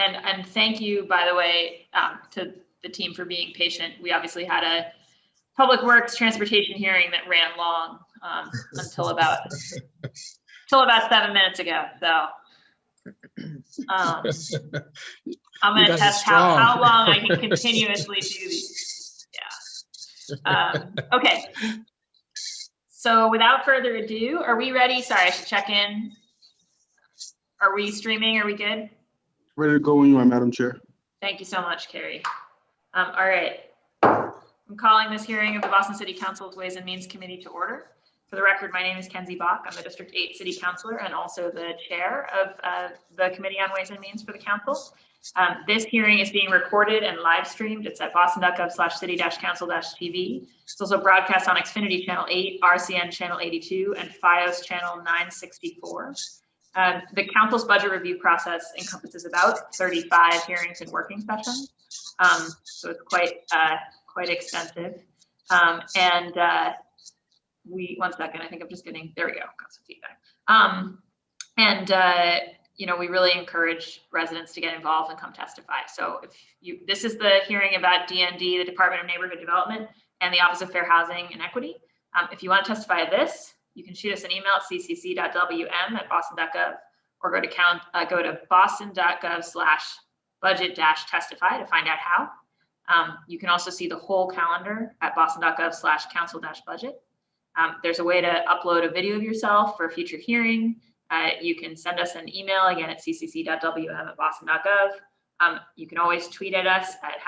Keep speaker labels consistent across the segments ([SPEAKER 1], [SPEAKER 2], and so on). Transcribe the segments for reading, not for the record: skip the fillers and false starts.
[SPEAKER 1] And thank you, by the way, to the team for being patient. We obviously had a Public Works transportation hearing that ran long until about 7 minutes ago. So I'm going to test how long I can continuously do these. Yeah. Okay. So without further ado, are we ready? Sorry, I should check in. Are we streaming? Are we good?
[SPEAKER 2] Ready to go when you are, Madam Chair.
[SPEAKER 1] Thank you so much, Carrie. All right. I'm calling this hearing of the Boston City Council's Ways and Means Committee to order. For the record, my name is Kenzie Bach. I'm the District 8 City Councilor and also the chair of the Committee on Ways and Means for the Council. This hearing is being recorded and live streamed. It's at boston.gov/city-council-tv. It's also broadcast on Xfinity Channel 8, RCN Channel 82, and FiOS Channel 964. The Council's budget review process encompasses about 35 hearings and working sessions. So it's quite extensive. One second, I think I'm just getting, there we go, got some feedback. You know, we really encourage residents to get involved and come testify. So this is the hearing about DND, the Department of Neighborhood Development, and the Office of Fair Housing and Equity. If you want to testify at this, you can shoot us an email at ccc.wm@boston.gov or go to boston.gov/budget-testify to find out how. You can also see the whole calendar at boston.gov/council-budget. There's a way to upload a video of yourself for a future hearing. You can send us an email again at ccc.wm@boston.gov. You can always tweet at us at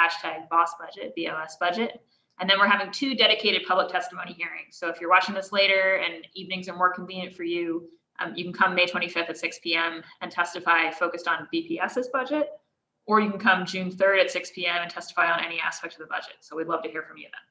[SPEAKER 1] #BOSSBudget, BOSBudget. And then we're having 2 dedicated public testimony hearings. So if you're watching this later and evenings are more convenient for you, you can come May 25th at 6 p.m. and testify focused on BPS's budget, or you can come June 3rd at 6 p.m. and testify on any aspect of the budget. So we'd love to hear from you then.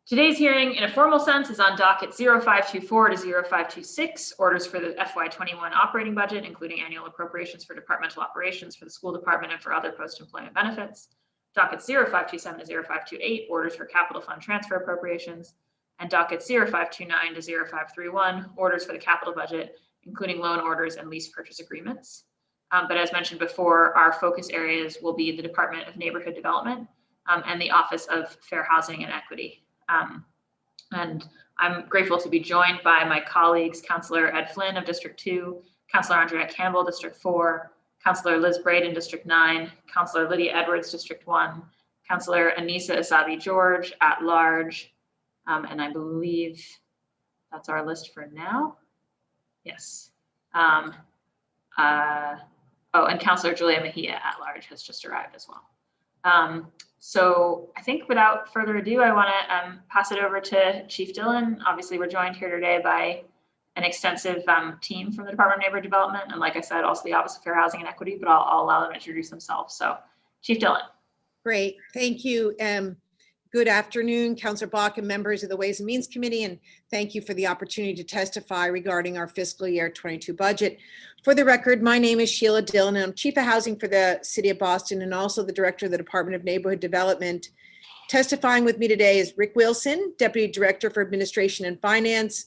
[SPEAKER 1] Today's hearing, in a formal sense, is on docket 0524 to 0526, orders for the FY21 operating budget, including annual appropriations for departmental operations for the school department and for other post-employment benefits. Docket 0527 to 0528, orders for capital fund transfer appropriations, and docket 0529 to 0531, orders for the capital budget, including loan orders and lease purchase agreements. But as mentioned before, our focus areas will be the Department of Neighborhood Development and the Office of Fair Housing and Equity. And I'm grateful to be joined by my colleagues, Councilor Ed Flynn of District 2, Councilor Andrea Campbell, District 4, Councilor Liz Braden, District 9, Councilor Lydia Edwards, District 1, Councilor Anissa Asabi George at large, and I believe that's our list for now. Yes. And Councilor Julia Mejia at large has just arrived as well. So I think without further ado, I want to pass it over to Chief Dillon. Obviously, we're joined here today by an extensive team from the Department of Neighborhood Development, and like I said, also the Office of Fair Housing and Equity, but I'll allow them to introduce themselves. So Chief Dillon.
[SPEAKER 3] Great, thank you. Good afternoon, Councilor Bach and members of the Ways and Means Committee, and thank you for the opportunity to testify regarding our fiscal year 22 budget. For the record, my name is Sheila Dillon, and I'm Chief of Housing for the City of Boston and also the Director of the Department of Neighborhood Development. Testifying with me today is Rick Wilson, Deputy Director for Administration and Finance,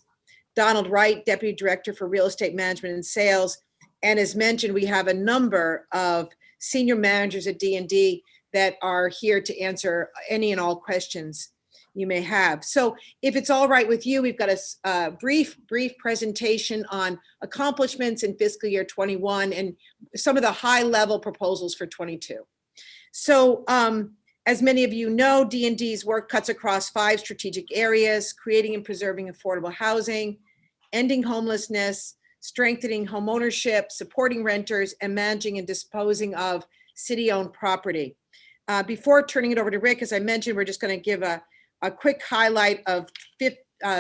[SPEAKER 3] Donald Wright, Deputy Director for Real Estate Management and Sales, and as mentioned, we have a number of senior managers at DND that are here to answer any and all questions you may have. So if it's all right with you, we've got a brief presentation on accomplishments in fiscal year 21 and some of the high level proposals for 22. So as many of you know, DND's work cuts across 5 strategic areas: creating and preserving affordable housing, ending homelessness, strengthening homeownership, supporting renters, and managing and disposing of city-owned property. Before turning it over to Rick, as I mentioned, we're just going to give a quick highlight of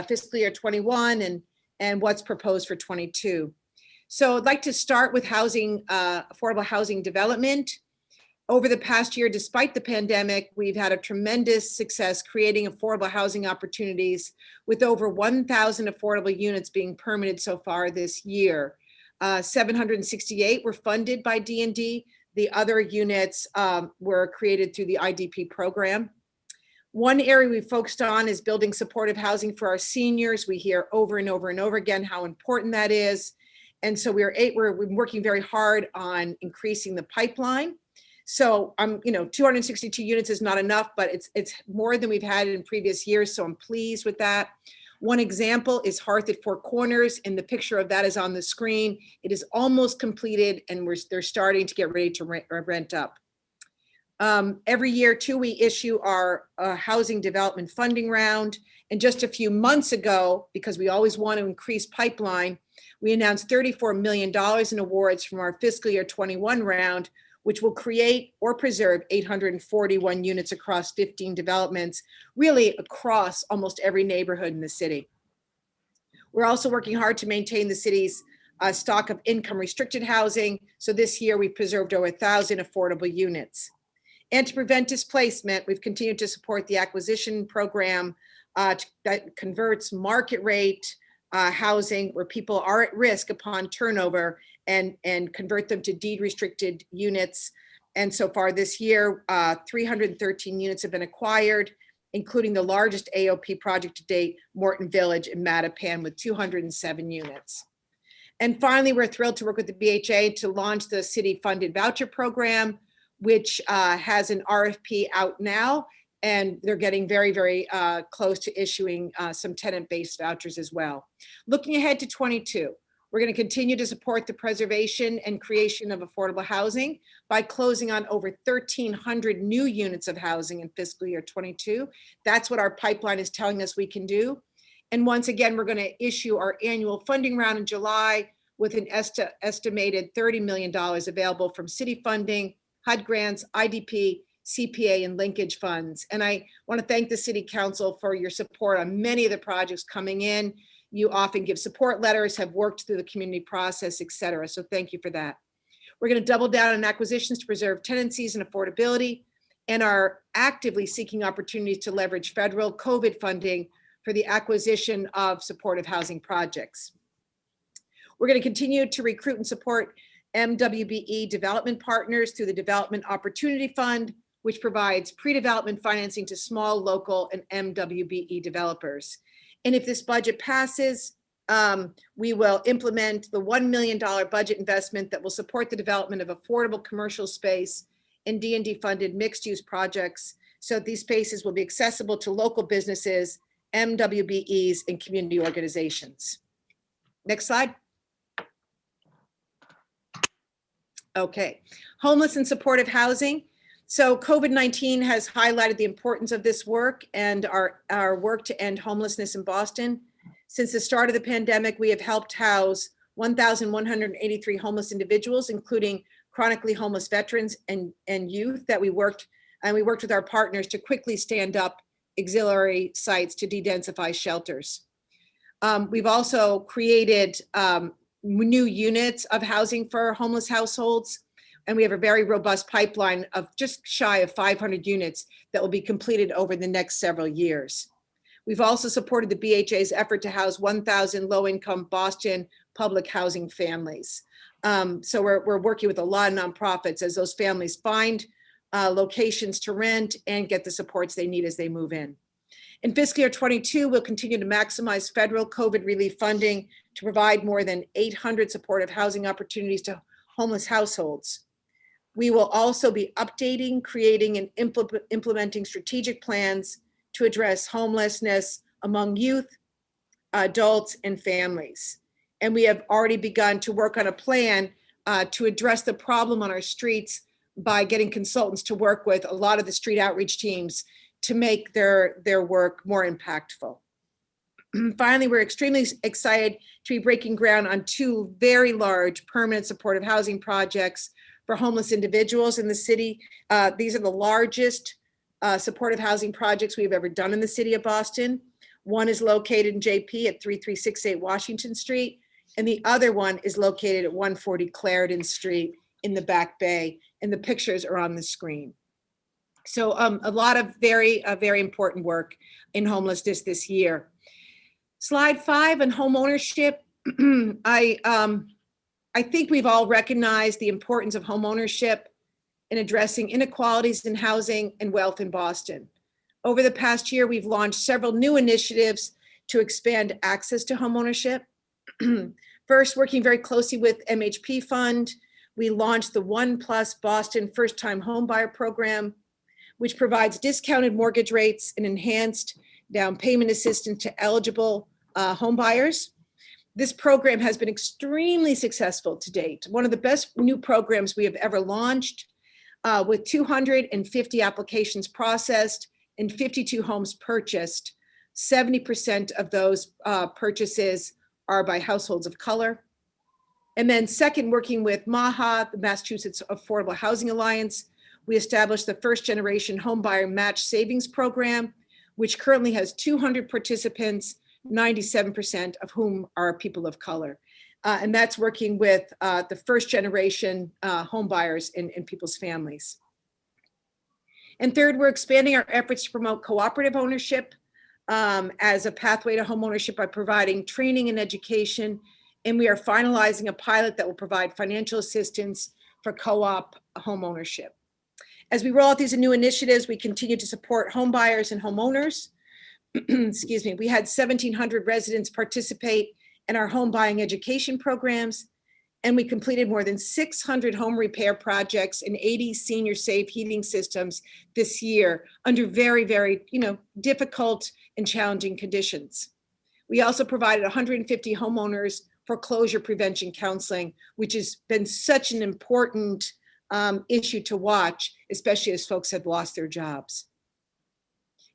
[SPEAKER 3] fiscal year 21 and what's proposed for 22. So I'd like to start with housing, affordable housing development. Over the past year, despite the pandemic, we've had a tremendous success creating affordable housing opportunities with over 1,000 affordable units being permitted so far this year. 768 were funded by DND. The other units were created through the IDP program. One area we focused on is building supportive housing for our seniors. We hear over and over and over again how important that is. And so we're working very hard on increasing the pipeline. So 262 units is not enough, but it's more than we've had in previous years. So I'm pleased with that. One example is Hearth at Four Corners, and the picture of that is on the screen. It is almost completed, and they're starting to get ready to rent up. Every year too, we issue our housing development funding round. And just a few months ago, because we always want to increase pipeline, we announced $34 million in awards from our fiscal year 21 round, which will create or preserve 841 units across 15 developments, really across almost every neighborhood in the city. We're also working hard to maintain the city's stock of income restricted housing. So this year we preserved over 1,000 affordable units. And to prevent displacement, we've continued to support the acquisition program that converts market rate housing where people are at risk upon turnover and convert them to deed restricted units. And so far this year, 313 units have been acquired, including the largest AOP project to date, Morton Village in Mattapan, with 207 units. And finally, we're thrilled to work with the BHA to launch the city funded voucher program, which has an RFP out now, and they're getting very, very close to issuing some tenant-based vouchers as well. Looking ahead to 22, we're going to continue to support the preservation and creation of affordable housing by closing on over 1,300 new units of housing in fiscal year 22. That's what our pipeline is telling us we can do. And once again, we're going to issue our annual funding round in July with an estimated $30 million available from city funding, HUD grants, IDP, CPA, and linkage funds. And I want to thank the City Council for your support on many of the projects coming in. You often give support letters, have worked through the community process, et cetera. So thank you for that. We're going to double down on acquisitions to preserve tenancies and affordability, and are actively seeking opportunities to leverage federal COVID funding for the acquisition of supportive housing projects. We're going to continue to recruit and support MWBE development partners through the Development Opportunity Fund, which provides pre-development financing to small, local, and MWBE developers. And if this budget passes, we will implement the $1 million budget investment that will support the development of affordable commercial space and DND funded mixed-use projects, so these spaces will be accessible to local businesses, MWBEs, and community organizations. Next slide. Okay, homeless and supportive housing. So COVID-19 has highlighted the importance of this work and our work to end homelessness in Boston. Since the start of the pandemic, we have helped house 1,183 homeless individuals, including chronically homeless veterans and youth that we worked with our partners to quickly stand up auxiliary sites to de-densify shelters. We've also created new units of housing for homeless households, and we have a very robust pipeline of just shy of 500 units that will be completed over the next several years. We've also supported the BHA's effort to house 1,000 low-income Boston public housing families. So we're working with a lot of nonprofits as those families find locations to rent and get the supports they need as they move in. In fiscal year 22, we'll continue to maximize federal COVID relief funding to provide more than 800 supportive housing opportunities to homeless households. We will also be updating, creating, and implementing strategic plans to address homelessness among youth, adults, and families. And we have already begun to work on a plan to address the problem on our streets by getting consultants to work with a lot of the street outreach teams to make their work more impactful. Finally, we're extremely excited to be breaking ground on 2 very large permanent supportive housing projects for homeless individuals in the city. These are the largest supportive housing projects we've ever done in the city of Boston. One is located in JP at 3368 Washington Street, and the other one is located at 140 Clarendon Street in the Back Bay, and the pictures are on the screen. So a lot of very important work in homelessness this year. Slide 5 on home ownership. I think we've all recognized the importance of home ownership in addressing inequalities in housing and wealth in Boston. Over the past year, we've launched several new initiatives to expand access to home ownership. First, working very closely with MHP Fund, we launched the One Plus Boston First Time Homebuyer Program, which provides discounted mortgage rates and enhanced down payment assistance to eligible home buyers. This program has been extremely successful to date. One of the best new programs we have ever launched, with 250 applications processed and 52 homes purchased. 70% of those purchases are by households of color. And then second, working with MAHA, the Massachusetts Affordable Housing Alliance, we established the First Generation Homebuyer Match Savings Program, which currently has 200 participants, 97% of whom are people of color. And that's working with the first generation home buyers in people's families. And third, we're expanding our efforts to promote cooperative ownership as a pathway to home ownership by providing training and education. And we are finalizing a pilot that will provide financial assistance for co-op home ownership. As we roll out these new initiatives, we continue to support home buyers and homeowners. Excuse me, we had 1,700 residents participate in our home buying education programs, and we completed more than 600 home repair projects and 80 senior safe heating systems this year under very, very, difficult and challenging conditions. We also provided 150 homeowners foreclosure prevention counseling, which has been such an important issue to watch, especially as folks have lost their jobs.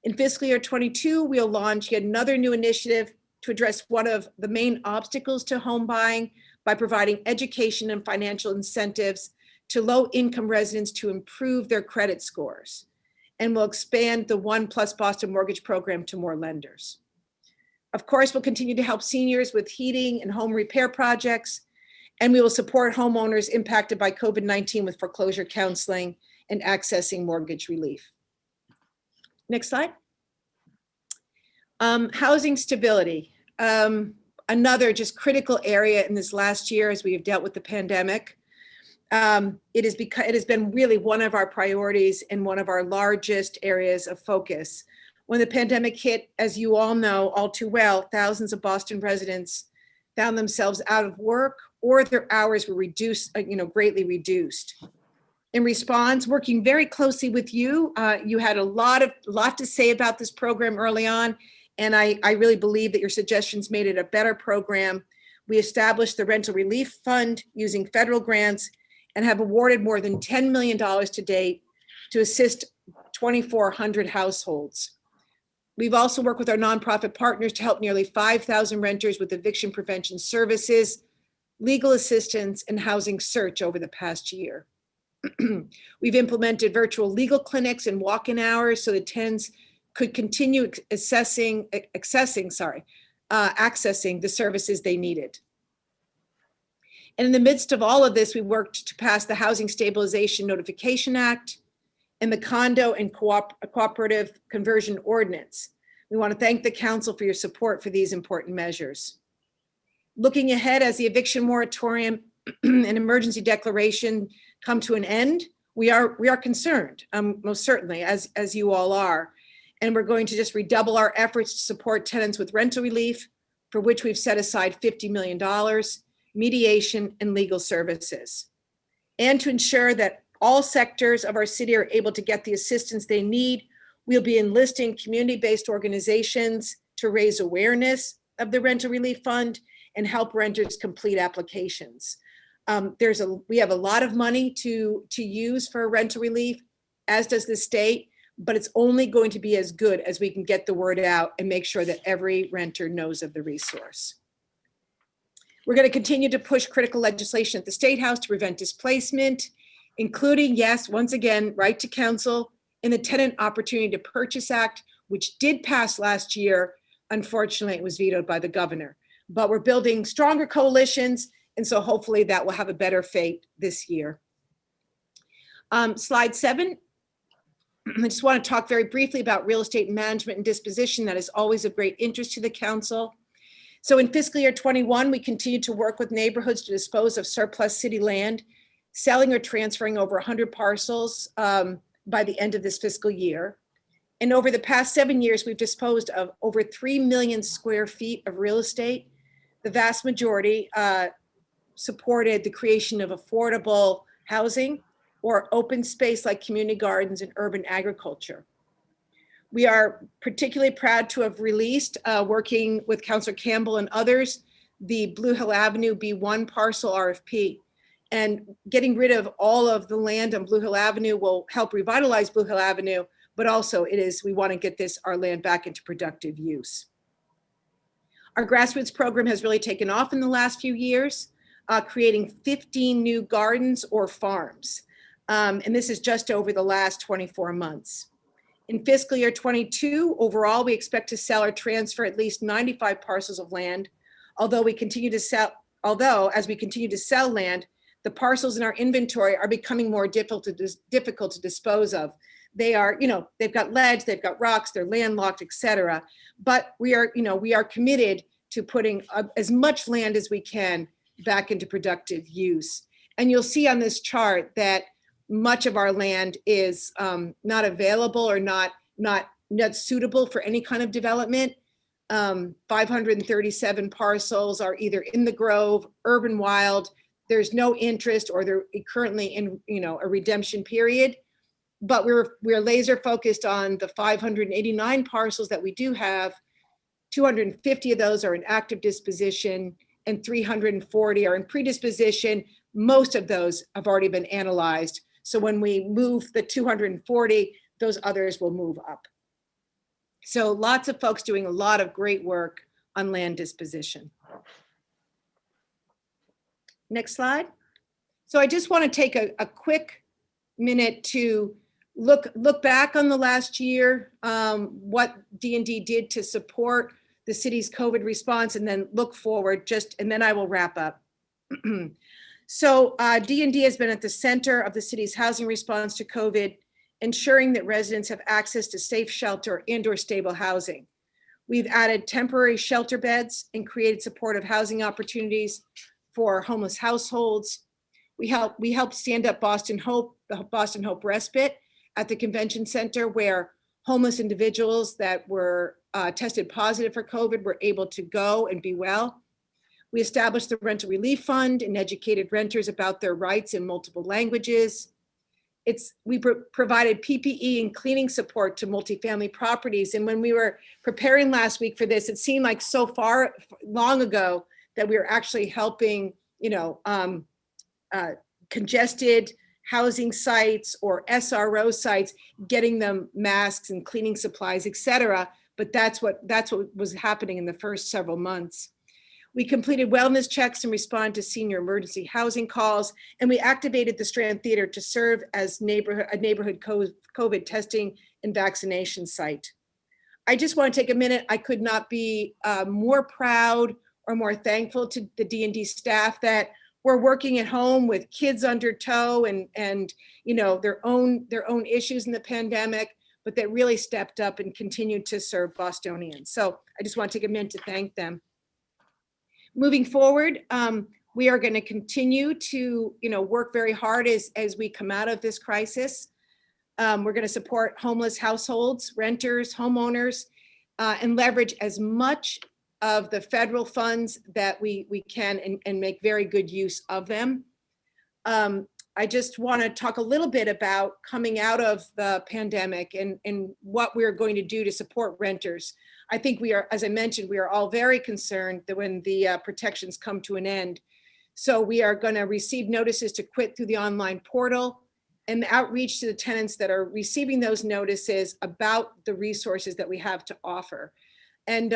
[SPEAKER 3] In fiscal year 22, we'll launch yet another new initiative to address one of the main obstacles to home buying by providing education and financial incentives to low-income residents to improve their credit scores. And we'll expand the One Plus Boston Mortgage Program to more lenders. Of course, we'll continue to help seniors with heating and home repair projects, and we will support homeowners impacted by COVID-19 with foreclosure counseling and accessing mortgage relief. Next slide. Housing stability, another just critical area in this last year as we have dealt with the pandemic. It has been really one of our priorities and one of our largest areas of focus. When the pandemic hit, as you all know all too well, thousands of Boston residents found themselves out of work or their hours were reduced, greatly reduced. In response, working very closely with you, you had a lot to say about this program early on, and I really believe that your suggestions made it a better program. We established the Rental Relief Fund using federal grants and have awarded more than $10 million to date to assist 2,400 households. We've also worked with our nonprofit partners to help nearly 5,000 renters with eviction prevention services, legal assistance, and housing search over the past year. We've implemented virtual legal clinics and walk-in hours so that tenants could continue accessing the services they needed. And in the midst of all of this, we worked to pass the Housing Stabilization Notification Act and the Condo and Cooperative Conversion Ordinance. We want to thank the council for your support for these important measures. Looking ahead, as the eviction moratorium and emergency declaration come to an end, we are concerned, most certainly, as you all are. And we're going to just redouble our efforts to support tenants with rental relief, for which we've set aside $50 million, mediation, and legal services. And to ensure that all sectors of our city are able to get the assistance they need, we'll be enlisting community-based organizations to raise awareness of the Rental Relief Fund and help renters complete applications. We have a lot of money to use for rental relief, as does the state, but it's only going to be as good as we can get the word out and make sure that every renter knows of the resource. We're going to continue to push critical legislation at the State House to prevent displacement, including, yes, once again, right to counsel and the Tenant Opportunity to Purchase Act, which did pass last year. Unfortunately, it was vetoed by the governor. But we're building stronger coalitions, and so hopefully that will have a better fate this year. Slide 7. I just want to talk very briefly about real estate management and disposition. That is always of great interest to the council. So in fiscal year 21, we continue to work with neighborhoods to dispose of surplus city land, selling or transferring over 100 parcels by the end of this fiscal year. And over the past 7 years, we've disposed of over 3 million square feet of real estate, the vast majority supported the creation of affordable housing or open space like community gardens and urban agriculture. We are particularly proud to have released, working with Councilor Campbell and others, the Blue Hill Avenue B1 parcel RFP. And getting rid of all of the land on Blue Hill Avenue will help revitalize Blue Hill Avenue, but also we want to get our land back into productive use. Our grassroots program has really taken off in the last few years, creating 15 new gardens or farms. And this is just over the last 24 months. In fiscal year 22, overall, we expect to sell or transfer at least 95 parcels of land. Although as we continue to sell land, the parcels in our inventory are becoming more difficult to dispose of. They are, they've got ledge, they've got rocks, they're landlocked, et cetera. But we are committed to putting as much land as we can back into productive use. And you'll see on this chart that much of our land is not available or not suitable for any kind of development. 537 parcels are either in the Grove, urban wild, there's no interest, or they're currently in a redemption period. But we're laser focused on the 589 parcels that we do have. 250 of those are in active disposition and 340 are in predisposition. Most of those have already been analyzed. So when we move the 240, those others will move up. So lots of folks doing a lot of great work on land disposition. Next slide. So I just want to take a quick minute to look back on the last year, what DND did to support the city's COVID response, and then look forward and then I will wrap up. So DND has been at the center of the city's housing response to COVID, ensuring that residents have access to safe shelter and/or stable housing. We've added temporary shelter beds and created supportive housing opportunities for homeless households. We helped stand up Boston Hope, the Boston Hope Respite at the convention center, where homeless individuals that were tested positive for COVID were able to go and be well. We established the Rental Relief Fund and educated renters about their rights in multiple languages. We provided PPE and cleaning support to multifamily properties. And when we were preparing last week for this, it seemed like so far long ago that we were actually helping, congested housing sites or SRO sites, getting them masks and cleaning supplies, et cetera. But that's what was happening in the first several months. We completed wellness checks and responded to senior emergency housing calls, and we activated the Strand Theater to serve as a neighborhood COVID testing and vaccination site. I just want to take a minute. I could not be more proud or more thankful to the DND staff that were working at home with kids under tow and their own issues in the pandemic, but that really stepped up and continued to serve Bostonians. So I just want to take a minute to thank them. Moving forward, we are going to continue to work very hard as we come out of this crisis. We're going to support homeless households, renters, homeowners, and leverage as much of the federal funds that we can and make very good use of them. I just want to talk a little bit about coming out of the pandemic and what we're going to do to support renters. I think we are, as I mentioned, we are all very concerned that when the protections come to an end. So we are going to receive notices to quit through the online portal and outreach to the tenants that are receiving those notices about the resources that we have to offer. And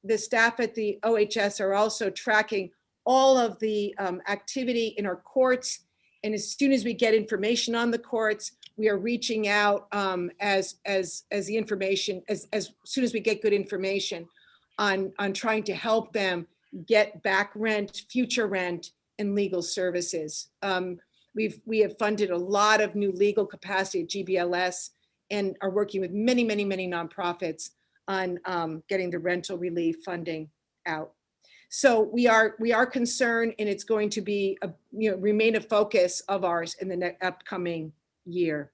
[SPEAKER 3] the staff at the OHS are also tracking all of the activity in our courts. And as soon as we get information on the courts, we are reaching out as soon as we get good information on trying to help them get back rent, future rent, and legal services. We have funded a lot of new legal capacity at GBLS and are working with many nonprofits on getting the rental relief funding out. So we are concerned, and it's going to be remain a focus of ours in the upcoming year.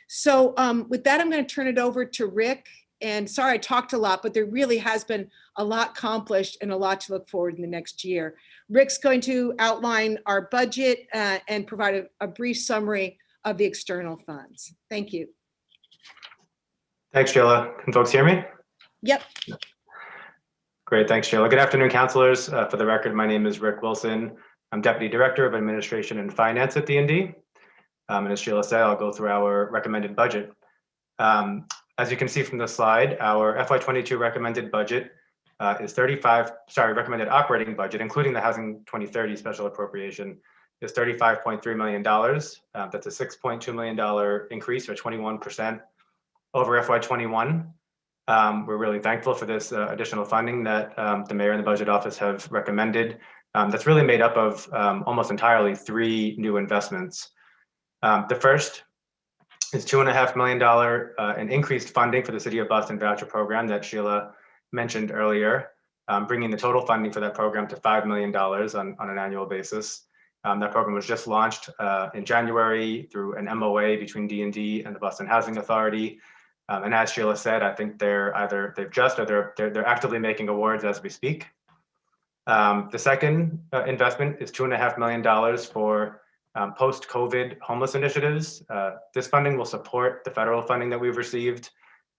[SPEAKER 3] So with that, I'm going to turn it over to Rick And sorry, I talked a lot, but there really has been a lot accomplished and a lot to look forward in the next year. Rick's going to outline our budget and provide a brief summary of the external funds. Thank you.
[SPEAKER 4] Thanks, Sheila. Can folks hear me?
[SPEAKER 3] Yep.
[SPEAKER 4] Great, thanks, Sheila. Good afternoon, counselors. For the record, my name is Rick Wilson. I'm Deputy Director of Administration and Finance at DND. And as Sheila said, I'll go through our recommended budget. As you can see from the slide, our FY22 recommended budget is recommended operating budget, including the Housing 2030 special appropriation, is $35.3 million. That's a $6.2 million increase, or 21% over FY21. We're really thankful for this additional funding that the Mayor and the Budget Office have recommended. That's really made up of almost entirely 3 new investments. The first is $2.5 million in increased funding for the City of Boston voucher program that Sheila mentioned earlier, bringing the total funding for that program to $5 million on an annual basis. That program was just launched in January through an MOA between DND and the Boston Housing Authority. And as Sheila said, I think they're actively making awards as we speak. The second investment is $2.5 million for post-COVID homeless initiatives. This funding will support the federal funding that we've received.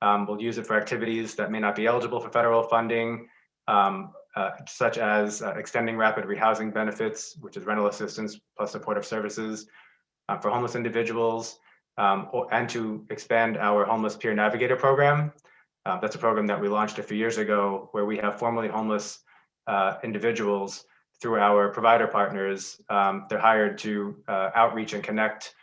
[SPEAKER 4] We'll use it for activities that may not be eligible for federal funding, such as extending rapid rehousing benefits, which is rental assistance plus supportive services for homeless individuals, and to expand our homeless peer navigator program. That's a program that we launched a few years ago where we have formerly homeless individuals through our provider partners. They're hired to outreach and connect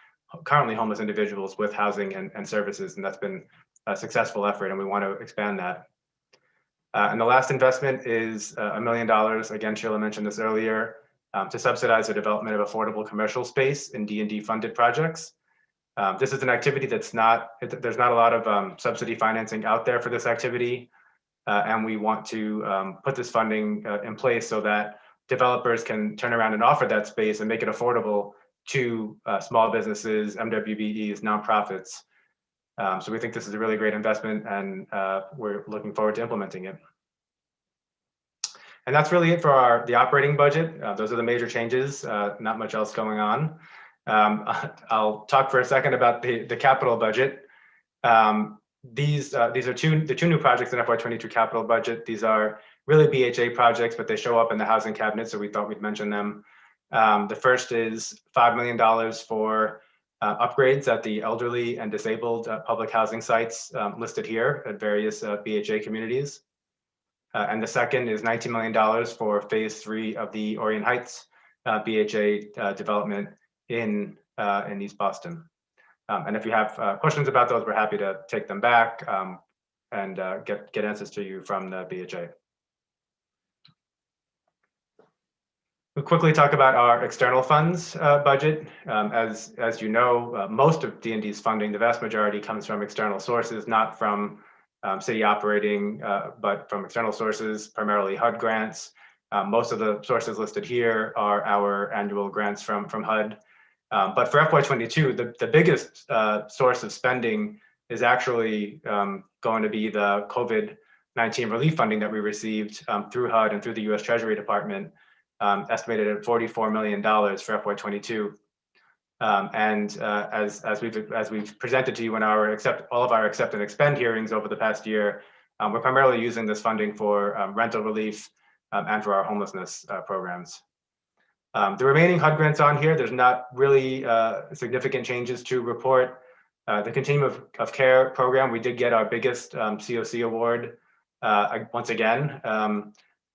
[SPEAKER 4] currently homeless individuals with housing and services, and that's been a successful effort, and we want to expand that. And the last investment is $1 million. Again, Sheila mentioned this earlier, to subsidize the development of affordable commercial space in D&D funded projects. This is an activity there's not a lot of subsidy financing out there for this activity, and we want to put this funding in place so that developers can turn around and offer that space and make it affordable to small businesses, MWBEs, nonprofits. So we think this is a really great investment, and we're looking forward to implementing it. And that's really it for the operating budget. Those are the major changes, not much else going on. I'll talk for a second about the capital budget. These are the two new projects in FY22 capital budget. These are really BHA projects, but they show up in the housing cabinet, so we thought we'd mention them. The first is $5 million for upgrades at the elderly and disabled public housing sites listed here at various BHA communities. And the second is $19 million for phase 3 of the Orient Heights BHA development in East Boston. And if you have questions about those, we're happy to take them back and get answers to you from the BHA. We'll quickly talk about our external funds budget. As you know, most of D&D's funding, the vast majority, comes from external sources, not from city operating, but from external sources, primarily HUD grants. Most of the sources listed here are our annual grants from HUD. But for FY22, the biggest source of spending is actually going to be the COVID-19 relief funding that we received through HUD and through the US Treasury Department, estimated at $44 million for FY22. And as we've presented to you in all of our accept and expend hearings over the past year, we're primarily using this funding for rental relief and for our homelessness programs. The remaining HUD grants on here, there's not really significant changes to report. The Continuum of Care program, we did get our biggest COC award once again,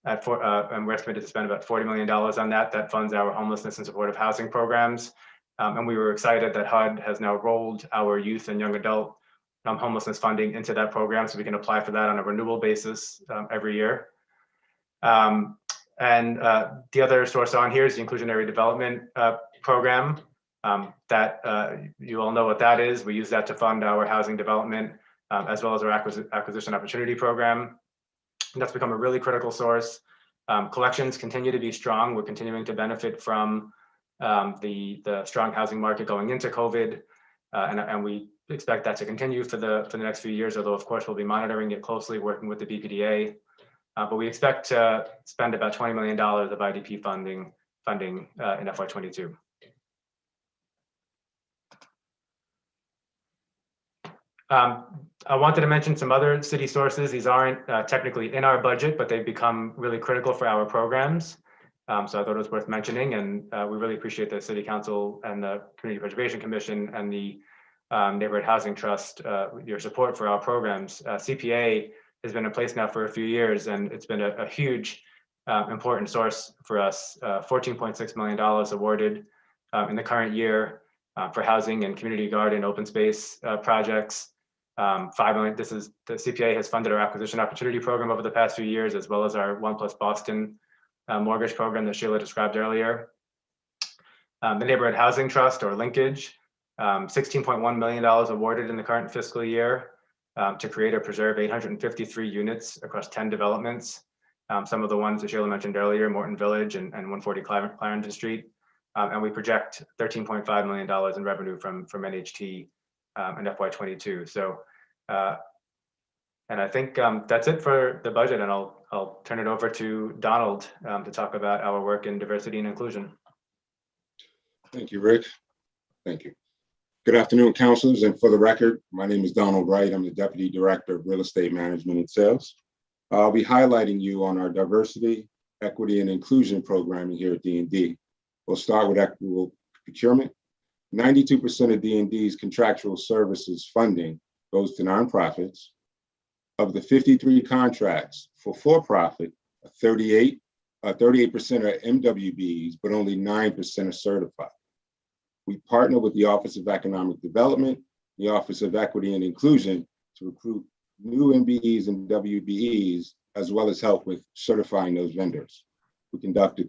[SPEAKER 4] and we're estimated to spend about $40 million on that. That funds our homelessness and supportive housing programs. And we were excited that HUD has now rolled our youth and young adult homelessness funding into that program, so we can apply for that on a renewal basis every year. And the other source on here is the Inclusionary Development Program. That you all know what that is. We use that to fund our housing development as well as our acquisition opportunity program. And that's become a really critical source. Collections continue to be strong. We're continuing to benefit from the strong housing market going into COVID. And we expect that to continue for the next few years, although of course we'll be monitoring it closely, working with the BPDA. But we expect to spend about $20 million of IDP funding in FY22. I wanted to mention some other city sources. These aren't technically in our budget, but they've become really critical for our programs. So I thought it was worth mentioning, and we really appreciate the City Council and the Community Preservation Commission and the Neighborhood Housing Trust, your support for our programs. CPA has been in place now for a few years, and it's been a huge important source for us. $14.6 million awarded in the current year for housing and community garden open space projects. $5 million. The CPA has funded our acquisition opportunity program over the past few years, as well as our One Plus Boston mortgage program that Sheila described earlier. The Neighborhood Housing Trust, or linkage, $16.1 million awarded in the current fiscal year to create or preserve 853 units across 10 developments. Some of the ones that Sheila mentioned earlier, Morton Village and 140 Clarendon Street. And we project $13.5 million in revenue from NHT in FY22. So, and I think that's it for the budget, and I'll turn it over to Donald to talk about our work in diversity and inclusion.
[SPEAKER 2] Thank you, Rick. Thank you. Good afternoon, councilors. And for the record, my name is Donald Wright. I'm the Deputy Director of Real Estate Management and Sales. I'll be highlighting you on our diversity, equity, and inclusion programming here at DND. We'll start with equitable procurement. 92% of DND's contractual services funding goes to nonprofits. Of the 53 contracts for-profit, 38% are MWBs, but only 9% are certified. We partner with the Office of Economic Development, the Office of Equity and Inclusion to recruit new MBEs and WBEs, as well as help with certifying those vendors. We conduct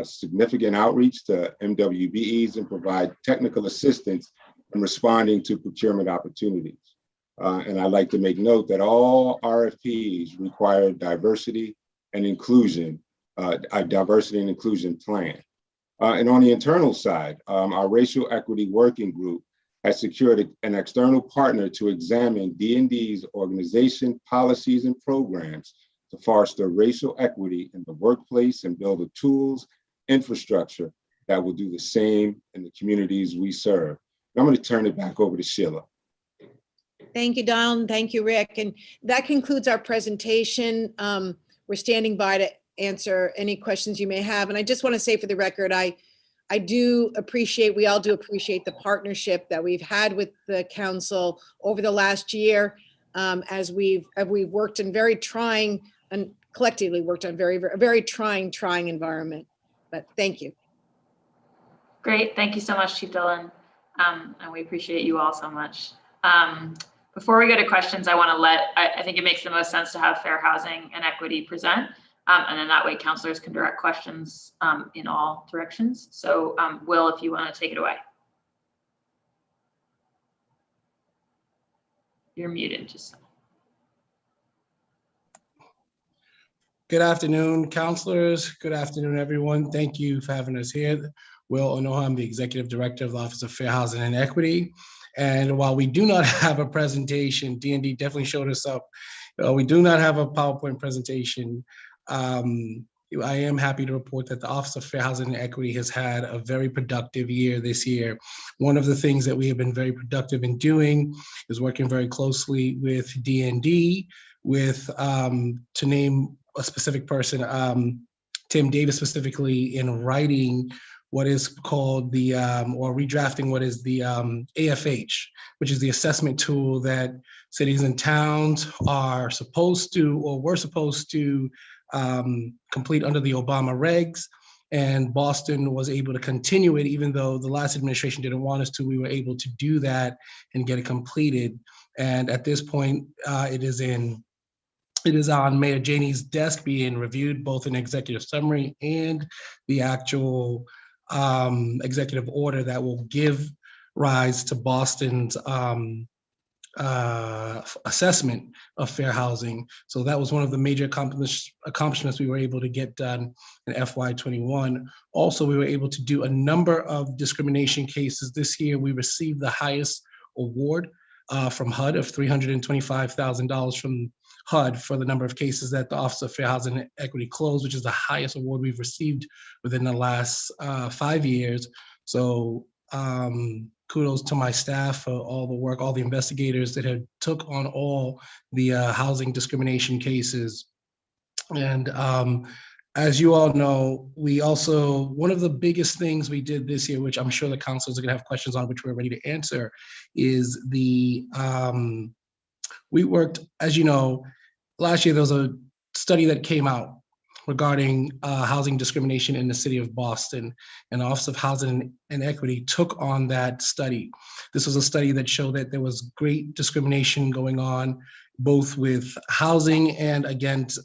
[SPEAKER 2] significant outreach to MWBEs and provide technical assistance in responding to procurement opportunities. And I'd like to make note that all RFPs require diversity and inclusion, a diversity and inclusion plan. And on the internal side, our racial equity working group has secured an external partner to examine DND's organization, policies, and programs to foster racial equity in the workplace and build the tools, infrastructure that will do the same in the communities we serve. And I'm going to turn it back over to Sheila.
[SPEAKER 3] Thank you, Donald. Thank you, Rick. And that concludes our presentation. We're standing by to answer any questions you may have. And I just want to say for the record, I do appreciate, we all do appreciate the partnership that we've had with the council over the last year as we've worked in very trying and collectively worked on very trying environment. But thank you.
[SPEAKER 1] Great. Thank you so much, Chief Dillon. And we appreciate you all so much. Before we go to questions, I want to I think it makes the most sense to have fair housing and equity present. And then that way councilors can direct questions in all directions. So Will, if you want to take it away. You're muted, just.
[SPEAKER 5] Good afternoon, councilors. Good afternoon, everyone. Thank you for having us here. Will Onoha, I'm the Executive Director of the Office of Fair Housing and Equity. And while we do not have a presentation, DND definitely showed us up. We do not have a PowerPoint presentation. I am happy to report that the Office of Fair Housing and Equity has had a very productive year this year. One of the things that we have been very productive in doing is working very closely with DND, with, to name a specific person, Tim Davis specifically, in writing what is called the, or redrafting what is the AFH, which is the assessment tool that cities and towns are supposed to, or were supposed to complete under the Obama regs. And Boston was able to continue it, even though the last administration didn't want us to. We were able to do that and get it completed. And at this point, it is on Mayor Janey's desk being reviewed, both an executive summary and the actual executive order that will give rise to Boston's assessment of fair housing. So that was one of the major accomplishments we were able to get done in FY21. Also, we were able to do a number of discrimination cases. This year, we received the highest award from HUD of $325,000 from HUD for the number of cases that the Office of Fair Housing and Equity closed, which is the highest award we've received within the last 5 years. So kudos to my staff for all the work, all the investigators that have took on all the housing discrimination cases. And as you all know, we also, one of the biggest things we did this year, which I'm sure the councilors are gonna have questions on, which we're ready to answer, is we worked, as you know, last year there was a study that came out regarding housing discrimination in the city of Boston, and the Office of Housing and Equity took on that study. This was a study that showed that there was great discrimination going on, both with housing and against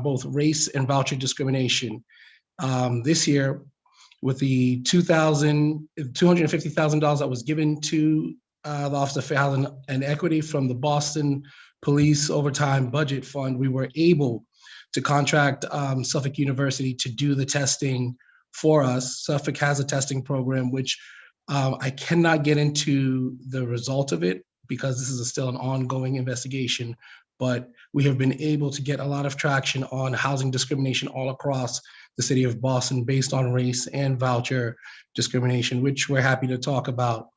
[SPEAKER 5] both race and voucher discrimination. This year, with the $250,000 that was given to the Office of Fair Housing and Equity from the Boston Police Overtime Budget Fund, we were able to contract Suffolk University to do the testing for us. Suffolk has a testing program, which I cannot get into the result of it because this is still an ongoing investigation, but we have been able to get a lot of traction on housing discrimination all across the city of Boston based on race and voucher discrimination, which we're happy to talk about.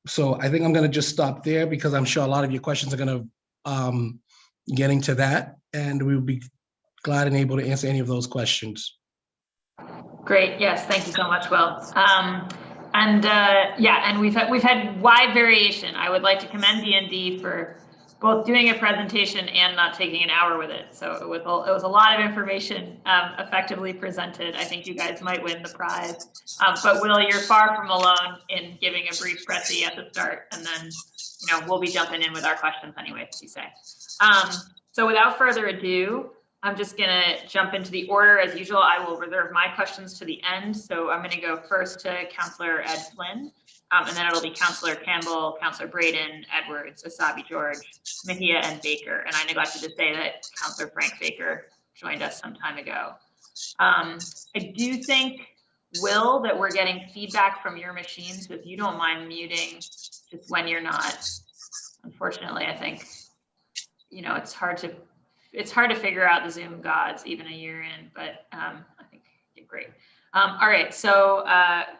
[SPEAKER 5] So I think I'm gonna just stop there because I'm sure a lot of your questions are gonna get into that, and we'll be glad and able to answer any of those questions.
[SPEAKER 1] Great. Yes. Thank you so much, Will. Yeah, and we've had wide variation. I would like to commend DND for both doing a presentation and not taking an hour with it. So it was a lot of information effectively presented. I think you guys might win the prize. But Will, you're far from alone in giving a brief pressy at the start, and then we'll be jumping in with our questions anyway, as you say. So without further ado, I'm just gonna jump into the order as usual. I will reserve my questions to the end. So I'm gonna go first to Councillor Ed Flynn, and then it'll be Councillor Campbell, Councillor Braden, Edwards, Asabi George, Mejia, and Baker. And I neglected to say that Councillor Frank Baker joined us some time ago. I do think, Will, that we're getting feedback from your machines. So if you don't mind muting just when you're not, unfortunately, I think, it's hard to figure out the Zoom gods even a year in, but I think you're great. All right, so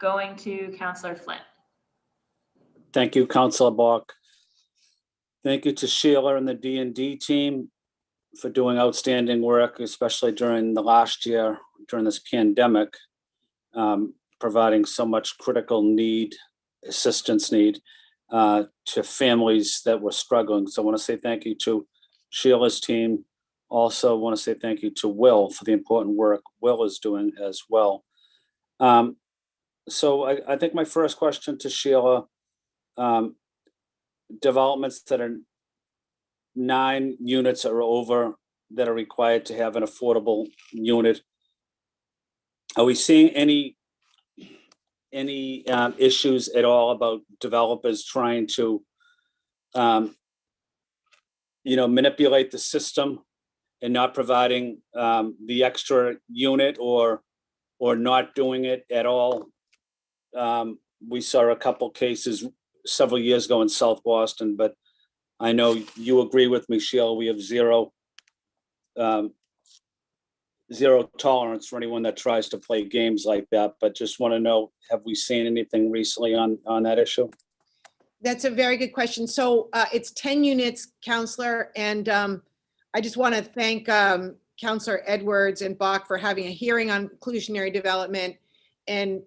[SPEAKER 1] going to Councillor Flynn.
[SPEAKER 6] Thank you, Councillor Bach. Thank you to Sheila and the DND team for doing outstanding work, especially during the last year, during this pandemic, providing so much critical assistance need to families that were struggling. So I want to say thank you to Sheila's team. Also want to say thank you to Will for the important work Will is doing as well. So I think my first question to Sheila, developments that are 9 units or over that are required to have an affordable unit. Are we seeing any issues at all about developers trying to manipulate the system and not providing the extra unit or not doing it at all? We saw a couple cases several years ago in South Boston, but I know you agree with me, Sheila, we have zero tolerance for anyone that tries to play games like that, but just want to know, have we seen anything recently on that issue?
[SPEAKER 3] That's a very good question. So it's 10 units, Councillor, and I just want to thank Councillor Edwards and Bach for having a hearing on inclusionary development. And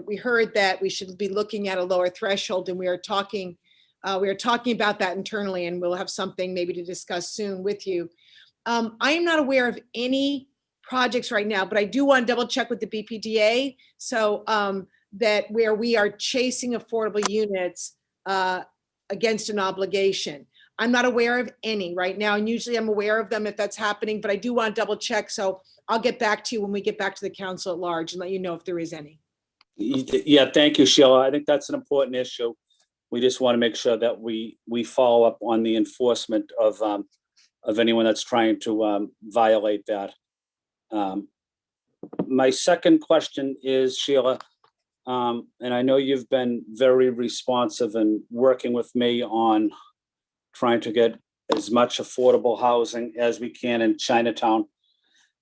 [SPEAKER 3] we heard that we should be looking at a lower threshold, and we are talking about that internally, and we'll have something maybe to discuss soon with you. I am not aware of any projects right now, but I do want to double check with the BPDA so that where we are chasing affordable units against an obligation. I'm not aware of any right now, and usually I'm aware of them if that's happening, but I do want to double check. So I'll get back to you when we get back to the council at large and let you know if there is any.
[SPEAKER 6] Yeah, thank you, Sheila. I think that's an important issue. We just want to make sure that we follow up on the enforcement of anyone that's trying to violate that. My second question is, Sheila, And I know you've been very responsive and working with me on trying to get as much affordable housing as we can in Chinatown.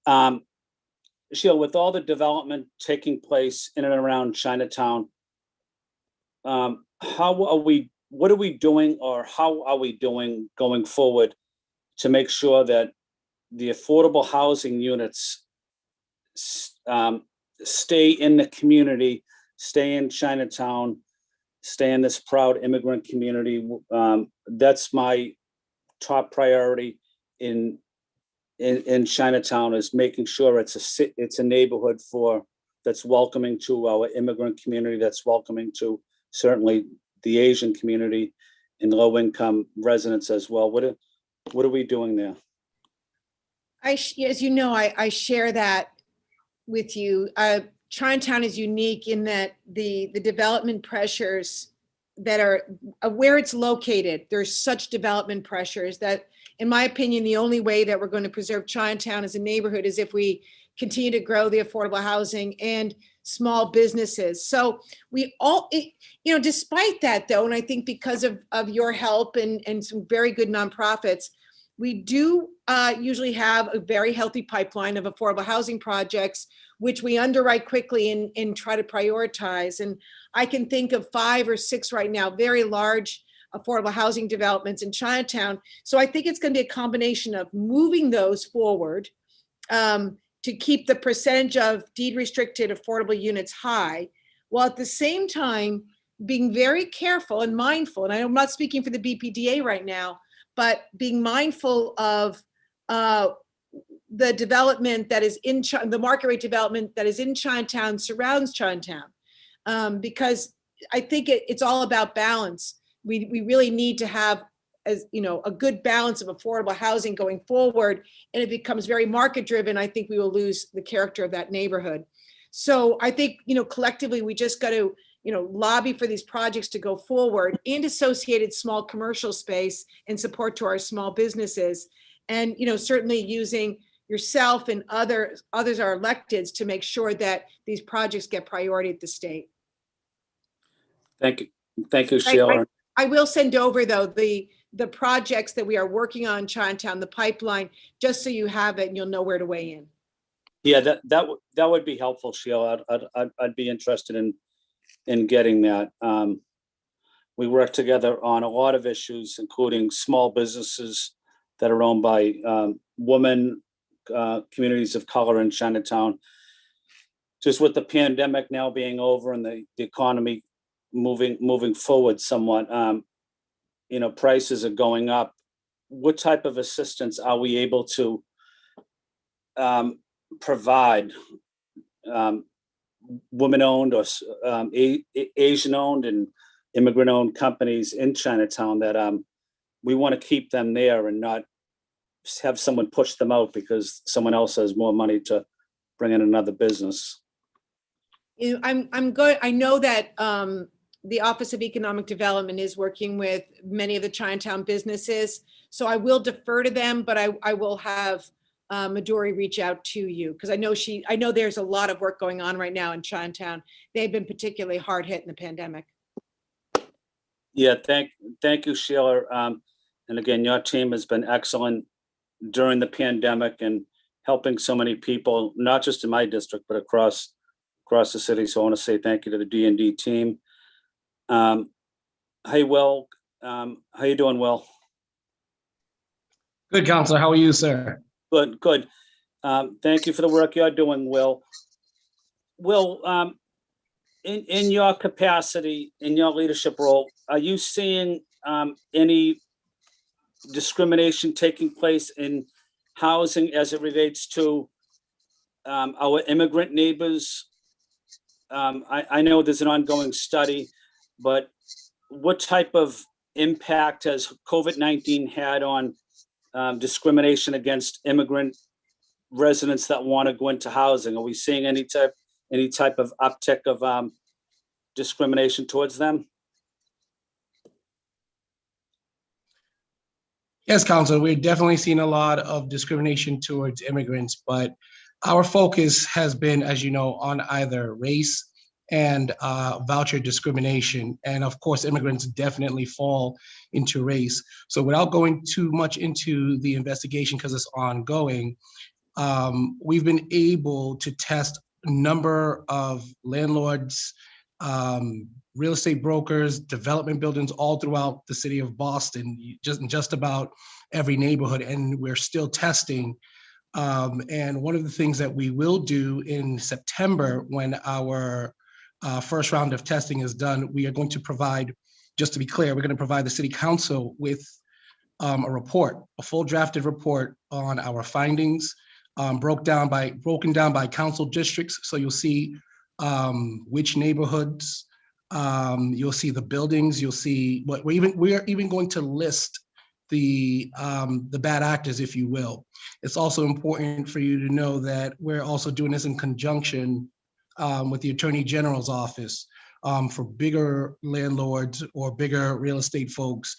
[SPEAKER 6] Sheila, with all the development taking place in and around Chinatown, what are we doing, or how are we doing going forward to make sure that the affordable housing units stay in the community, stay in Chinatown, stay in this proud immigrant community? That's my top priority in Chinatown, is making sure it's a neighborhood that's welcoming to our immigrant community, that's welcoming to certainly the Asian community and low-income residents as well. What are we doing there?
[SPEAKER 3] As you know, I share that with you. Chinatown is unique in that the development pressures that are where it's located, there's such development pressures that, in my opinion, the only way that we're going to preserve Chinatown as a neighborhood is if we continue to grow the affordable housing and small businesses. So we all, despite that though, and I think because of your help and some very good nonprofits, we do usually have a very healthy pipeline of affordable housing projects, which we underwrite quickly and try to prioritize. And I can think of 5 or 6 right now, very large affordable housing developments in Chinatown. So I think it's going to be a combination of moving those forward to keep the percentage of deed restricted affordable units high, while at the same time being very careful and mindful. And I'm not speaking for the BPDA right now, but being mindful of the development that is in the market rate development that is in Chinatown, surrounds Chinatown, because I think it's all about balance. We really need to have, as a good balance of affordable housing going forward. And if it becomes very market driven, I think we will lose the character of that neighborhood. So I think, collectively, we just got to, lobby for these projects to go forward, and associated small commercial space and support to our small businesses. And, certainly using yourself and others, our electeds, to make sure that these projects get priority at the state.
[SPEAKER 6] Thank you. Thank you, Sheila.
[SPEAKER 3] I will send over though the projects that we are working on in Chinatown, the pipeline, just so you have it and you'll know where to weigh in.
[SPEAKER 6] Yeah, that would be helpful, Sheila. I'd be interested in getting that. We work together on a lot of issues, including small businesses that are owned by women, communities of color in Chinatown. Just with the pandemic now being over and the economy moving forward somewhat, prices are going up. What type of assistance are we able to provide women-owned or Asian-owned and immigrant-owned companies in Chinatown that we want to keep them there and not have someone push them out because someone else has more money to bring in another business?
[SPEAKER 3] I'm good. I know that the Office of Economic Development is working with many of the Chinatown businesses, so I will defer to them, but I will have Midori reach out to you, because I know there's a lot of work going on right now in Chinatown. They've been particularly hard hit in the pandemic.
[SPEAKER 6] Yeah, thank you, Sheila. And again, your team has been excellent during the pandemic and helping so many people, not just in my district, but across the city. So I want to say thank you to the DND team. Hey, Will, how you doing, Will?
[SPEAKER 5] Good, Counselor. How are you, sir?
[SPEAKER 6] Good. Thank you for the work you're doing, Will. Will, in your capacity, in your leadership role, are you seeing any discrimination taking place in housing as it relates to our immigrant neighbors? I know there's an ongoing study, but what type of impact has COVID-19 had on discrimination against immigrant residents that want to go into housing? Are we seeing any type of uptick of discrimination towards them?
[SPEAKER 5] Yes, Counselor, we're definitely seeing a lot of discrimination towards immigrants, but our focus has been, as you know, on either race and voucher discrimination. And of course, immigrants definitely fall into race. So without going too much into the investigation, because it's ongoing, we've been able to test a number of landlords, real estate brokers, development buildings all throughout the city of Boston, just about every neighborhood, and we're still testing. And one of the things that we will do in September, when our first round of testing is done, we are going to provide, just to be clear, we're going to provide the city council with a report, a full drafted report on our findings, broken down by council districts. So you'll see which neighborhoods, you'll see the buildings, you'll see what we're even going to list the bad actors, if you will. It's also important for you to know that we're also doing this in conjunction with the Attorney General's office. For bigger landlords or bigger real estate folks,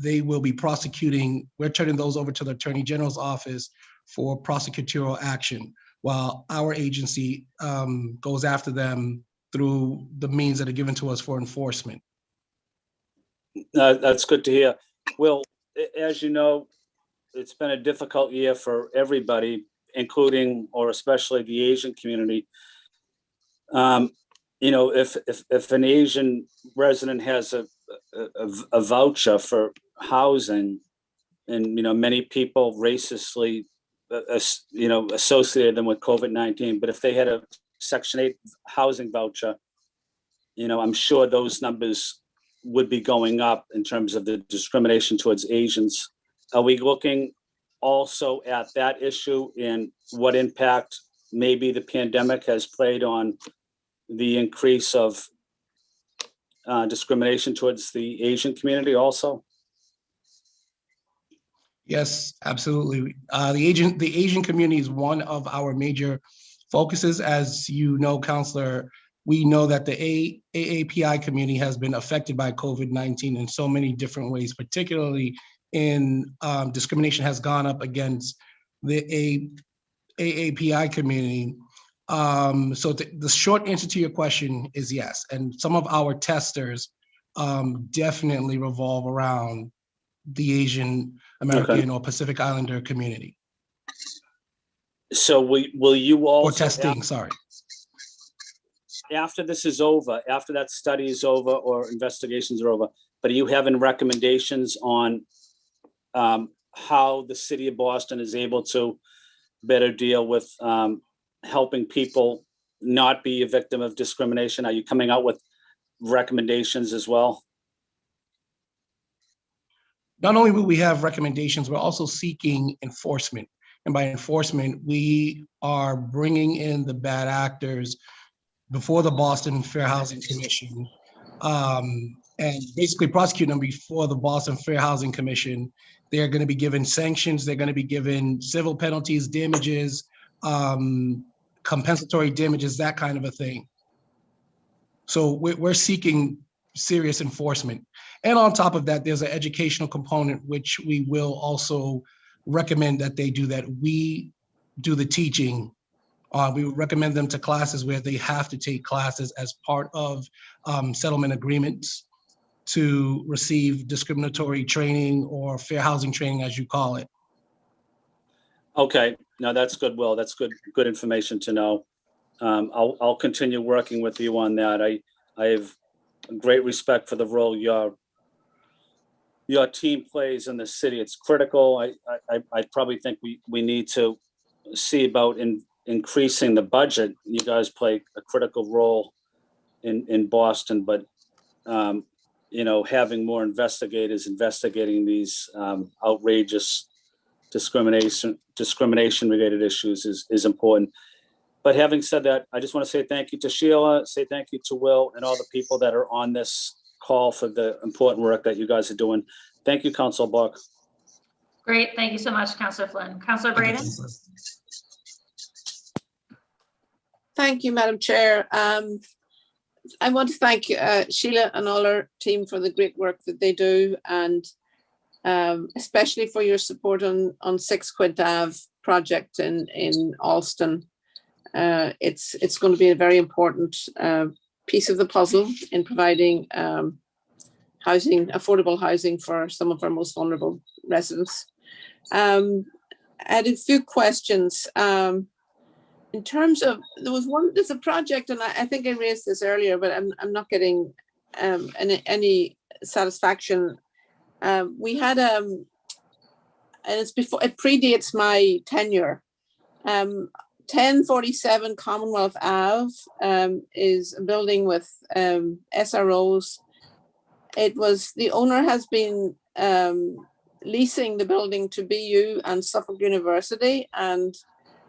[SPEAKER 5] they will be prosecuting. We're turning those over to the Attorney General's office for prosecutorial action, while our agency goes after them through the means that are given to us for enforcement.
[SPEAKER 6] That's good to hear. Will, as you know, it's been a difficult year for everybody, including or especially the Asian community. You know, if an Asian resident has a voucher for housing, and, you know, many people racistly, you know, associated them with COVID-19, but if they had a Section 8 housing voucher, you know, I'm sure those numbers would be going up in terms of the discrimination towards Asians. Are we looking also at that issue and what impact maybe the pandemic has played on the increase of discrimination towards the Asian community also?
[SPEAKER 5] Yes, absolutely. The Asian community is one of our major focuses. As you know, Counselor, we know that the AAPI community has been affected by COVID-19 in so many different ways, particularly in discrimination has gone up against the AAPI community. So the short answer to your question is yes. And some of our testers definitely revolve around the Asian American or Pacific Islander community.
[SPEAKER 6] So will you also—
[SPEAKER 5] Or testing, sorry.
[SPEAKER 6] After this is over, after that study is over or investigations are over, but are you having recommendations on how the city of Boston is able to better deal with helping people not be a victim of discrimination? Are you coming out with recommendations as well?
[SPEAKER 5] Not only will we have recommendations, we're also seeking enforcement. And by enforcement, we are bringing in the bad actors before the Boston Fair Housing Commission, and basically prosecute them before the Boston Fair Housing Commission. They're going to be given sanctions. They're going to be given civil penalties, damages, compensatory damages, that kind of a thing. So we're seeking serious enforcement. And on top of that, there's an educational component, which we will also recommend that they do, that we do the teaching. We would recommend them to classes where they have to take classes as part of settlement agreements to receive discriminatory training or fair housing training, as you call it.
[SPEAKER 6] Okay, no, that's good, Will. That's good information to know. I'll continue working with you on that. I have great respect for the role your team plays in the city. It's critical. I probably think we need to see about increasing the budget. You guys play a critical role in Boston, but you know, having more investigators investigating these outrageous discrimination related issues is important. But having said that, I just want to say thank you to Sheila, say thank you to Will and all the people that are on this call for the important work that you guys are doing. Thank you, Councilor Buck.
[SPEAKER 1] Great. Thank you so much, Councilor Flynn. Councilor Braden?
[SPEAKER 7] Thank you, Madam Chair. I want to thank Sheila and all her team for the great work that they do, and especially for your support on 6 Quint Ave project in Alston. it's going to be a very important piece of the puzzle in providing housing, affordable housing for some of our most vulnerable residents. I had a few questions. In terms of, there's a project, and I think I raised this earlier, but I'm not getting any satisfaction. We had, and it predates my tenure. 1047 Commonwealth Ave is a building with SROs. The owner has been leasing the building to BU and Suffolk University, and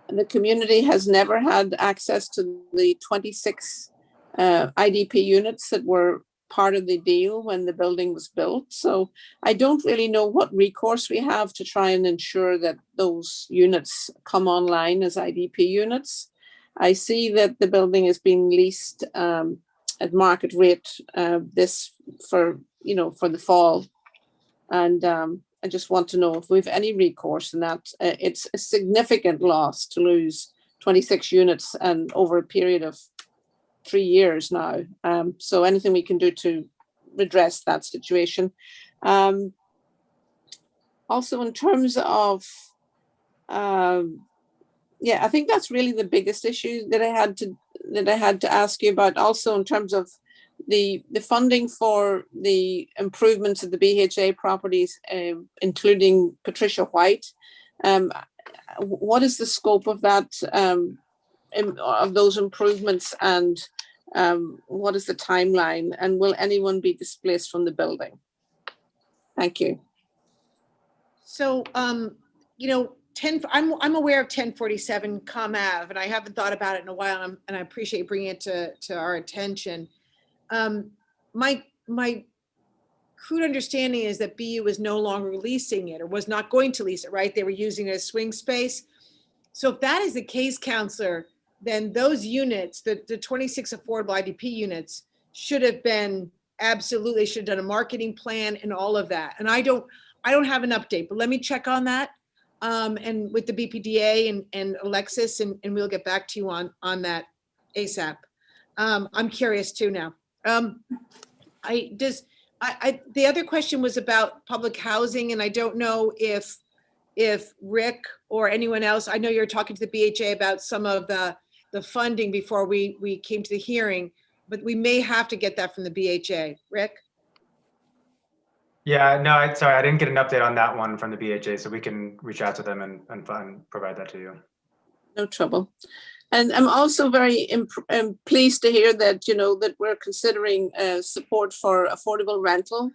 [SPEAKER 7] the community has never had access to the 26 IDP units that were part of the deal when the building was built. So I don't really know what recourse we have to try and ensure that those units come online as IDP units. I see that the building is being leased at market rate for the fall. And I just want to know if we have any recourse in that. It's a significant loss to lose 26 units and over a period of 3 years now. So anything we can do to redress that situation. Also in terms of, I think that's really the biggest issue that I had to ask you about. Also in terms of the funding for the improvements of the BHA properties, including Patricia White. What is the scope of that, of those improvements, and what is the timeline, and will anyone be displaced from the building? Thank you.
[SPEAKER 3] So, I'm aware of 1047 Com Ave, and I haven't thought about it in a while, and I appreciate bringing it to our attention. My crude understanding is that BU was no longer leasing it, or was not going to lease it, right? They were using it as swing space. So if that is the case, Counselor, then those units, the 26 affordable IDP units, should have been absolutely, should have done a marketing plan and all of that. And I don't have an update, but let me check on that. And with the BPDA and Alexis, and we'll get back to you on that ASAP. I'm curious too now. The other question was about public housing, and I don't know if Rick or anyone else, I know you're talking to the BHA about some of the funding before we came to the hearing, but we may have to get that from the BHA. Rick?
[SPEAKER 4] Yeah, no, sorry, I didn't get an update on that one from the BHA, so we can reach out to them and provide that to you.
[SPEAKER 7] No trouble. And I'm also very pleased to hear that, that we're considering support for affordable rental.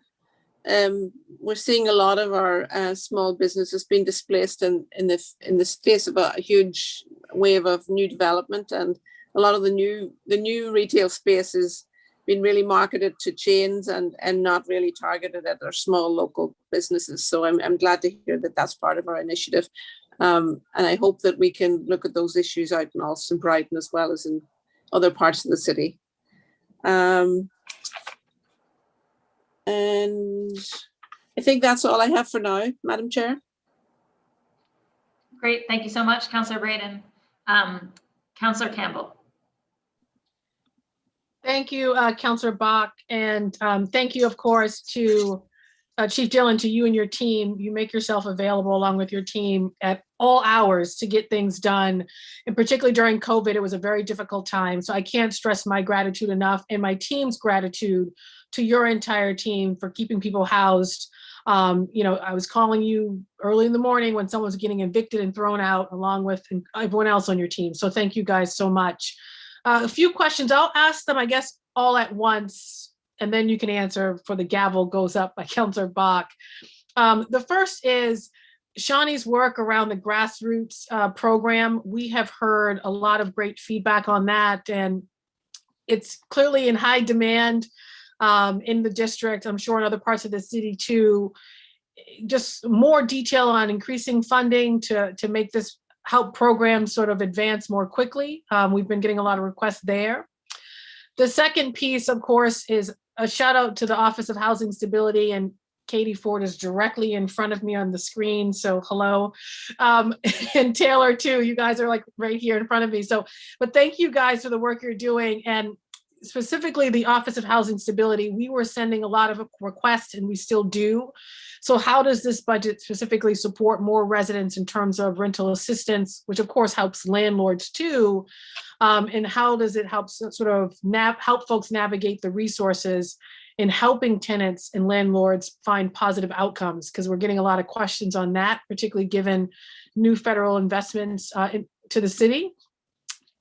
[SPEAKER 7] We're seeing a lot of our small businesses being displaced in the face of a huge wave of new development, and a lot of the new retail space is being really marketed to chains and not really targeted at our small local businesses. So I'm glad to hear that that's part of our initiative. And I hope that we can look at those issues out in Alston, Brighton, as well as in other parts of the city. And I think that's all I have for now, Madam Chair.
[SPEAKER 1] Great, thank you so much, Councillor Braden. Councillor Campbell.
[SPEAKER 8] Thank you, Councillor Bach, and thank you, of course, to Chief Dillon, to you and your team. You make yourself available along with your team at all hours to get things done. And particularly during COVID, it was a very difficult time. So I can't stress my gratitude enough, and my team's gratitude to your entire team for keeping people housed. I was calling you early in the morning when someone was getting evicted and thrown out, along with everyone else on your team. So thank you guys so much. A few questions, I'll ask them, I guess, all at once, and then you can answer for the gavel goes up by Councillor Bach. The first is Shawnee's work around the grassroots program. We have heard a lot of great feedback on that, and it's clearly in high demand in the district, I'm sure in other parts of the city too. Just more detail on increasing funding to make this help programs sort of advance more quickly. We've been getting a lot of requests there. The second piece, of course, is a shout out to the Office of Housing Stability and Katie Ford is directly in front of me on the screen. So hello. And Taylor too, you guys are like right here in front of me. So, but thank you guys for the work you're doing. And specifically the Office of Housing Stability, we were sending a lot of requests and we still do. So how does this budget specifically support more residents in terms of rental assistance, which of course helps landlords too? And how does it help sort of help folks navigate the resources in helping tenants and landlords find positive outcomes? Because we're getting a lot of questions on that, particularly given new federal investments to the city.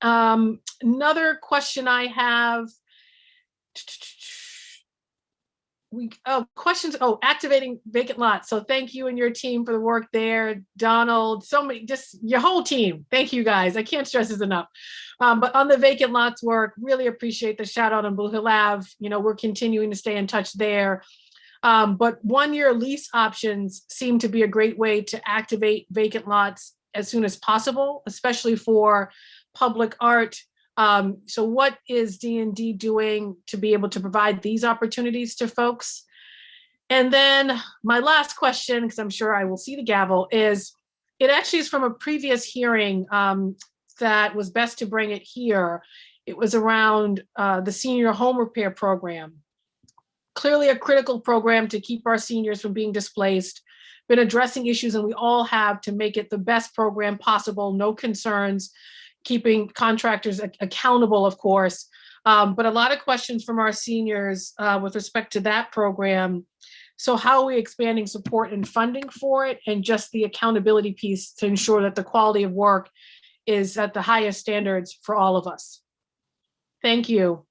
[SPEAKER 8] Another question I have, activating vacant lots. So thank you and your team for the work there, Donald, so many, just your whole team. Thank you guys. I can't stress this enough. But on the vacant lots work, really appreciate the shout out on Blue Hill Ave. You know, we're continuing to stay in touch there. But 1-year lease options seem to be a great way to activate vacant lots as soon as possible, especially for public art. So what is DND doing to be able to provide these opportunities to folks? And then my last question, because I'm sure I will see the gavel, is it actually is from a previous hearing that was best to bring it here. It was around the senior home repair program. Clearly a critical program to keep our seniors from being displaced, been addressing issues, and we all have to make it the best program possible, no concerns, keeping contractors accountable, of course. But a lot of questions from our seniors with respect to that program. So how are we expanding support and funding for it, and just the accountability piece to ensure that the quality of work is at the highest standards for all of us? Thank you.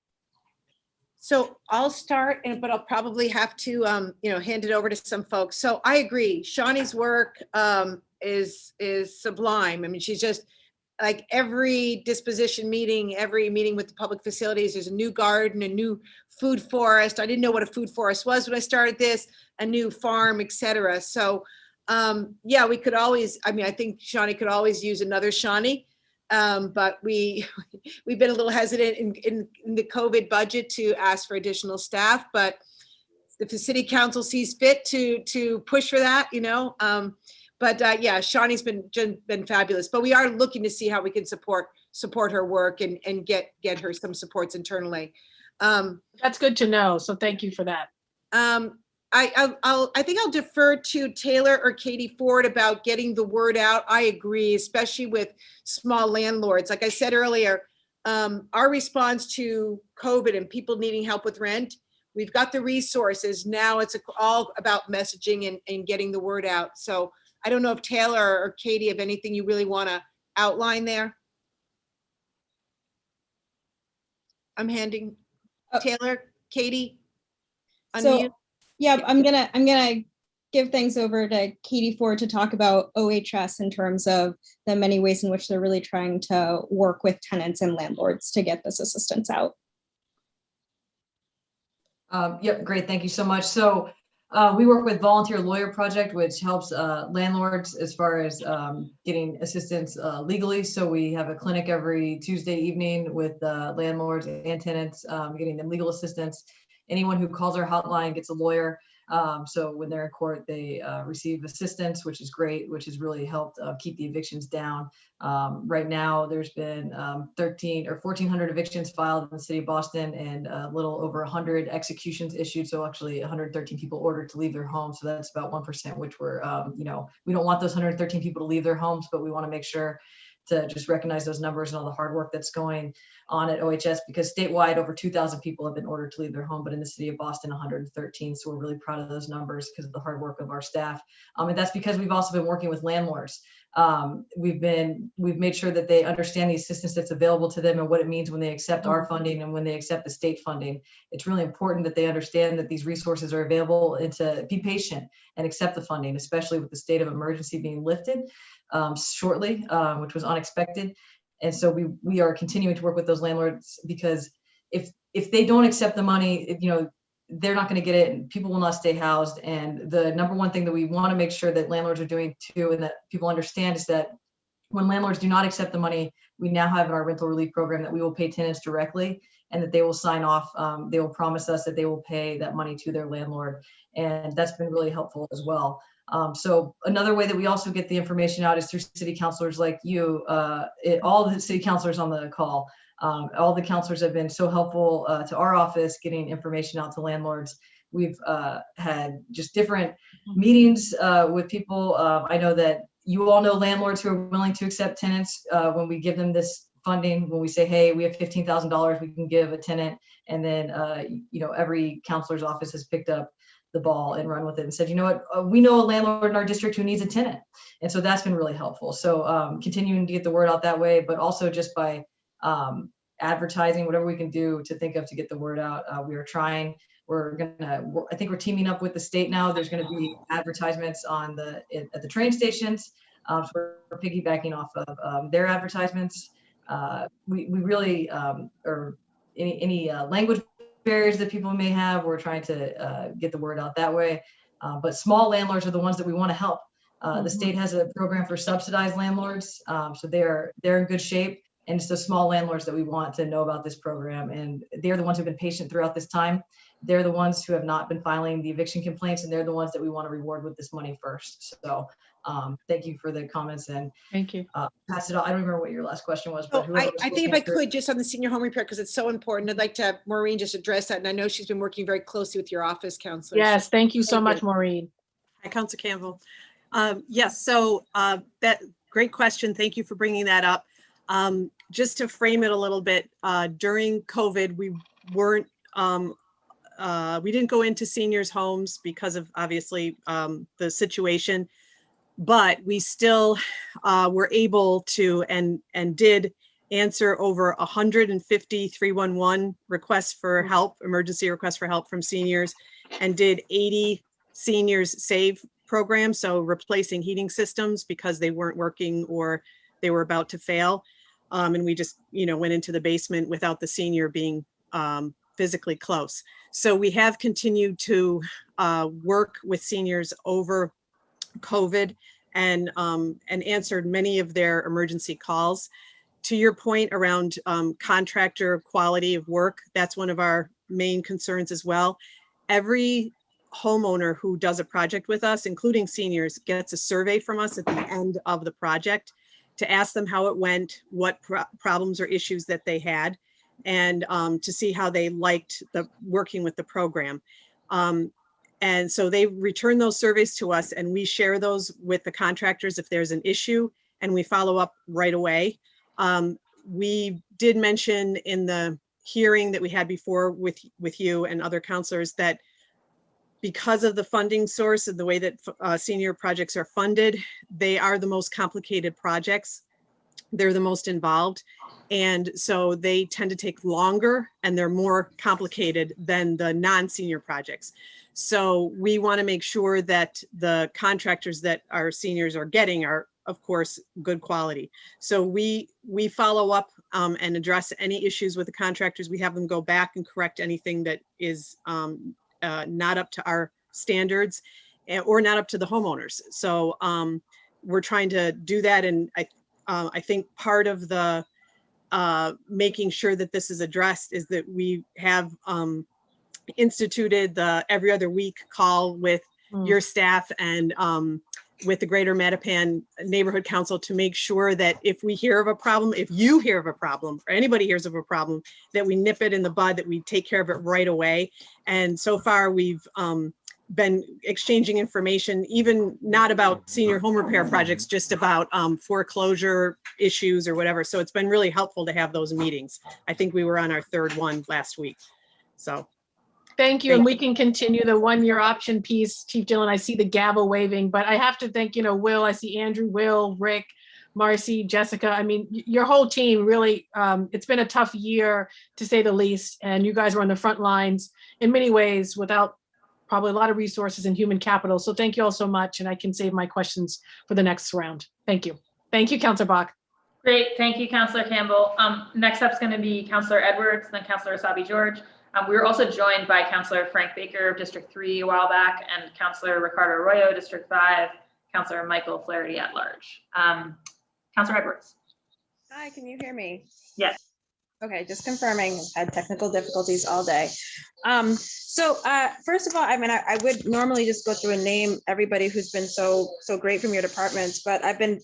[SPEAKER 3] So I'll start, but I'll probably have to, hand it over to some folks. So I agree, Shawnee's work is sublime. I mean, she's just like every disposition meeting, every meeting with the public facilities, there's a new garden, a new food forest. I didn't know what a food forest was when I started this, a new farm, et cetera. So yeah, we could always, I think Shawnee could always use another Shawnee. But we've been a little hesitant in the COVID budget to ask for additional staff, but if the city council sees fit to push for that, But yeah, Shawnee's been fabulous. But we are looking to see how we can support her work and get her some supports internally.
[SPEAKER 8] That's good to know. So thank you for that.
[SPEAKER 3] I think I'll defer to Taylor or Katie Ford about getting the word out. I agree, especially with small landlords. Like I said earlier, our response to COVID and people needing help with rent, we've got the resources. Now it's all about messaging and getting the word out. So I don't know if Taylor or Katie have anything you really want to outline there. I'm handing Taylor, Katie.
[SPEAKER 9] So, yeah, I'm gonna give things over to Katie Ford to talk about OHS in terms of the many ways in which they're really trying to work with tenants and landlords to get this assistance out.
[SPEAKER 10] Yep, great, thank you so much. So we work with Volunteer Lawyer Project, which helps landlords as far as getting assistance legally. So we have a clinic every Tuesday evening with landlords and tenants, getting them legal assistance. Anyone who calls our hotline gets a lawyer. So when they're in court, they receive assistance, which is great, which has really helped keep the evictions down. Right now, there's been 1,400 evictions filed in the city of Boston and a little over 100 executions issued. So actually 113 people ordered to leave their homes. So that's about 1%, which we're, we don't want those 113 people to leave their homes, but we want to make sure to just recognize those numbers and all the hard work that's going on at OHS, because statewide over 2,000 people have been ordered to leave their home, but in the city of Boston, 113. So we're really proud of those numbers because of the hard work of our staff. And that's because we've also been working with landlords. We've made sure that they understand the assistance that's available to them and what it means when they accept our funding and when they accept the state funding. It's really important that they understand that these resources are available and to be patient and accept the funding, especially with the state of emergency being lifted shortly, which was unexpected. And so we are continuing to work with those landlords, because if they don't accept the money, they're not going to get it and people will not stay housed. And the number one thing that we want to make sure that landlords are doing too, and that people understand, is that when landlords do not accept the money, we now have in our rental relief program that we will pay tenants directly and that they will sign off. They will promise us that they will pay that money to their landlord. And that's been really helpful as well. So another way that we also get the information out is through city councilors like you, all the city councilors on the call. All the counselors have been so helpful to our office getting information out to landlords. We've had just different meetings with people. I know that you all know landlords who are willing to accept tenants when we give them this funding, when we say, hey, we have $15,000 we can give a tenant. And then, every counselor's office has picked up the ball and run with it and said, you know what, we know a landlord in our district who needs a tenant. And so that's been really helpful. So continuing to get the word out that way, but also just by advertising, whatever we can do to think of to get the word out. We are trying. I think we're teaming up with the state now. There's going to be advertisements at the train stations. So we're piggybacking off of their advertisements. We really, or any language barriers that people may have, we're trying to get the word out that way. But small landlords are the ones that we want to help. The state has a program for subsidized landlords. So they're in good shape. And it's the small landlords that we want to know about this program. And they're the ones who've been patient throughout this time. They're the ones who have not been filing the eviction complaints, and they're the ones that we want to reward with this money first. So thank you for the comments, and
[SPEAKER 8] Thank you.
[SPEAKER 10] pass it on. I don't remember what your last question was, but
[SPEAKER 3] I think if I could, just on the senior home repair, because it's so important, I'd like to have Maureen just address that. And I know she's been working very closely with your office, counselor.
[SPEAKER 8] Yes, thank you so
[SPEAKER 3] Thank
[SPEAKER 8] much,
[SPEAKER 3] you.
[SPEAKER 8] Maureen.
[SPEAKER 11] Hi, Councilor Campbell. Yes, so that great question. Thank you for bringing that up. Just to frame it a little bit, during COVID, we didn't go into seniors' homes because of obviously the situation, but we still were able to and did answer over 150 311 requests for help, emergency requests for help from seniors, and did 80 seniors save programs, so replacing heating systems because they weren't working or they were about to fail. And we just, went into the basement without the senior being physically close. So we have continued to work with seniors over COVID and answered many of their emergency calls. To your point around contractor quality of work, that's one of our main concerns as well. Every homeowner who does a project with us, including seniors, gets a survey from us at the end of the project to ask them how it went, what problems or issues that they had, and to see how they liked working with the program. And so they return those surveys to us, and we share those with the contractors if there's an issue, and we follow up right away. We did mention in the hearing that we had before with you and other counselors that because of the funding source and the way that senior projects are funded, they are the most complicated projects. They're the most involved. And so they tend to take longer and they're more complicated than the non-senior projects. So we want to make sure that the contractors that our seniors are getting are, of course, good quality. So we follow up and address any issues with the contractors. We have them go back and correct anything that is not up to our standards or not up to the homeowners. So we're trying to do that. And I think part of the making sure that this is addressed is that we have instituted the every other week call with your staff and with the Greater Mattapan Neighborhood Council to make sure that if we hear of a problem, if you hear of a problem, or anybody hears of a problem, that we nip it in the bud, that we take care of it right away. And so far we've been exchanging information, even not about senior home repair projects, just about foreclosure issues or whatever. So it's been really helpful to have those meetings. I think we were on our third one last week. So.
[SPEAKER 8] Thank you. And we can continue the one-year option piece. Chief Dillon, I see the gavel waving, but I have to thank, Will, I see Andrew, Will, Rick, Marcy, Jessica. I mean, your whole team really, it's been a tough year to say the least. And you guys were on the front lines in many ways without probably a lot of resources and human capital. So thank you all so much. And I can save my questions for the next round. Thank you. Thank you, Councilor Bach.
[SPEAKER 1] Great. Thank you, Councilor Campbell. Next up is going to be Councilor Edwards, then Councilor Asabi George. We were also joined by Councilor Frank Baker of District 3 a while back, and Councilor Ricardo Arroyo, District 5, Councilor Michael Flaherty at large. Councilor Edwards.
[SPEAKER 12] Hi, can you hear me?
[SPEAKER 1] Yes.
[SPEAKER 9] Okay, just confirming, I've had technical difficulties all day. First of all, I mean, I would normally just go through and name everybody who's been so great from your departments, but I've been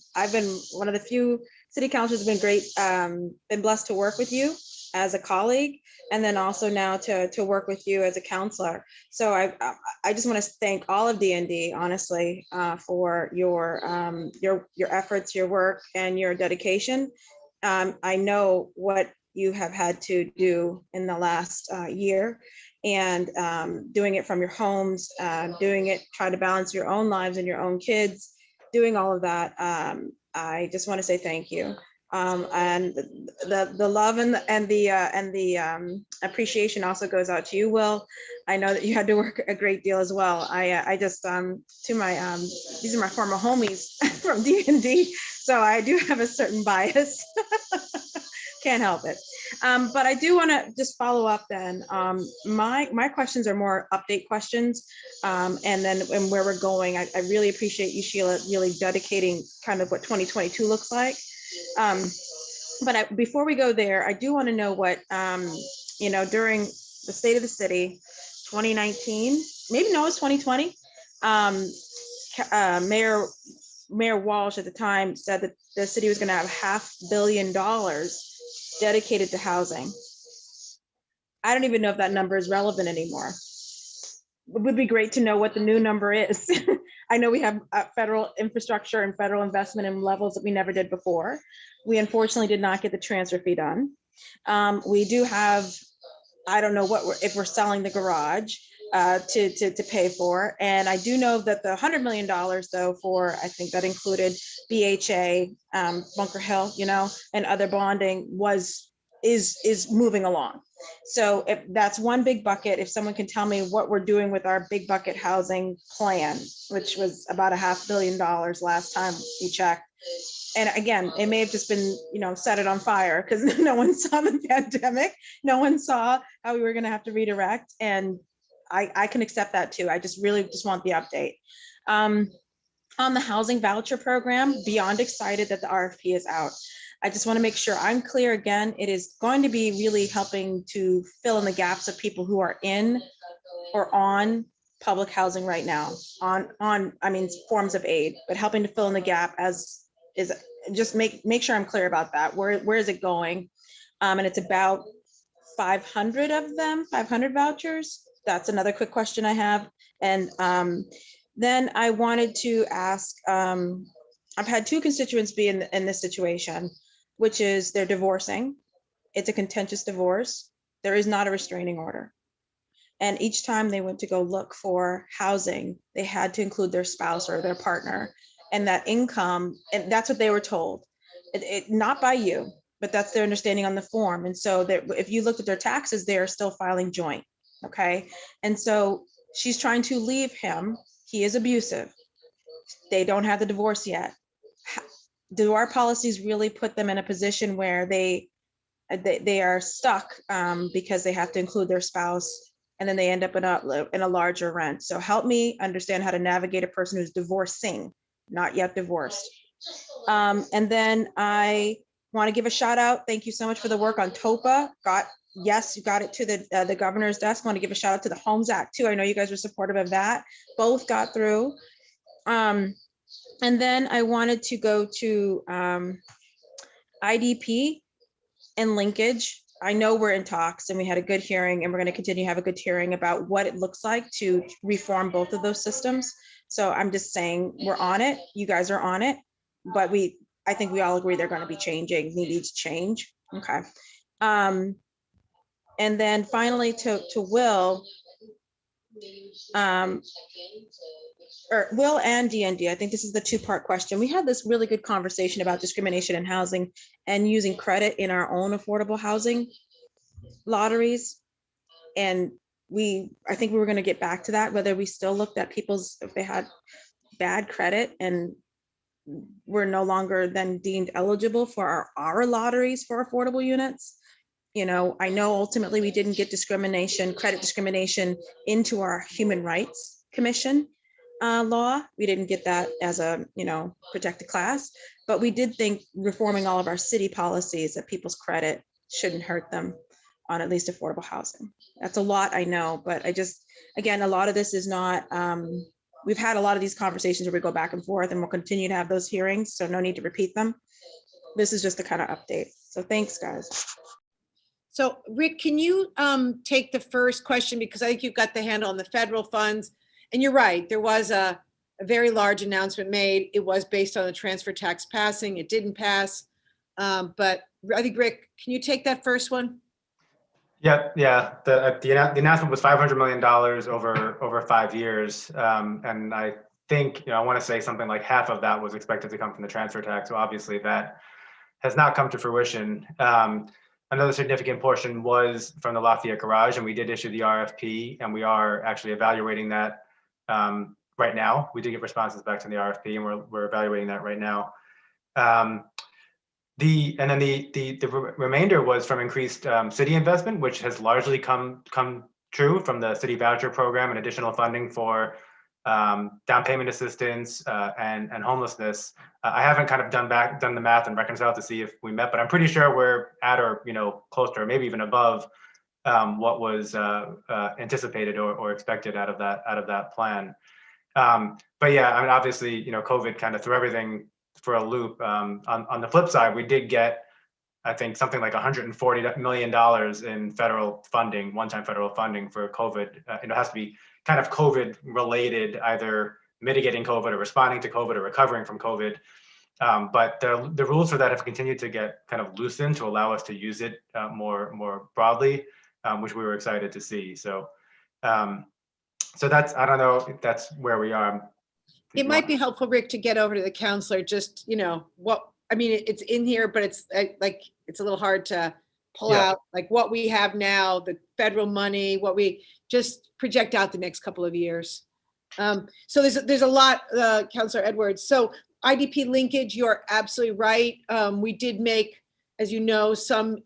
[SPEAKER 9] one of the few city councilors who've been great, been blessed to work with you as a colleague, and then also now to work with you as a counselor. So I just want to thank all of DND, honestly, for your efforts, your work, and your dedication. I know what you have had to do in the last year, and doing it from your homes, doing it, trying to balance your own lives and your own kids, doing all of that. I just want to say thank you. And the love and the appreciation also goes out to you, Will. I know that you had to work a great deal as well. I just to my these are my former homies from DND, so I do have a certain bias. Can't help it. But I do want to just follow up then. My questions are more update questions, and then and where we're going. I really appreciate you, Sheila, really dedicating kind of what 2022 looks like. But before we go there, I do want to know what, during the State of the City 2019, maybe no, it's 2020. Mayor Walsh at the time said that the city was going to have $500 million dedicated to housing. I don't even know if that number is relevant anymore. It would be great to know what the new number is. I know we have federal infrastructure and federal investment in levels that we never did before. We unfortunately did not get the transfer fee done. We do have, I don't know if we're selling the garage to pay for. And I do know that the $100 million though, for, I think that included BHA, Bunker Hill, and other bonding is moving along. So if that's one big bucket, if someone can tell me what we're doing with our big bucket housing plan, which was about $500 million last time we checked. And again, it may have just been, set it on fire because no one saw the pandemic. No one saw how we were going to have to redirect. And I can accept that too. I just really want the update. On the housing voucher program, beyond excited that the RFP is out. I just want to make sure I'm clear again. It is going to be really helping to fill in the gaps of people who are in or on public housing right now, forms of aid, but helping to fill in the gap just make sure I'm clear about that. Where is it going? And it's about 500 of them, 500 vouchers. That's another quick question I have. And then I wanted to ask, I've had two constituents be in this situation, which is they're divorcing. It's a contentious divorce. There is not a restraining order. And each time they went to go look for housing, they had to include their spouse or their partner, and that income, and that's what they were told. Not by you, but that's their understanding on the form. And so if you looked at their taxes, they are still filing joint, okay? And so she's trying to leave him. He is abusive. They don't have the divorce yet. Do our policies really put them in a position where they are stuck because they have to include their spouse, and then they end up in a larger rent? So help me understand how to navigate a person who's divorcing, not yet divorced. And then I want to give a shout out. Thank you so much for the work on TOPA. Yes, you got it to the governor's desk. I want to give a shout out to the Homes Act too. I know you guys were supportive of that. Both got through. And then I wanted to go to IDP and linkage. I know we're in talks and we had a good hearing, and we're going to continue to have a good hearing about what it looks like to reform both of those systems. So I'm just saying we're on it. You guys are on it, but I think we all agree they're going to be changing, need to change. Okay. And then finally to Will, Will and DND, I think this is the two-part question. We had this really good conversation about discrimination in housing and using credit in our own affordable housing lotteries. And I think we were going to get back to that, whether we still looked at if they had bad credit and were no longer then deemed eligible for our lotteries for affordable units. I know ultimately we didn't get credit discrimination into our Human Rights Commission law. We didn't get that as a, protected class, but we did think reforming all of our city policies that people's credit
[SPEAKER 12] shouldn't hurt them on at least affordable housing. That's a lot, I know, but I just, again, a lot of this is not, we've had a lot of these conversations where we go back and forth, and we'll continue to have those hearings, so no need to repeat them. This is just the kind of update. So thanks, guys.
[SPEAKER 3] So Rick, can you take the first question, because I think you've got the handle on the federal funds. And you're right, there was a very large announcement made. It was based on the transfer tax passing. It didn't pass. But I think, Rick, can you take that first one?
[SPEAKER 4] Yeah. The announcement was $500 million over 5 years. And I think, I want to say something like half of that was expected to come from the transfer tax. So obviously that has not come to fruition. Another significant portion was from the Lafayette Garage, and we did issue the RFP, and we are actually evaluating that right now. We did get responses back to the RFP, and we're evaluating that right now. The remainder was from increased city investment, which has largely come true from the city voucher program and additional funding for down payment assistance and homelessness. I haven't kind of done the math and reconciled to see if we met, but I'm pretty sure we're at or close to, or maybe even above what was anticipated or expected out of that plan. But yeah, I mean, obviously, COVID kind of threw everything for a loop. On the flip side, we did get, I think, something like $140 million in federal funding, one-time federal funding for COVID. It has to be kind of COVID related, either mitigating COVID or responding to COVID or recovering from COVID. But the rules for that have continued to get kind of loosened to allow us to use it more broadly, which we were excited to see. So that's, I don't know if that's where we are.
[SPEAKER 3] It might be helpful, Rick, to get over to the counselor, just, it's in here, but it's it's a little hard to pull out, like what we have now, the federal money, what we just project out the next couple of years. So there's a lot, Counselor Edwards. So IDP linkage, you're absolutely right. We did make, as you know, some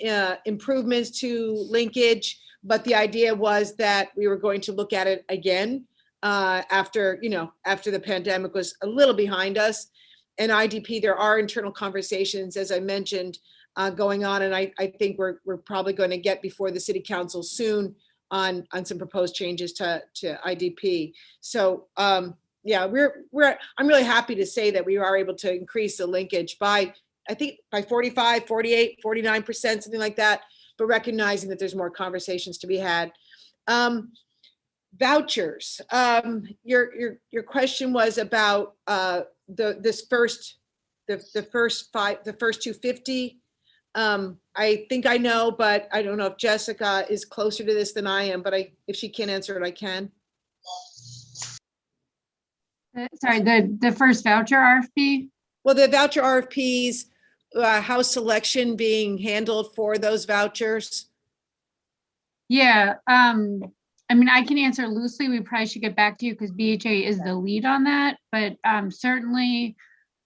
[SPEAKER 3] improvements to linkage, but the idea was that we were going to look at it again after the pandemic was a little behind us. And IDP, there are internal conversations, as I mentioned, going on, and I think we're probably going to get before the City Council soon on some proposed changes to IDP. So I'm really happy to say that we are able to increase the linkage by 45, 48, 49%, something like that, but recognizing that there's more conversations to be had. Vouchers. Your question was about the first 250. I think I know, but I don't know if Jessica is closer to this than I am, but if she can't answer it, I can.
[SPEAKER 13] Sorry, the first voucher RFP?
[SPEAKER 3] Well, the voucher RFPs, how selection being handled for those vouchers?
[SPEAKER 13] Yeah, I mean, I can answer loosely. We probably should get back to you because BHA is the lead on that, but certainly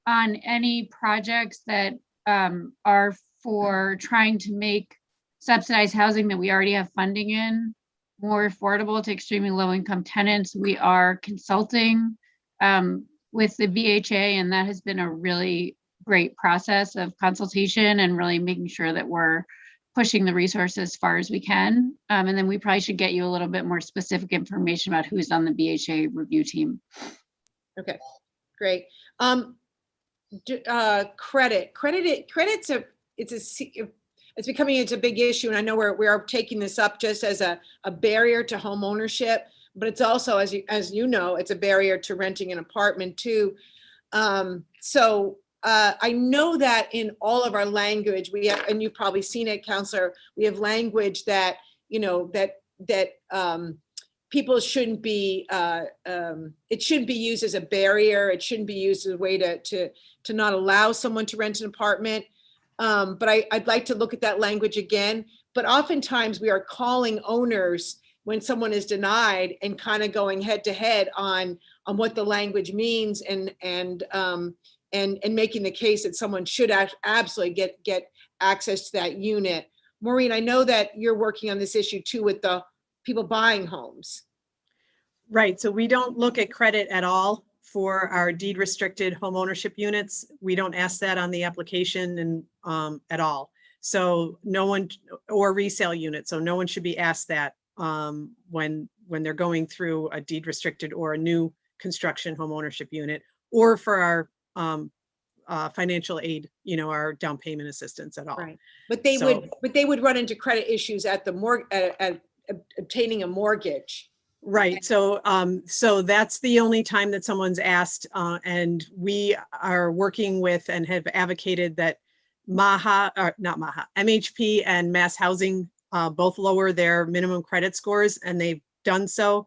[SPEAKER 13] on any projects that are for trying to make subsidized housing that we already have funding in more affordable to extremely low income tenants, we are consulting with the VHA, and that has been a really great process of consultation and really making sure that we're pushing the resources as far as we can. And then we probably should get you a little bit more specific information about who's on the BHA review team.
[SPEAKER 3] Okay, great. Credit's it's becoming a big issue, and I know we are taking this up just as a barrier to home ownership, but it's also, as you know, it's a barrier to renting an apartment too. I know that in all of our language, we have, and you've probably seen it, Counselor, we have language that, people shouldn't be, it shouldn't be used as a barrier. It shouldn't be used as a way to not allow someone to rent an apartment. But I'd like to look at that language again. But oftentimes we are calling owners when someone is denied and kind of going head to head on what the language means and making the case that someone should absolutely get access to that unit. Maureen, I know that you're working on this issue too with the people buying homes.
[SPEAKER 11] Right, so we don't look at credit at all for our deed restricted home ownership units. We don't ask that on the application and at all. So no one, or resale unit. So no one should be asked that when they're going through a deed restricted or a new construction home ownership unit, or for our financial aid, our down payment assistance at all.
[SPEAKER 3] Right. But they would run into credit issues at the at obtaining a mortgage.
[SPEAKER 11] Right. So that's the only time that someone's asked, and we are working with and have advocated that MHP and Mass Housing both lower their minimum credit scores, and they've done so.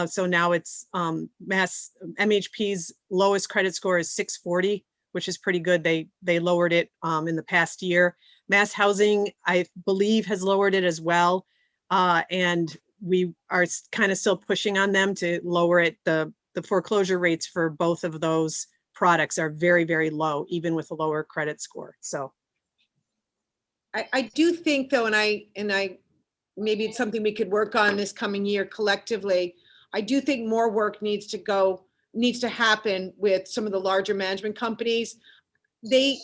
[SPEAKER 11] So now it's MHP's lowest credit score is 640, which is pretty good. They lowered it in the past year. Mass Housing, I believe, has lowered it as well. And we are kind of still pushing on them to lower it. The foreclosure rates for both of those products are very, very low, even with a lower credit score. So
[SPEAKER 3] I do think though, and I maybe it's something we could work on this coming year collectively. I do think more work needs to happen with some of the larger management companies. The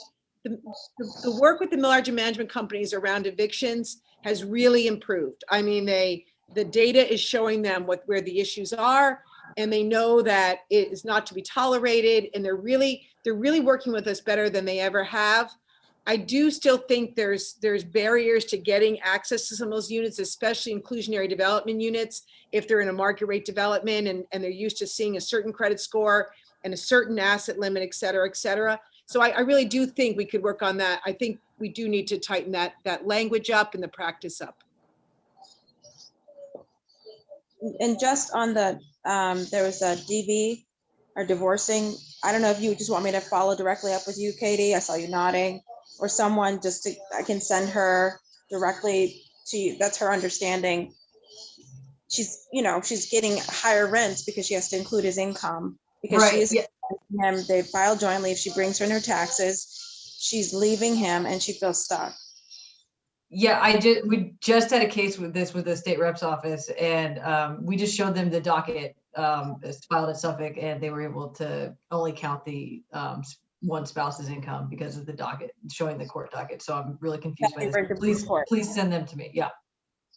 [SPEAKER 3] work with the larger management companies around evictions has really improved. I mean, the data is showing them where the issues are, and they know that it is not to be tolerated, and they're really working with us better than they ever have. I do still think there's barriers to getting access to some of those units, especially inclusionary development units, if they're in a market rate development and they're used to seeing a certain credit score and a certain asset limit, et cetera, et cetera. So I really do think we could work on that. I think we do need to tighten that language up and the practice up.
[SPEAKER 12] And just on the, there was a DV or divorcing. I don't know if you just want me to follow directly up with you, Katie. I saw you nodding, or someone I can send her directly to you. That's her understanding. She's getting higher rents because she has to include his income because she is him. They file jointly. If she brings her in her taxes, she's leaving him and she feels stuck.
[SPEAKER 10] Yeah, we just had a case with this with the state rep's office, and we just showed them the docket filed at Suffolk, and they were able to only count the one spouse's income because of the docket, showing the court docket. So I'm really confused by this. Please send them to me. Yeah.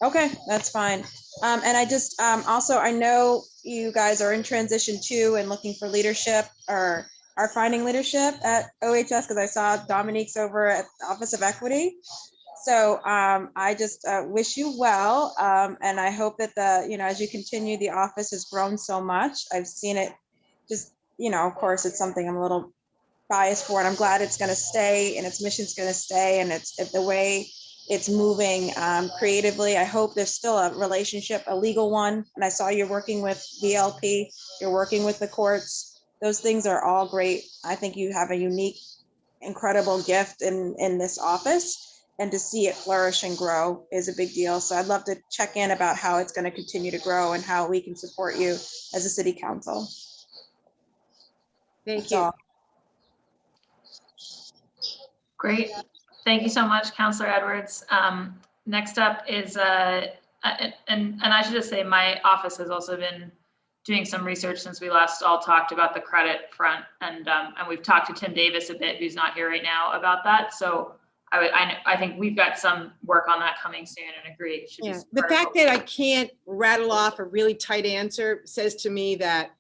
[SPEAKER 12] Okay, that's fine. And I just also, I know you guys are in transition too and looking for leadership or are finding leadership at OHS, because I saw Dominique's over at the Office of Equity. So I just wish you well. And I hope that as you continue, the office has grown so much. I've seen it just, of course, it's something I'm a little biased for, and I'm glad it's going to stay and its mission's going to stay, and it's the way it's moving creatively. I hope there's still a relationship, a legal one. And I saw you're working with VLP, you're working with the courts. Those things are all great. I think you have a unique, incredible gift in this office, and to see it flourish and grow is a big deal. So I'd love to check in about how it's going to continue to grow and how we can support you as a city council.
[SPEAKER 3] Thank you.
[SPEAKER 1] Great. Thank you so much, Councilor Edwards. Next up is, and I should just say my office has also been doing some research since we last all talked about the credit front, and we've talked to Tim Davis a bit, who's not here right now, about that. So I think we've got some work on that coming soon, and agree.
[SPEAKER 3] Yeah. The fact that I can't rattle off a really tight answer says to me that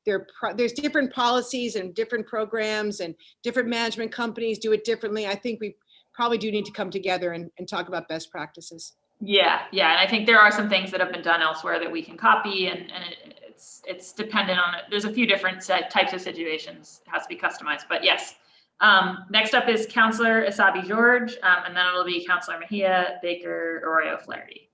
[SPEAKER 3] there's different policies and different programs, and different management companies do it differently. I think we probably do need to come together and talk about best practices.
[SPEAKER 1] Yeah, and I think there are some things that have been done elsewhere that we can copy, and it's dependent on it. There's a few different types of situations. It has to be customized, but yes. Next up is Councilor Asabi George, and then it'll be Councilor Mejia, Baker, Arroyo, Flaherty.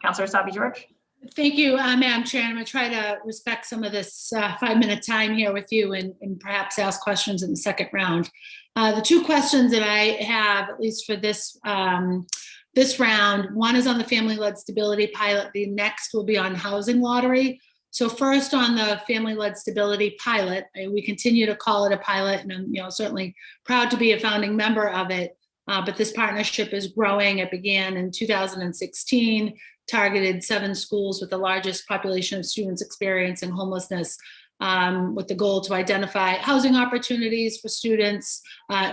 [SPEAKER 1] Councilor Asabi George.
[SPEAKER 14] Thank you, Madam Chair. I'm going to try to respect some of this 5-minute time here with you and perhaps ask questions in the second round. The two questions that I have, at least for this round, one is on the family-led stability pilot. The next will be on housing lottery. So first on the family-led stability pilot, we continue to call it a pilot, and I'm certainly proud to be a founding member of it. But this partnership is growing. It began in 2016, targeted 7 schools with the largest population of students experiencing homelessness. with the goal to identify housing opportunities for students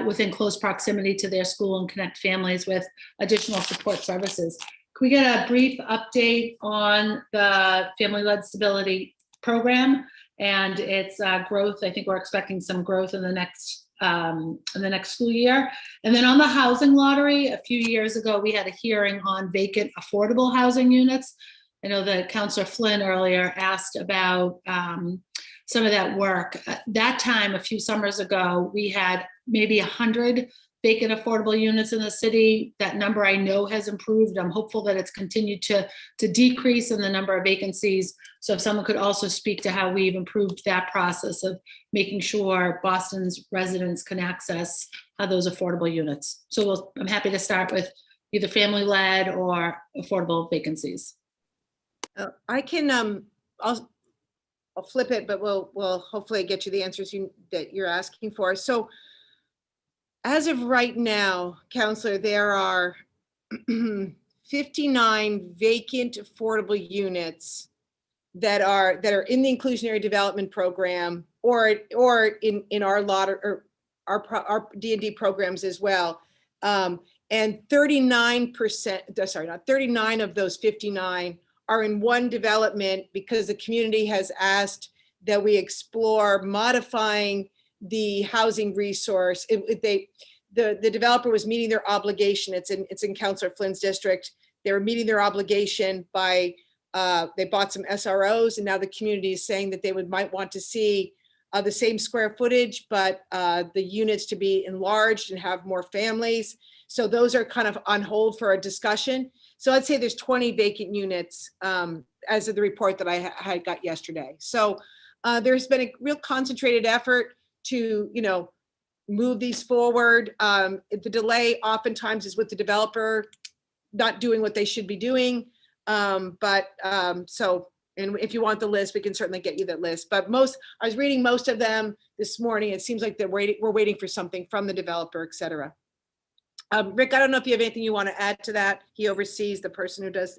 [SPEAKER 14] within close proximity to their school and connect families with additional support services. Can we get a brief update on the family-led stability program and its growth? I think we're expecting some growth in the next school year. And then on the housing lottery, a few years ago, we had a hearing on vacant affordable housing units. I know that Councillor Flynn earlier asked about some of that work. At that time, a few summers ago, we had maybe 100 vacant affordable units in the city. That number I know has improved. I'm hopeful that it's continued to decrease in the number of vacancies. So if someone could also speak to how we've improved that process of making sure Boston's residents can access those affordable units. So I'm happy to start with either family-led or affordable vacancies.
[SPEAKER 3] I can, I'll flip it, but we'll hopefully get you the answers that you're asking for. So as of right now, Counselor, there are 59 vacant affordable units that are in the inclusionary development program or in our lot or our D&D programs as well. And 39%, sorry, not 39 of those 59 are in one development because the community has asked that we explore modifying the housing resource. The developer was meeting their obligation. It's in Councillor Flynn's district. They were meeting their obligation by they bought some SROs, and now the community is saying that they might want to see the same square footage, but the units to be enlarged and have more families. So those are kind of on hold for a discussion. So I'd say there's 20 vacant units as of the report that I got yesterday. So there's been a real concentrated effort to, move these forward. The delay oftentimes is with the developer not doing what they should be doing. And if you want the list, we can certainly get you that list. But I was reading most of them this morning. It seems like we're waiting for something from the developer, et cetera. Rick, I don't know if you have anything you want to add to that. He oversees the person who does.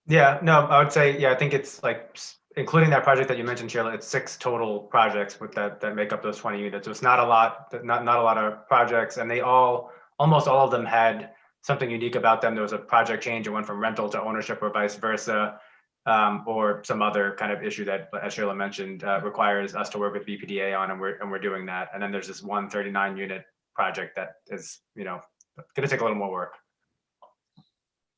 [SPEAKER 4] Yeah, no, I would say, yeah, I think it's like, including that project that you mentioned, Sheila, it's 6 total projects with that make up those 20 units. So it's not a lot, not a lot of projects, and they almost all of them had something unique about them. There was a project change. It went from rental to ownership or vice versa, or some other kind of issue that, as Sheila mentioned, requires us to work with BPDA on, and we're doing that. And then there's this 139 unit project that is, going to take a little more work.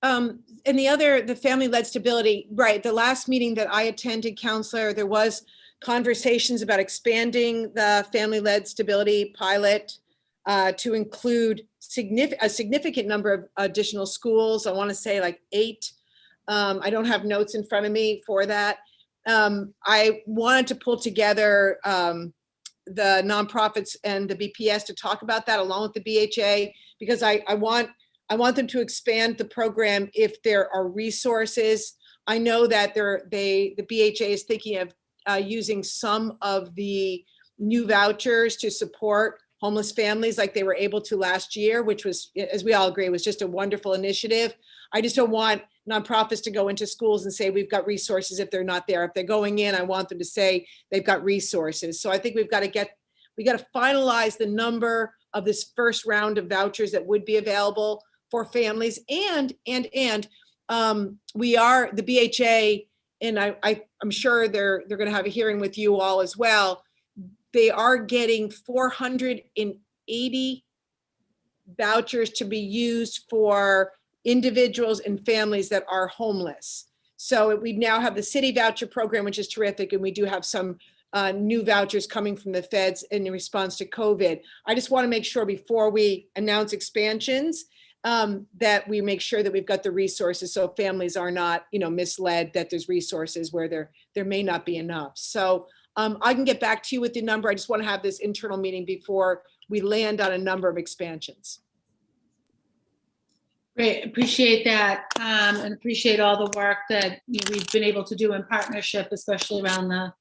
[SPEAKER 3] And the family-led stability, right? The last meeting that I attended, Counselor, there was conversations about expanding the family-led stability pilot to include a significant number of additional schools. I want to say like 8. I don't have notes in front of me for that. I wanted to pull together the nonprofits and the BPS to talk about that along with the BHA, because I want them to expand the program if there are resources. I know that the BHA is thinking of using some of the new vouchers to support homeless families like they were able to last year, which was, as we all agree, was just a wonderful initiative. I just don't want nonprofits to go into schools and say, we've got resources if they're not there. If they're going in, I want them to say they've got resources. So I think we got to finalize the number of this first round of vouchers that would be available for families, and we are the BHA, and I'm sure they're going to have a hearing with you all as well. They are getting 480 vouchers to be used for individuals and families that are homeless. So we now have the city voucher program, which is terrific, and we do have some new vouchers coming from the feds in response to COVID. I just want to make sure before we announce expansions that we make sure that we've got the resources so families are not, misled that there's resources where there may not be enough. So I can get back to you with the number. I just want to have this internal meeting before we land on a number of expansions.
[SPEAKER 14] Great, appreciate that, and appreciate all the work that we've been able to do in partnership, especially around the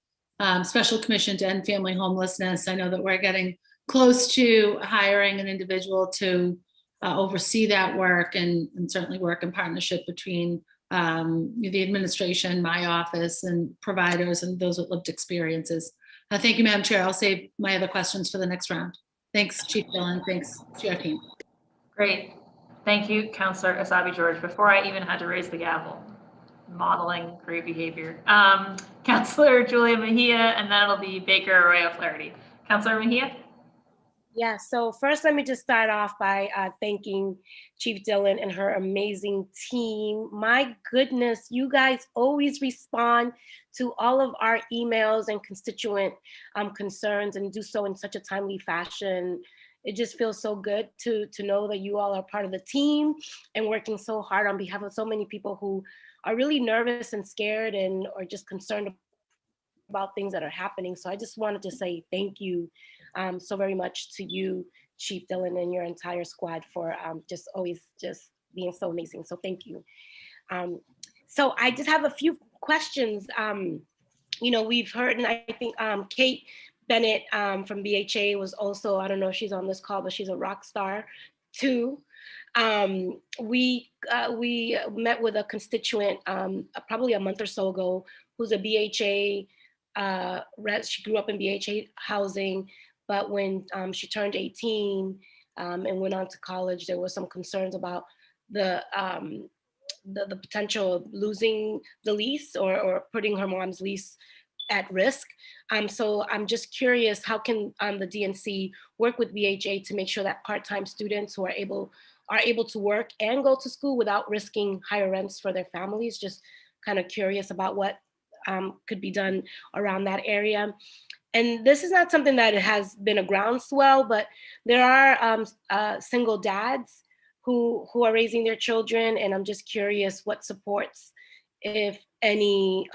[SPEAKER 14] Special Commission to End Family Homelessness. I know that we're getting close to hiring an individual to oversee that work, and certainly work in partnership between the administration, my office, and providers and those with lived experiences. Thank you, Madam Chair. I'll save my other questions for the next round. Thanks, Chief Dillon. Thanks, Chair King.
[SPEAKER 1] Great. Thank you, Councillor Asabi George. Before I even had to raise the gavel, modeling great behavior. Councillor Julia Mejia, and then it'll be Baker Arroyo Flaherty. Councillor Mejia?
[SPEAKER 15] Yeah, so first let me just start off by thanking Chief Dillon and her amazing team. My goodness, you guys always respond to all of our emails and constituent concerns and do so in such a timely fashion. It just feels so good to know that you all are part of the team and working so hard on behalf of so many people who are really nervous and scared and or just concerned about things that are happening. So I just wanted to say thank you so very much to you, Chief Dillon, and your entire squad for just always just being so amazing. So thank you. So I just have a few questions. You know, we've heard, and I think Kate Bennett from BHA was also, I don't know if she's on this call, but she's a rock star too. We met with a constituent probably a month or so ago who's a BHA she grew up in BHA housing, but when she turned 18 and went on to college, there was some concerns about the potential of losing the lease or putting her mom's lease at risk. So I'm just curious, how can the DNC work with BHA to make sure that part-time students who are able to work and go to school without risking higher rents for their families? Just kind of curious about what could be done around that area. And this is not something that has been a groundswell, but there are single dads who are raising their children. And I'm just curious what supports, if any,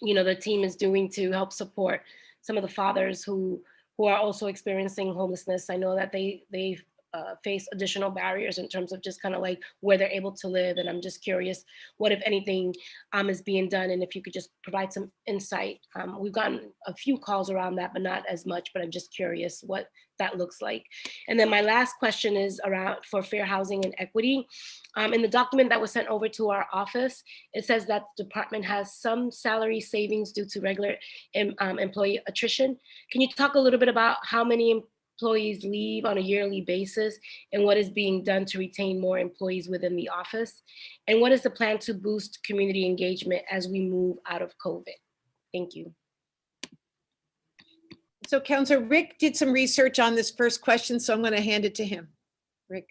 [SPEAKER 15] you know, the team is doing to help support some of the fathers who are also experiencing homelessness. I know that they face additional barriers in terms of just kind of like where they're able to live. And I'm just curious what, if anything, is being done. And if you could just provide some insight. We've gotten a few calls around that, but not as much, but I'm just curious what that looks like. And then my last question is around for fair housing and equity. In the document that was sent over to our office, it says that the department has some salary savings due to regular employee attrition. Can you talk a little bit about how many employees leave on a yearly basis and what is being done to retain more employees within the office? And what is the plan to boost community engagement as we move out of COVID? Thank you.
[SPEAKER 3] So Councillor Rick did some research on this first question, so I'm going to hand it to him. Rick.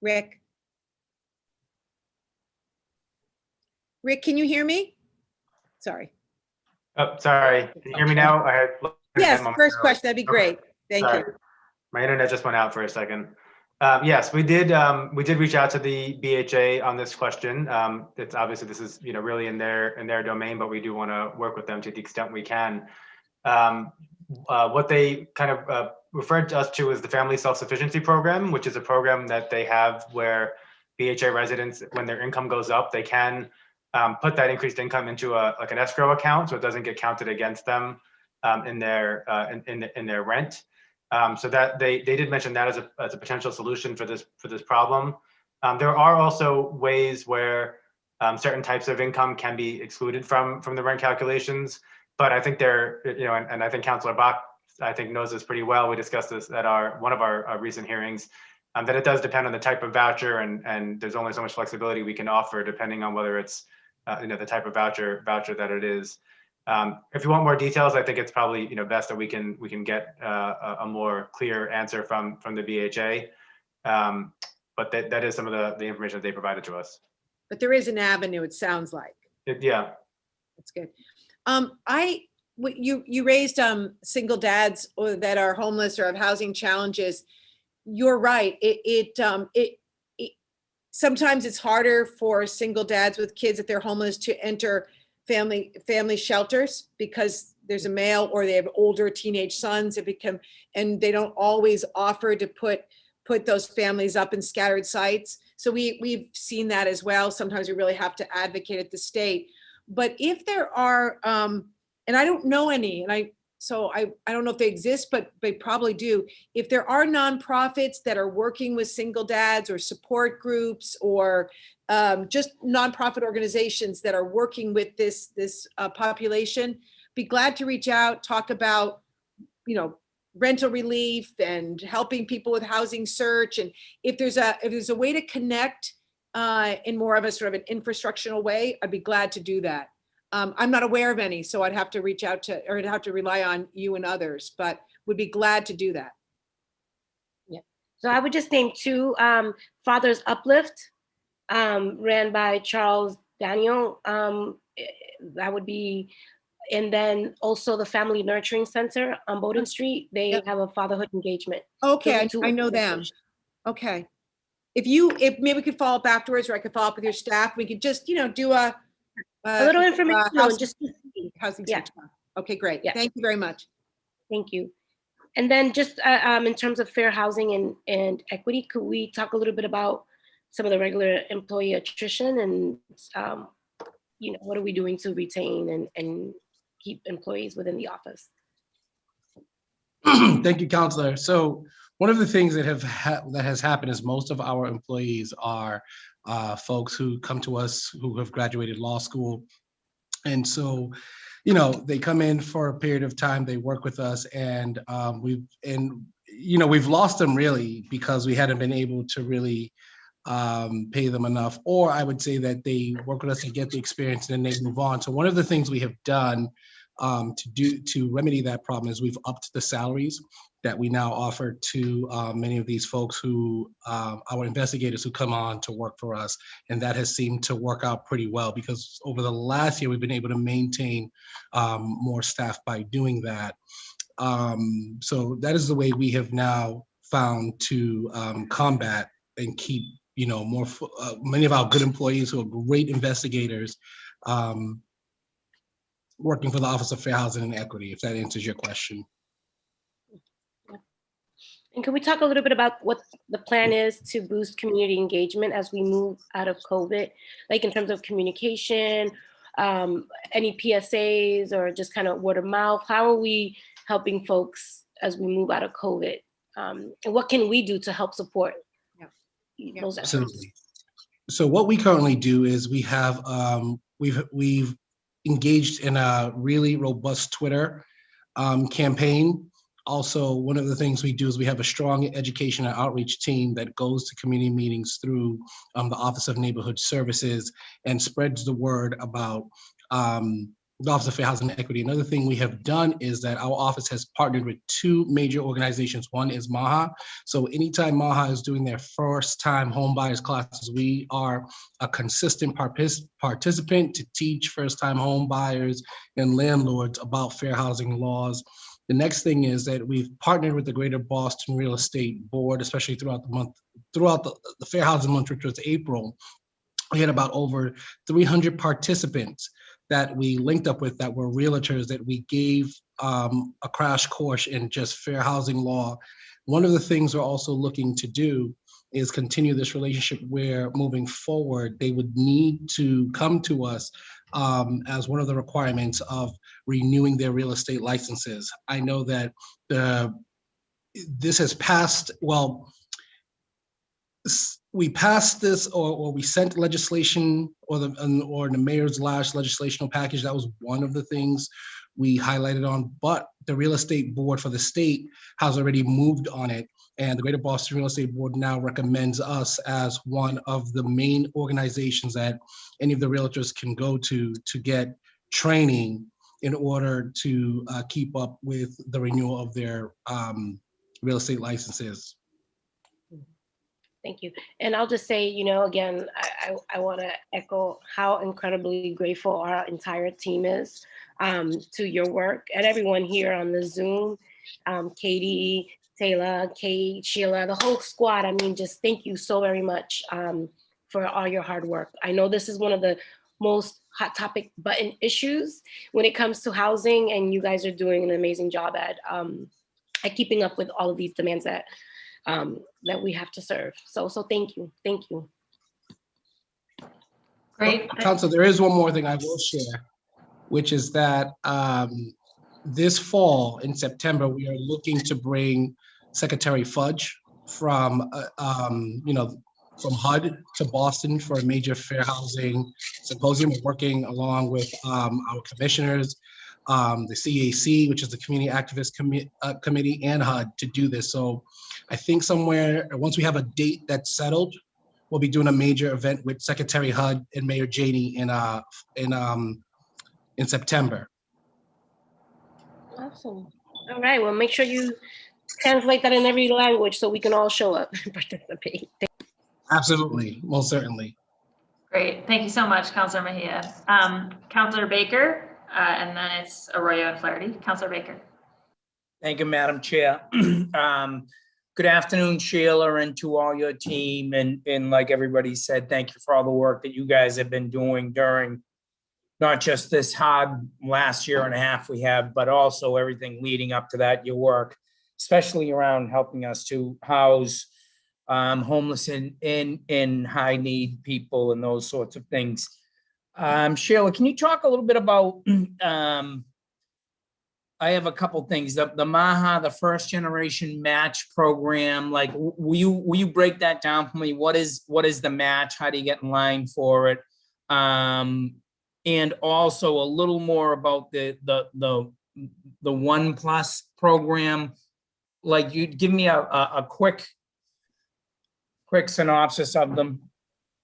[SPEAKER 3] Rick, can you hear me? Sorry.
[SPEAKER 4] Oh, sorry. Can you hear me now? I had
[SPEAKER 3] Yes, first question. That'd be great. Thank you.
[SPEAKER 4] My internet just went out for a second. Yes, we did reach out to the BHA on this question. It's obviously this is really in their domain, but we do want to work with them to the extent we can. What they kind of referred to us to is the Family Self-Sufficiency Program, which is a program that they have where BHA residents, when their income goes up, they can put that increased income into like an escrow account, so it doesn't get counted against them in their rent. So that they did mention that as a potential solution for this problem. There are also ways where certain types of income can be excluded from the rent calculations, but I think and I think Councillor Bach knows this pretty well. We discussed this at one of our recent hearings. That it does depend on the type of voucher, and there's only so much flexibility we can offer depending on whether it's the type of voucher that it is. If you want more details, I think it's probably best that we can get a more clear answer from the BHA. But that is some of the information that they provided to us.
[SPEAKER 3] But there is an avenue, it sounds like.
[SPEAKER 4] Yeah.
[SPEAKER 3] That's good. You raised single dads that are homeless or have housing challenges. You're right. Sometimes it's harder for single dads with kids if they're homeless to enter family shelters because there's a male or they have older teenage sons and they don't always offer to put those families up in scattered sites. So we've seen that as well. Sometimes we really have to advocate at the state. But if there are, and I don't know any, and so I don't know if they exist, but they probably do. If there are nonprofits that are working with single dads or support groups or just nonprofit organizations that are working with this population, be glad to reach out, talk about, you know, rental relief and helping people with housing search. And if there's a way to connect in more of a sort of an infrastructural way, I'd be glad to do that. I'm not aware of any, so I'd have to reach out to, or I'd have to rely on you and others, but would be glad to do that.
[SPEAKER 15] Yeah. So I would just name two, Father's Uplift, ran by Charles Daniel. That would be, and then also the Family Nurturing Center on Bowdoin Street. They have a fatherhood engagement.
[SPEAKER 3] Okay, I know them. Okay. If maybe we could follow up afterwards, or I could follow up with your staff, we could just, you know, do a
[SPEAKER 15] little information on just
[SPEAKER 3] housing
[SPEAKER 15] yeah.
[SPEAKER 3] search. Okay, great.
[SPEAKER 15] Yeah.
[SPEAKER 3] Thank you very much.
[SPEAKER 15] Thank you. And then just in terms of fair housing and equity, could we talk a little bit about some of the regular employee attrition and, you know, what are we doing to retain and keep employees within the office?
[SPEAKER 5] Thank you, Counselor. So one of the things that has happened is most of our employees are folks who come to us who have graduated law school. And so, you know, they come in for a period of time, they work with us, and we've lost them really because we hadn't been able to really pay them enough, or I would say that they work with us and get the experience and then they move on. So one of the things we have done to remedy that problem is we've upped the salaries that we now offer to many of these folks who, our investigators who come on to work for us. And that has seemed to work out pretty well because over the last year, we've been able to maintain more staff by doing that. So that is the way we have now found to combat and keep, you know, more many of our good employees who are great investigators working for the Office of Fair Housing and Equity, if that answers your question.
[SPEAKER 15] And can we talk a little bit about what the plan is to boost community engagement as we move out of COVID, like in terms of communication, any PSAs or just kind of word of mouth? How are we helping folks as we move out of COVID? And what can we do to help support those efforts?
[SPEAKER 5] Absolutely. So what we currently do is we have, we've engaged in a really robust Twitter campaign. Also, one of the things we do is we have a strong education and outreach team that goes to community meetings through the Office of Neighborhood Services and spreads the word about the Office of Fair Housing and Equity. Another thing we have done is that our office has partnered with two major organizations. One is MAHA. So anytime MAHA is doing their first time home buyers classes, we are a consistent participant to teach first time home buyers and landlords about fair housing laws. The next thing is that we've partnered with the Greater Boston Real Estate Board, especially throughout the month, throughout the Fair Housing Month, which was April. We had about over 300 participants that we linked up with that were realtors that we gave a crash course in just fair housing law. One of the things we're also looking to do is continue this relationship where moving forward, they would need to come to us as one of the requirements of renewing their real estate licenses. I know that this has passed, well, we passed this or we sent legislation or the mayor's last legislational package. That was one of the things we highlighted on, but the real estate board for the state has already moved on it. And the Greater Boston Real Estate Board now recommends us as one of the main organizations that any of the realtors can go to get training in order to keep up with the renewal of their real estate licenses.
[SPEAKER 15] Thank you. And I'll just say, you know, again, I want to echo how incredibly grateful our entire team is to your work and everyone here on the Zoom, Katie, Taylor, Kate, Sheila, the whole squad. I mean, just thank you so very much for all your hard work. I know this is one of the most hot topic button issues when it comes to housing, and you guys are doing an amazing job at keeping up with all of these demands that we have to serve. So thank you. Thank you.
[SPEAKER 1] Great.
[SPEAKER 5] Council, there is one more thing I will share, which is that this fall in September, we are looking to bring Secretary Fudge from, from HUD to Boston for a major fair housing symposium. We're working along with our commissioners, the CAC, which is the Community Activist Committee, and HUD to do this. So I think somewhere, once we have a date that's settled, we'll be doing a major event with Secretary HUD and Mayor Janey in September.
[SPEAKER 15] Awesome. All right, well, make sure you translate that in every language so we can all show up and participate.
[SPEAKER 5] Absolutely, most certainly.
[SPEAKER 1] Great. Thank you so much, Councilor Mejia. Councilor Baker, and then it's Arroyo and Flaherty. Councilor Baker.
[SPEAKER 16] Thank you, Madam Chair. Good afternoon, Sheila, and to all your team. And like everybody said, thank you for all the work that you guys have been doing during not just this hard last year and a half we have, but also everything leading up to that, your work, especially around helping us to house homeless and high need people and those sorts of things. Sheila, can you talk a little bit about, I have a couple things, the MAHA, the first generation match program, like will you break that down for me? What is the match? How do you get in line for it? And also a little more about the 1+ program. Like you give me a quick synopsis of them.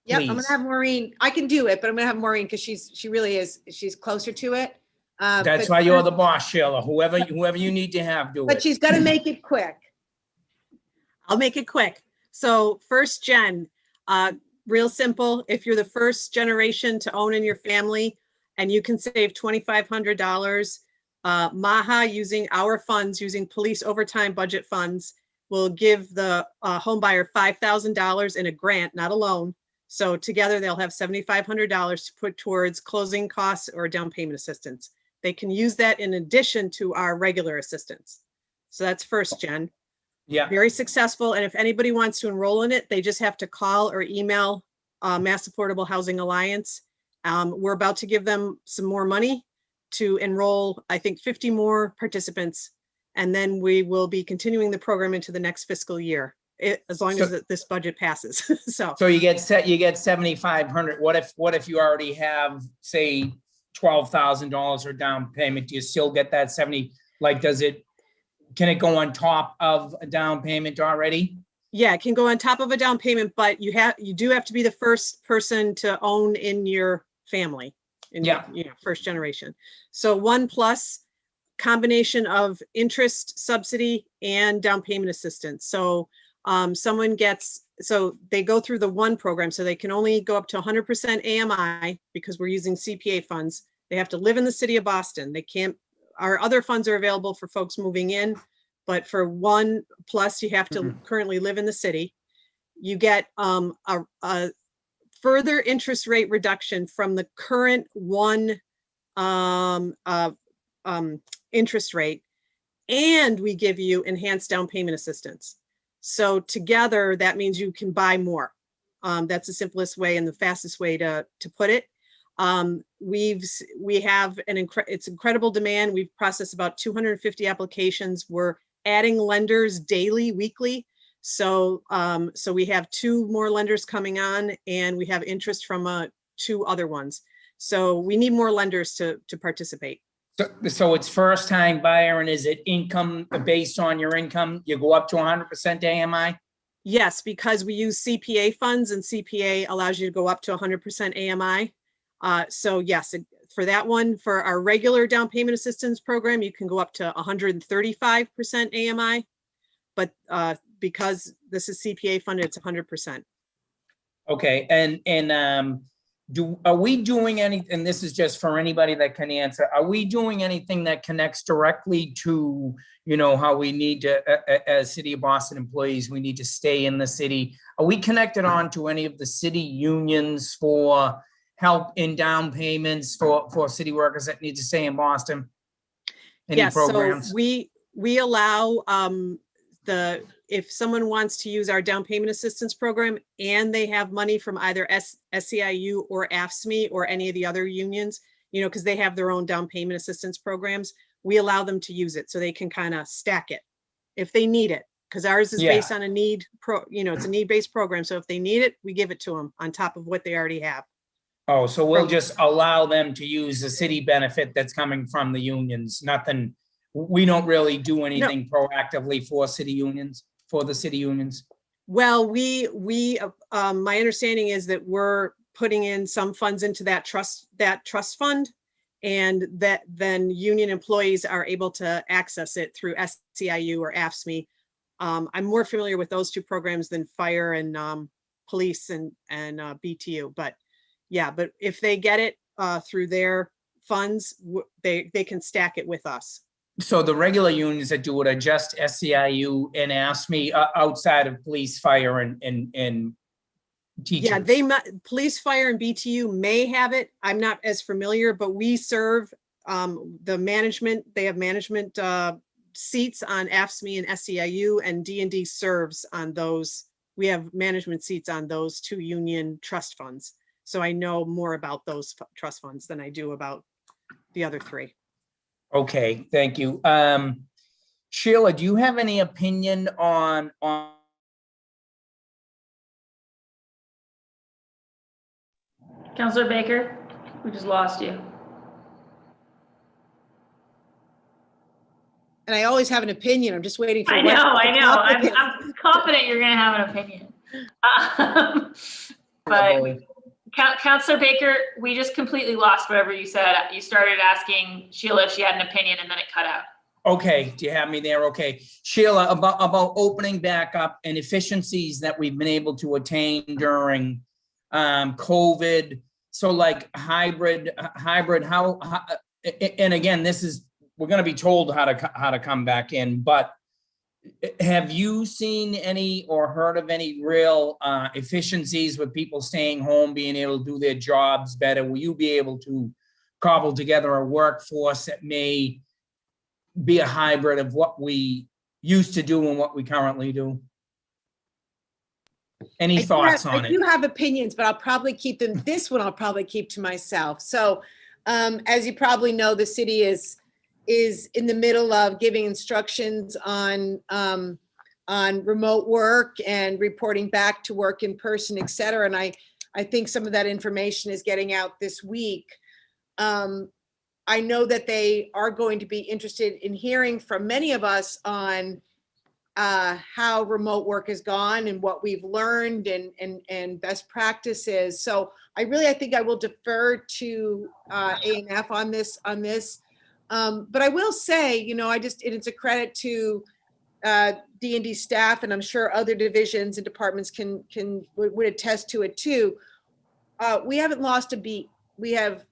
[SPEAKER 3] Yep,
[SPEAKER 16] please.
[SPEAKER 3] I'm gonna have Maureen. I can do it, but I'm gonna have Maureen because she really is. She's closer to it.
[SPEAKER 16] That's why you're the boss, Sheila. Whoever you need to have do it.
[SPEAKER 3] But she's got to make it quick.
[SPEAKER 11] I'll make it quick. So first gen, real simple. If you're the first generation to own in your family and you can save $2,500, MAHA, using our funds, using police overtime budget funds, will give the home buyer $5,000 in a grant, not a loan. So together they'll have $7,500 to put towards closing costs or down payment assistance. They can use that in addition to our regular assistance. So that's first gen.
[SPEAKER 16] Yeah.
[SPEAKER 11] Very successful. And if anybody wants to enroll in it, they just have to call or email Mass Affordable Housing Alliance. We're about to give them some more money to enroll, I think, 50 more participants. And then we will be continuing the program into the next fiscal year, as long as this budget passes. So
[SPEAKER 16] you get 7,500. What if you already have, say, $12,000 or down payment? Do you still get that 70? Like, can it go on top of a down payment already?
[SPEAKER 11] Yeah, it can go on top of a down payment, but you do have to be the first person to own in your family, first generation. So 1+, combination of interest subsidy and down payment assistance. So they go through the 1 program, so they can only go up to 100% AMI because we're using CPA funds. They have to live in the city of Boston. They can't, our other funds are available for folks moving in, but for 1+, you have to currently live in the city. You get a further interest rate reduction from the current 1 interest rate, and we give you enhanced down payment assistance. So together, that means you can buy more. That's the simplest way and the fastest way to put it. We have it's incredible demand. We've processed about 250 applications. We're adding lenders daily, weekly. So we have 2 more lenders coming on, and we have interest from 2 other ones. So we need more lenders to participate.
[SPEAKER 16] So it's first time buyer, and is it income based on your income? You go up to 100% AMI?
[SPEAKER 11] Yes, because we use CPA funds, and CPA allows you to go up to 100% AMI. So yes, for that one, for our regular down payment assistance program, you can go up to 135% AMI. But because this is CPA funded, it's 100%.
[SPEAKER 16] Okay, and are we doing anything, and this is just for anybody that can answer, are we doing anything that connects directly to, how we need to, as City of Boston employees, we need to stay in the city? Are we connected on to any of the city unions for help in down payments for city workers that need to stay in Boston? Any programs?
[SPEAKER 11] So we allow if someone wants to use our down payment assistance program and they have money from either SEIU or AFSCME or any of the other unions, you know, because they have their own down payment assistance programs. We allow them to use it so they can kind of stack it if they need it. Because ours is
[SPEAKER 16] Yeah.
[SPEAKER 11] based on a need you know, it's a need-based program. So if they need it, we give it to them on top of what they already have.
[SPEAKER 16] Oh, so we'll
[SPEAKER 11] From-
[SPEAKER 16] just allow them to use the city benefit that's coming from the unions, nothing, we don't really do anything proactively for the city unions.
[SPEAKER 11] Well, my understanding is that we're putting in some funds into that trust fund, and that then union employees are able to access it through SEIU or AFSCME. I'm more familiar with those two programs than fire and police and BTU, but yeah, but if they get it through their funds, they can stack it with us.
[SPEAKER 16] So the regular unions that do it are just SEIU and AFSCME outside of police, fire, and teachers.
[SPEAKER 11] Yeah, police, fire, and BTU may have it. I'm not as familiar, but we serve the management. They have management seats on AFSCME and SEIU, and DND serves on those. We have management seats on those two union trust funds. So I know more about those trust funds than I do about the other three.
[SPEAKER 16] Okay, thank you. Sheila, do you have any opinion on
[SPEAKER 1] Counselor Baker, we just lost you.
[SPEAKER 3] And I always have an opinion. I'm just waiting for.
[SPEAKER 1] I know. I'm confident you're going to have an opinion. But Counselor Baker, we just completely lost whatever you said. You started asking Sheila if she had an opinion, and then it cut out.
[SPEAKER 16] Okay, do you have me there? Okay. Sheila, about opening back up and efficiencies that we've been able to attain during COVID. So like hybrid, how, and again, we're going to be told how to come back in, but have you seen any or heard of any real efficiencies with people staying home, being able to do their jobs better? Will you be able to cobble together a workforce that may be a hybrid of what we used to do and what we currently do? Any thoughts on it?
[SPEAKER 3] I do have opinions, but I'll probably keep them. This one I'll probably keep to myself. So as you probably know, the city is in the middle of giving instructions on remote work and reporting back to work in person, et cetera. And I think some of that information is getting out this week. I know that they are going to be interested in hearing from many of us on how remote work has gone and what we've learned and best practices. So I think I will defer to A&F on this. But I will say, it's a credit to D&D staff, and I'm sure other divisions and departments would attest to it too. We haven't lost a beat. We have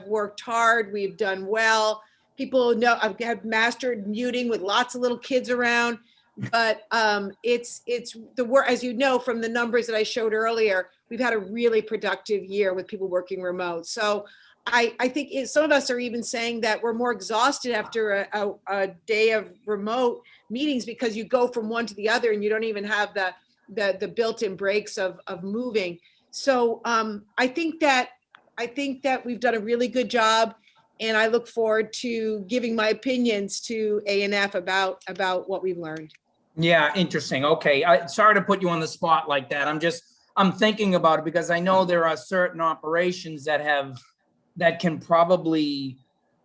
[SPEAKER 3] worked hard. We've done well. People know I've mastered muting with lots of little kids around, but it's the work, as you know, from the numbers that I showed earlier, we've had a really productive year with people working remote. So I think some of us are even saying that we're more exhausted after a day of remote meetings because you go from one to the other and you don't even have the built-in breaks of moving. So I think that we've done a really good job, and I look forward to giving my opinions to A&F about what we've learned.
[SPEAKER 16] Yeah, interesting. Okay, sorry to put you on the spot like that. I'm thinking about it because I know there are certain operations that can probably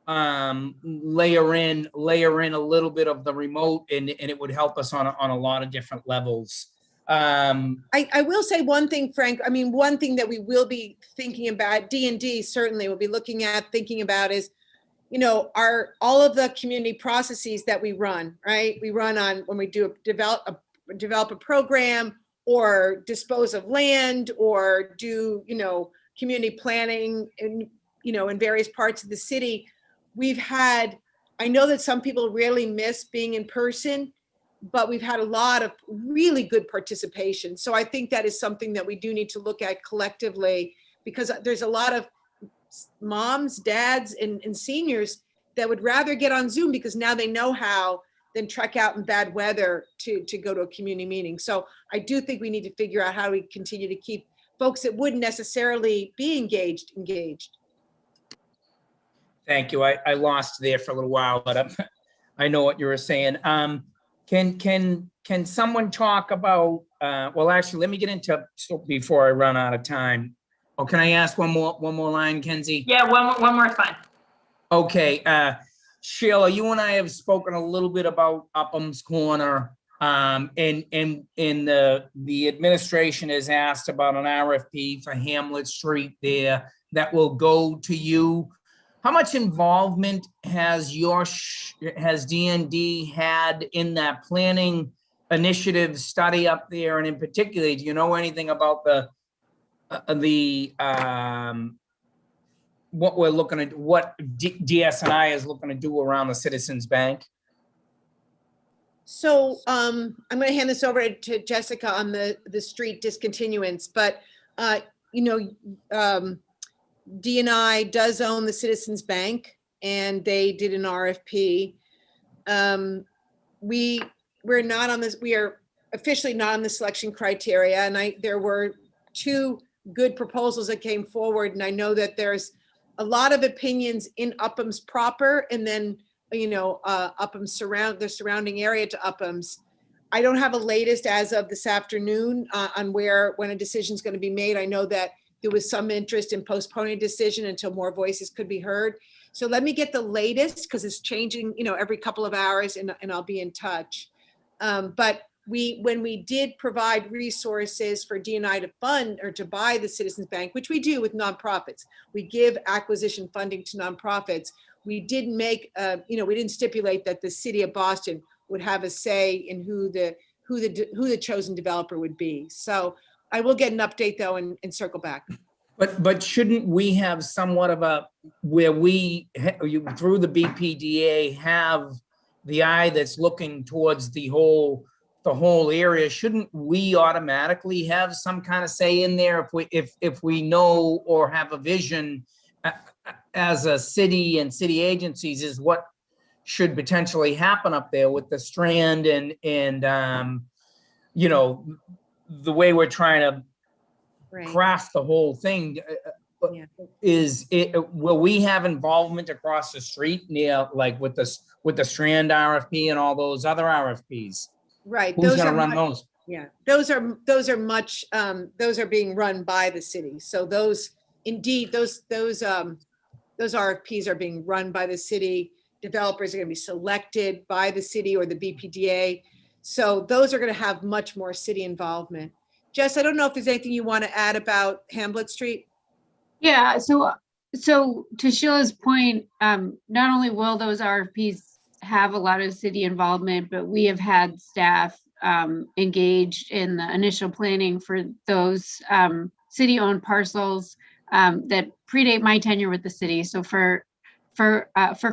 [SPEAKER 16] layer in a little bit of the remote, and it would help us on a lot of different levels.
[SPEAKER 3] I will say one thing, Frank. I mean, one thing that we will be thinking about, D&D certainly will be thinking about is, all of the community processes that we run, right? We run on when we develop a program or dispose of land or do, community planning in various parts of the city. I know that some people really miss being in person, but we've had a lot of really good participation. So I think that is something that we do need to look at collectively, because there's a lot of moms, dads, and seniors that would rather get on Zoom because now they know how than trek out in bad weather to go to a community meeting. So I do think we need to figure out how we continue to keep folks that wouldn't necessarily be engaged.
[SPEAKER 16] Thank you. I lost there for a little while, but I know what you were saying. Can someone talk about, well, actually, let me get into, so before I run out of time. Oh, can I ask one more line, Kenzie?
[SPEAKER 1] Yeah, one more is fine.
[SPEAKER 16] Okay, Sheila, you and I have spoken a little bit about Upham's Corner. And the administration has asked about an RFP for Hamlet Street there that will go to you. How much involvement has DND had in that planning initiative study up there? And in particular, do you know anything about what we're looking at, what DSNI is looking to do around the Citizens Bank?
[SPEAKER 3] So I'm going to hand this over to Jessica on the street discontinuance, but DNI does own the Citizens Bank, and they did an RFP. We're not on this. We are officially not on the selection criteria, and there were 2 good proposals that came forward, and I know that there's a lot of opinions in Upham's proper, and then Upham's the surrounding area to Upham's. I don't have a latest as of this afternoon on when a decision is going to be made. I know that there was some interest in postponing a decision until more voices could be heard. So let me get the latest, because it's changing, every couple of hours, and I'll be in touch. But when we did provide resources for DNI to fund or to buy the Citizens Bank, which we do with nonprofits, we give acquisition funding to nonprofits. We didn't make, we didn't stipulate that the city of Boston would have a say in who the chosen developer would be. So I will get an update though and circle back.
[SPEAKER 16] But shouldn't we have somewhat of where we, through the BPDA, have the eye that's looking towards the whole area? Shouldn't we automatically have some kind of say in there if we know or have a vision as a city and city agencies is what should potentially happen up there with the Strand and the way we're trying to craft the whole thing? Will we have involvement across the street near, like with the Strand RFP and all those other RFPs?
[SPEAKER 3] Right.
[SPEAKER 16] Who's going to run those?
[SPEAKER 3] Yeah, those are being run by the city. So those RFPs are being run by the city. Developers are going to be selected by the city or the BPDA. So those are going to have much more city involvement. Jess, I don't know if there's anything you want to add about Hamlet Street.
[SPEAKER 13] Yeah, so to Sheila's point, not only will those RFPs have a lot of city involvement, but we have had staff engaged in the initial planning for those city-owned parcels that predate my tenure with the city. So for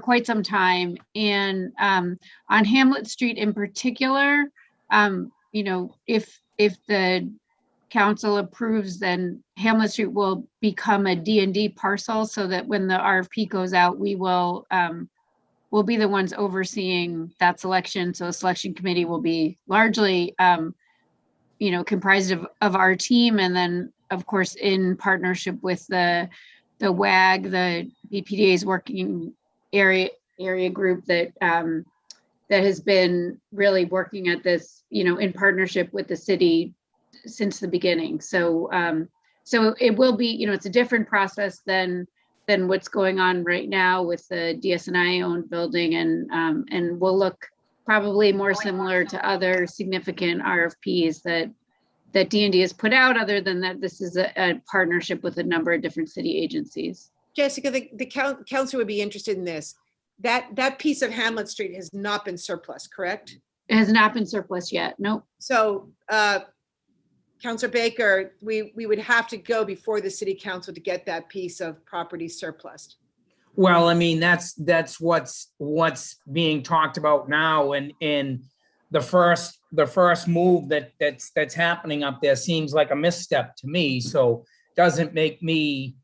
[SPEAKER 13] quite some time, and on Hamlet Street in particular, if the council approves, then Hamlet Street will become a DND parcel, so that when the RFP goes out, we'll be the ones overseeing that selection. So a selection committee will be largely, comprised of our team, and then of course in partnership with the WAG, the BPDA's working area group that has been really working at this, in partnership with the city since the beginning. So it will be, it's a different process than what's going on right now with the DSNI owned building, and will look probably more similar to other significant RFPs that DND has put out, other than that this is a partnership with a number of different city agencies. Jessica,
[SPEAKER 3] the council would be interested in this. That piece of Hamlet Street has not been surplus, correct?
[SPEAKER 13] It has not been surplus yet. Nope. So
[SPEAKER 3] Councilor Baker, we would have to go before the city council to get that piece of property surplus.
[SPEAKER 16] Well, I mean, that's what's being talked about now, and the first move that's happening up there seems like a misstep to me. So doesn't make me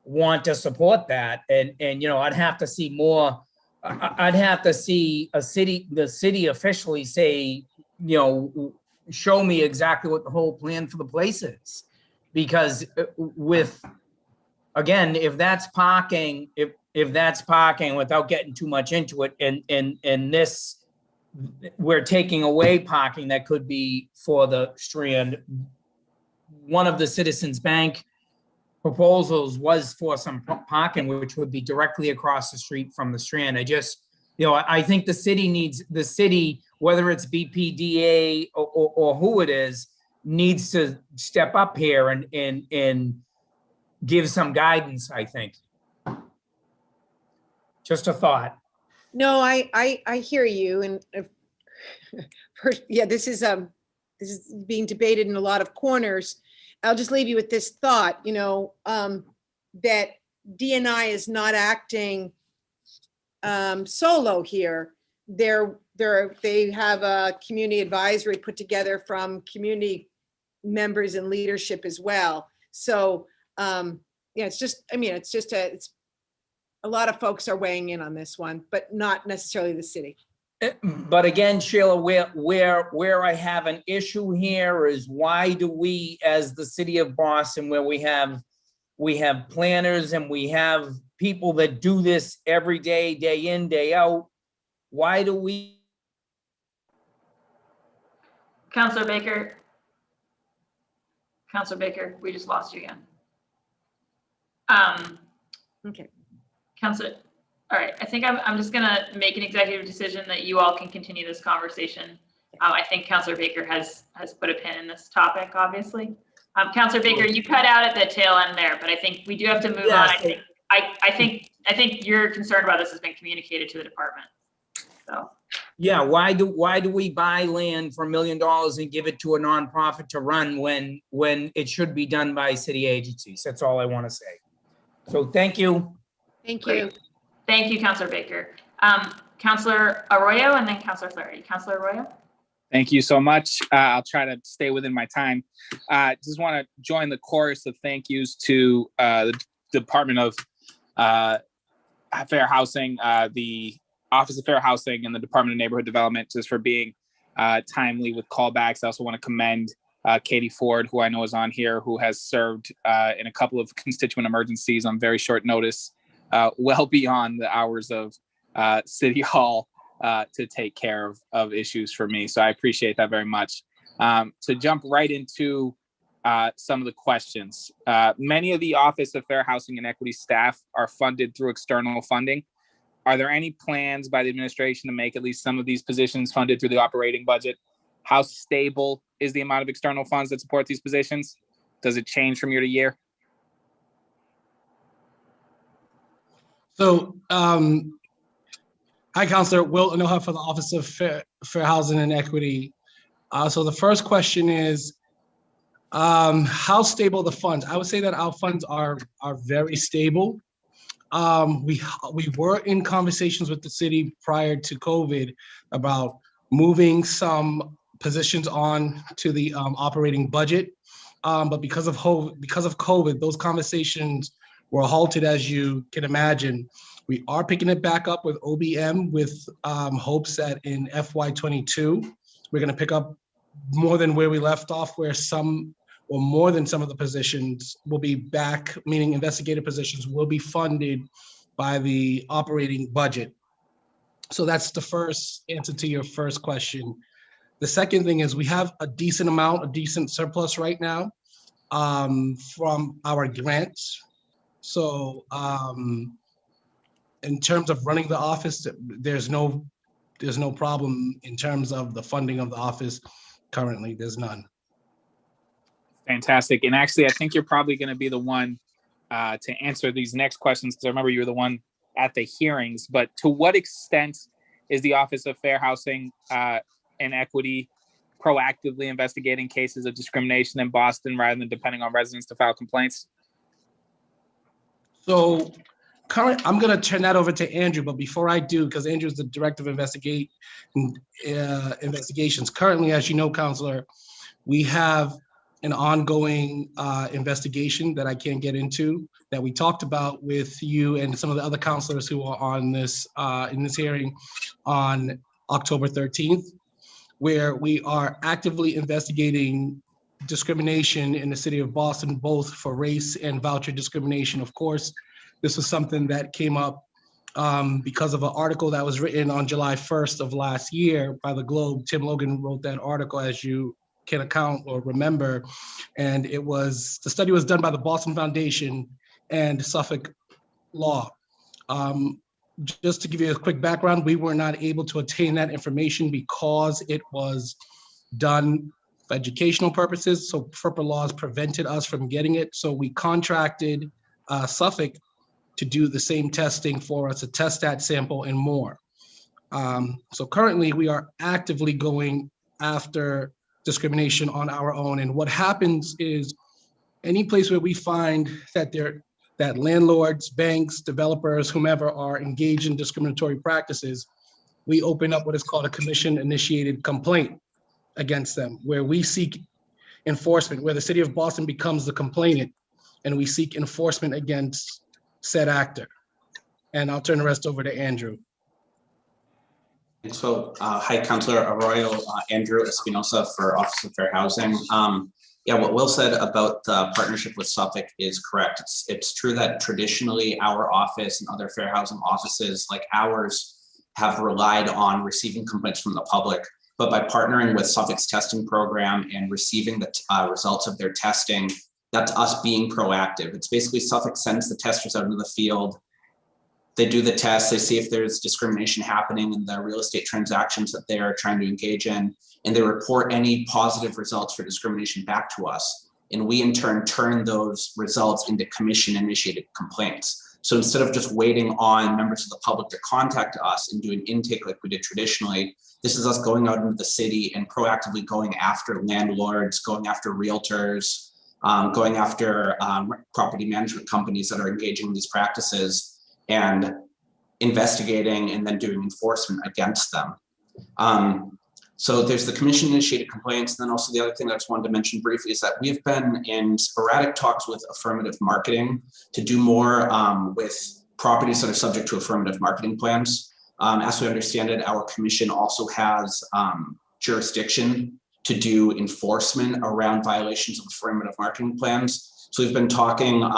[SPEAKER 16] want to support that. And I'd have to see more. I'd have to see the city officially say, show me exactly what the whole plan for the place is. Because if that's parking, if that's parking without getting too much into it, and this, we're taking away parking that could be for the Strand. One of the Citizens Bank proposals was for some parking, which would be directly across the street from the Strand. I think the city, whether it's BPDA or who it is, needs to step up here and give some guidance, I think. Just a thought.
[SPEAKER 3] No, I hear you. And first, yeah, this is being debated in a lot of corners. I'll just leave you with this thought, that DNI is not acting solo here. They have a community advisory put together from community members and leadership as well. So it's a lot of folks are weighing in on this one, but not necessarily the city.
[SPEAKER 16] But again, Sheila, where I have an issue here is, why do we, as the city of Boston, where we have planners and we have people that do this every day, day in, day out, why do we?
[SPEAKER 1] Councilor Baker, we just lost you again.
[SPEAKER 3] Okay.
[SPEAKER 1] Councilor, all right, I think I'm just gonna make an executive decision that you all can continue this conversation. I think Councilor Baker has put a pin in this topic, obviously. Councilor Baker, you cut out at the tail end there, but I think we do have to move on. I think your concern about this has been communicated to the department. So.
[SPEAKER 16] Yeah, why do we buy land for $1 million and give it to a nonprofit to run when it should be done by city agencies? That's all I want to say. So thank you.
[SPEAKER 3] Thank you.
[SPEAKER 1] Great. Thank you, Councilor Baker. Councilor Arroyo and then Councilor Flaherty. Councilor Arroyo.
[SPEAKER 17] Thank you so much. I'll try to stay within my time. Just want to join the chorus of thank yous to the Department of Fair Housing, the Office of Fair Housing, and the Department of Neighborhood Development, just for being timely with callbacks. I also want to commend Katie Ford, who I know is on here, who has served in a couple of constituent emergencies on very short notice, well beyond the hours of City Hall, to take care of issues for me. So I appreciate that very much. To jump right into some of the questions. Many of the Office of Fair Housing and Equity staff are funded through external funding. Are there any plans by the administration to make at least some of these positions funded through the operating budget? How stable is the amount of external funds that support these positions? Does it change from year to year?
[SPEAKER 5] So, hi, Councilor. Will Anoha for the Office of Fair Housing and Equity. So the first question is, how stable the funds? I would say that our funds are very stable. We were in conversations with the city prior to COVID about moving some positions on to the operating budget. But because of COVID, those conversations were halted, as you can imagine. We are picking it back up with OBM with hopes that in FY22, we're going to pick up more than where we left off, where some or more than some of the positions will be back, meaning investigative positions will be funded by the operating budget. So that's the first answer to your first question. The second thing is we have a decent surplus right now from our grants. So in terms of running the office, there's no problem in terms of the funding of the office. Currently, there's none.
[SPEAKER 17] Fantastic. And actually, I think you're probably going to be the one to answer these next questions, because I remember you were the one at the hearings. But to what extent is the Office of Fair Housing and Equity proactively investigating cases of discrimination in Boston rather than depending on residents to file complaints?
[SPEAKER 5] So I'm going to turn that over to Andrew, but before I do, because Andrew is the Director of Investigations. Currently, as you know, Counselor, we have an ongoing investigation that I can't get into, that we talked about with you and some of the other counselors who are on this in this hearing on October 13th, where we are actively investigating discrimination in the city of Boston, both for race and voucher discrimination. Of course, this was something that came up because of an article that was written on July 1st of last year by the Globe. Tim Logan wrote that article, as you can account or remember, and the study was done by the Boston Foundation and Suffolk Law. Just to give you a quick background, we were not able to attain that information because it was done for educational purposes. So FERPA laws prevented us from getting it. So we contracted Suffolk to do the same testing for us, to test that sample and more. So currently we are actively going after discrimination on our own. And what happens is any place where we find that landlords, banks, developers, whomever are engaged in discriminatory practices, we open up what is called a commission-initiated complaint against them, where we seek enforcement, where the city of Boston becomes the complainant, and we seek enforcement against said actor. And I'll turn the rest over to Andrew.
[SPEAKER 18] So, hi, Councilor Arroyo, Andrew Espinosa for Office of Fair Housing. Yeah, what Will said about the partnership with Suffolk is correct. It's true that traditionally our office and other fair housing offices like ours have relied on receiving complaints from the public. But by partnering with Suffolk's testing program and receiving the results of their testing, that's us being proactive. It's basically Suffolk sends the testers out into the field. They do the test, they see if there's discrimination happening in the real estate transactions that they are trying to engage in, and they report any positive results for discrimination back to us. And we in turn turn those results into commission-initiated complaints. So instead of just waiting on members of the public to contact us and do an intake like we did traditionally, this is us going out into the city and proactively going after landlords, going after realtors, going after property management companies that are engaging in these practices, and investigating and then doing enforcement against them. So there's the commission initiated complaints. And then also the other thing I just wanted to mention briefly is that we've been in sporadic talks with affirmative marketing to do more with properties that are subject to affirmative marketing plans. As we understand it, our commission also has jurisdiction to do enforcement around violations of affirmative marketing plans. So we've been talking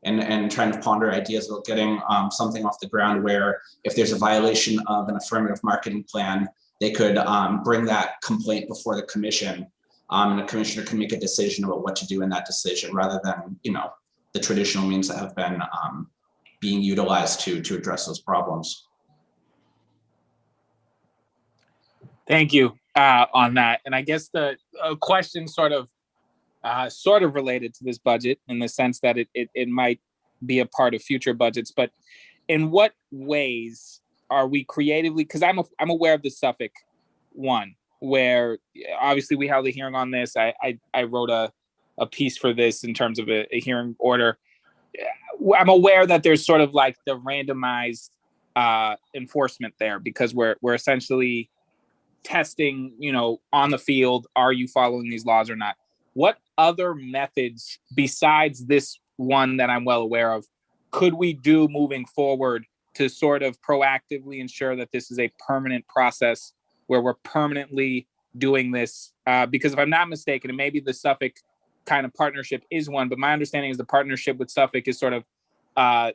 [SPEAKER 18] and trying to ponder ideas about getting something off the ground where if there's a violation of an affirmative marketing plan, they could bring that complaint before the commission, and the commissioner can make a decision about what to do in that decision rather than, the traditional means that have been being utilized to address those problems.
[SPEAKER 17] Thank you on that. And I guess the question sort of related to this budget in the sense that it might be a part of future budgets, but in what ways are we creatively, because I'm aware of the Suffolk one, where obviously we held a hearing on this. I wrote a piece for this in terms of a hearing order. I'm aware that there's sort of like the randomized enforcement there because we're essentially testing, on the field, are you following these laws or not? What other methods besides this one that I'm well aware of could we do moving forward to sort of proactively ensure that this is a permanent process where we're permanently doing this? Because if I'm not mistaken, and maybe the Suffolk kind of partnership is one, but my understanding is the partnership with Suffolk is sort of a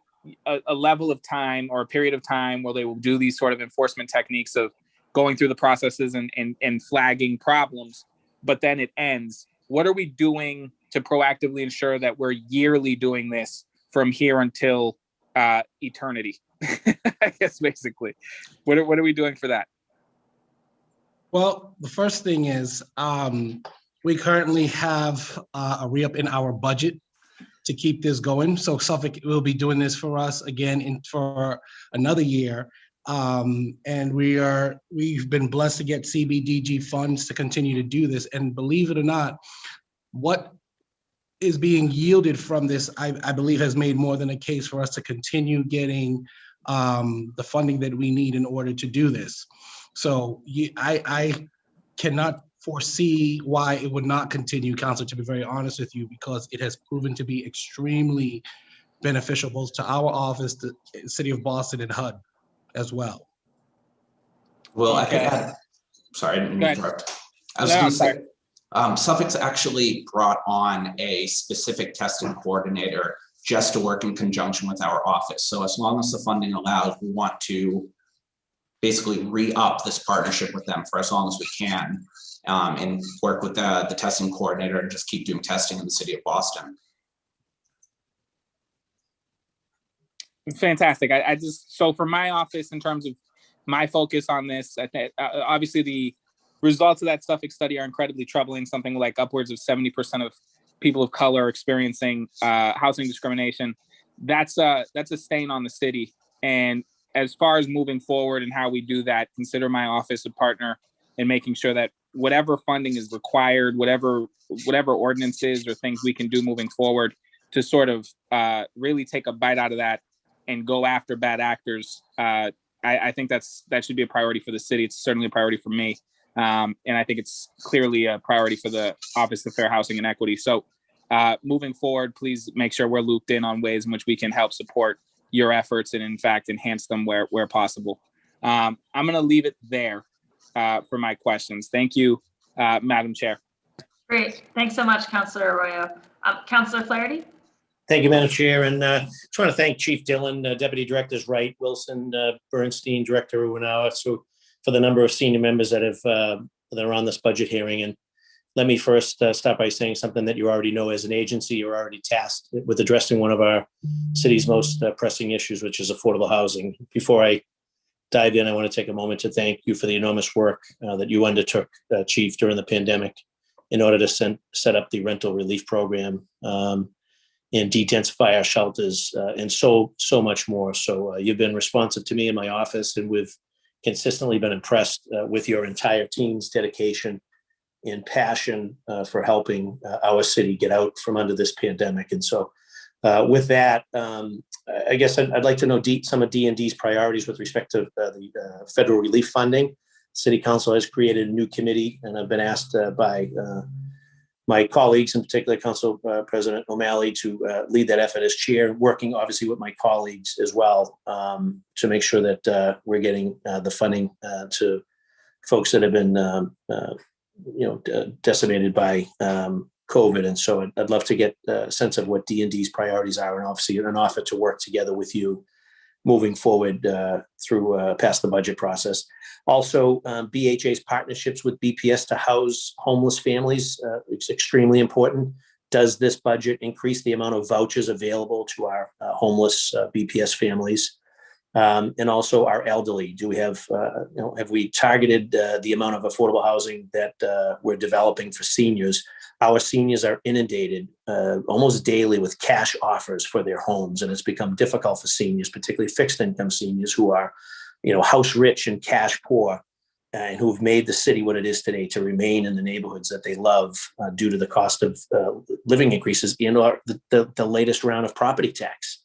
[SPEAKER 17] level of time or a period of time where they will do these sort of enforcement techniques of going through the processes and flagging problems, but then it ends. What are we doing to proactively ensure that we're yearly doing this from here until eternity? I guess basically, what are we doing for that?
[SPEAKER 5] Well, the first thing is we currently have a re-up in our budget to keep this going. So Suffolk will be doing this for us again for another year. And we've been blessed to get CBDG funds to continue to do this. And believe it or not, what is being yielded from this, I believe, has made more than a case for us to continue getting the funding that we need in order to do this. So I cannot foresee why it would not continue, Council, to be very honest with you, because it has proven to be extremely beneficial both to our office, the City of Boston, and HUD as well.
[SPEAKER 18] Well, I could add, sorry, I didn't mean to interrupt. I was going to say, Suffolk's actually brought on a specific testing coordinator just to work in conjunction with our office. So as long as the funding allows, we want to basically re-up this partnership with them for as long as we can, and work with the testing coordinator and just keep doing testing in the city of Boston.
[SPEAKER 17] Fantastic. I just, so for my office, in terms of my focus on this, I think obviously the results of that Suffolk study are incredibly troubling. Something like upwards of 70% of people of color experiencing housing discrimination. That's a stain on the city. And as far as moving forward and how we do that, consider my office a partner in making sure that whatever funding is required, whatever ordinances or things we can do moving forward to sort of really take a bite out of that and go after bad actors. I think that should be a priority for the city. It's certainly a priority for me. And I think it's clearly a priority for the Office of Fair Housing and Equity. So moving forward, please make sure we're looped in on ways in which we can help support your efforts and in fact enhance them where possible. I'm going to leave it there for my questions. Thank you, Madam Chair.
[SPEAKER 1] Great. Thanks so much, Councilor Arroyo. Councilor Flaherty?
[SPEAKER 19] Thank you, Madam Chair. And just want to thank Chief Dillon, Deputy Directors Wright, Wilson, Bernstein, Director Uwanawa, for the number of senior members that are on this budget hearing. And let me first start by saying something that you already know. As an agency, you're already tasked with addressing one of our city's most pressing issues, which is affordable housing. Before I dive in, I want to take a moment to thank you for the enormous work that you undertook, Chief, during the pandemic in order to set up the rental relief program and de-densify our shelters and so much more. So you've been responsive to me in my office, and we've consistently been impressed with your entire team's dedication and passion for helping our city get out from under this pandemic. And so with that, I guess I'd like to know some of DND's priorities with respect to the federal relief funding. City Council has created a new committee, and I've been asked by my colleagues, in particular Council President O'Malley, to lead that effort as chair, working obviously with my colleagues as well to make sure that we're getting the funding to folks that have been decimated by COVID. And so I'd love to get a sense of what DND's priorities are, and obviously an offer to work together with you moving forward through past the budget process. Also, BHA's partnerships with BPS to house homeless families, it's extremely important. Does this budget increase the amount of vouchers available to our homeless BPS families? And also our elderly? Do we have we targeted the amount of affordable housing that we're developing for seniors? Our seniors are inundated almost daily with cash offers for their homes, and it's become difficult for seniors, particularly fixed income seniors who are, house rich and cash poor, and who've made the city what it is today to remain in the neighborhoods that they love due to the cost of living increases and the latest round of property tax.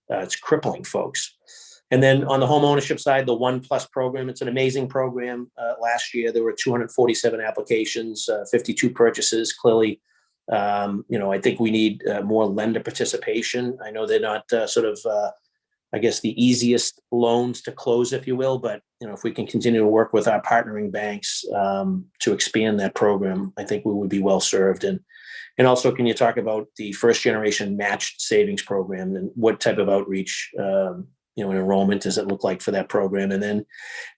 [SPEAKER 19] It's crippling folks. And then on the home ownership side, the One Plus program, it's an amazing program. Last year, there were 247 applications, 52 purchases. Clearly, I think we need more lender participation. I know they're not the easiest loans to close, if you will, but if we can continue to work with our partnering banks to expand that program, I think we would be well served. And also, can you talk about the first generation matched savings program and what type of outreach enrollment does it look like for that program? And then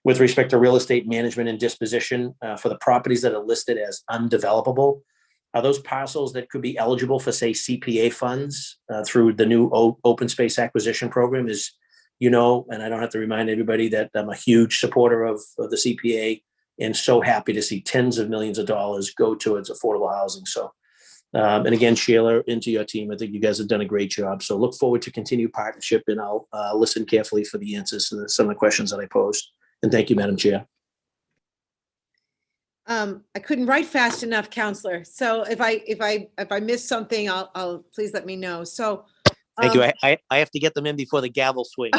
[SPEAKER 19] with respect to real estate management and disposition for the properties that are listed as undevelopable, are those parcels that could be eligible for, say, CPA funds through the new open space acquisition program? And I don't have to remind everybody that I'm a huge supporter of the CPA and so happy to see tens of millions of dollars go towards affordable housing. So and again, Sheila, into your team, I think you guys have done a great job. So look forward to continued partnership, and I'll listen carefully for the answers to some of the questions that I posed. And thank you, Madam Chair.
[SPEAKER 3] I couldn't write fast enough, Counselor. So if I missed something, I'll please let me know. So
[SPEAKER 19] Thank you. I have to get them in before the gavel swings.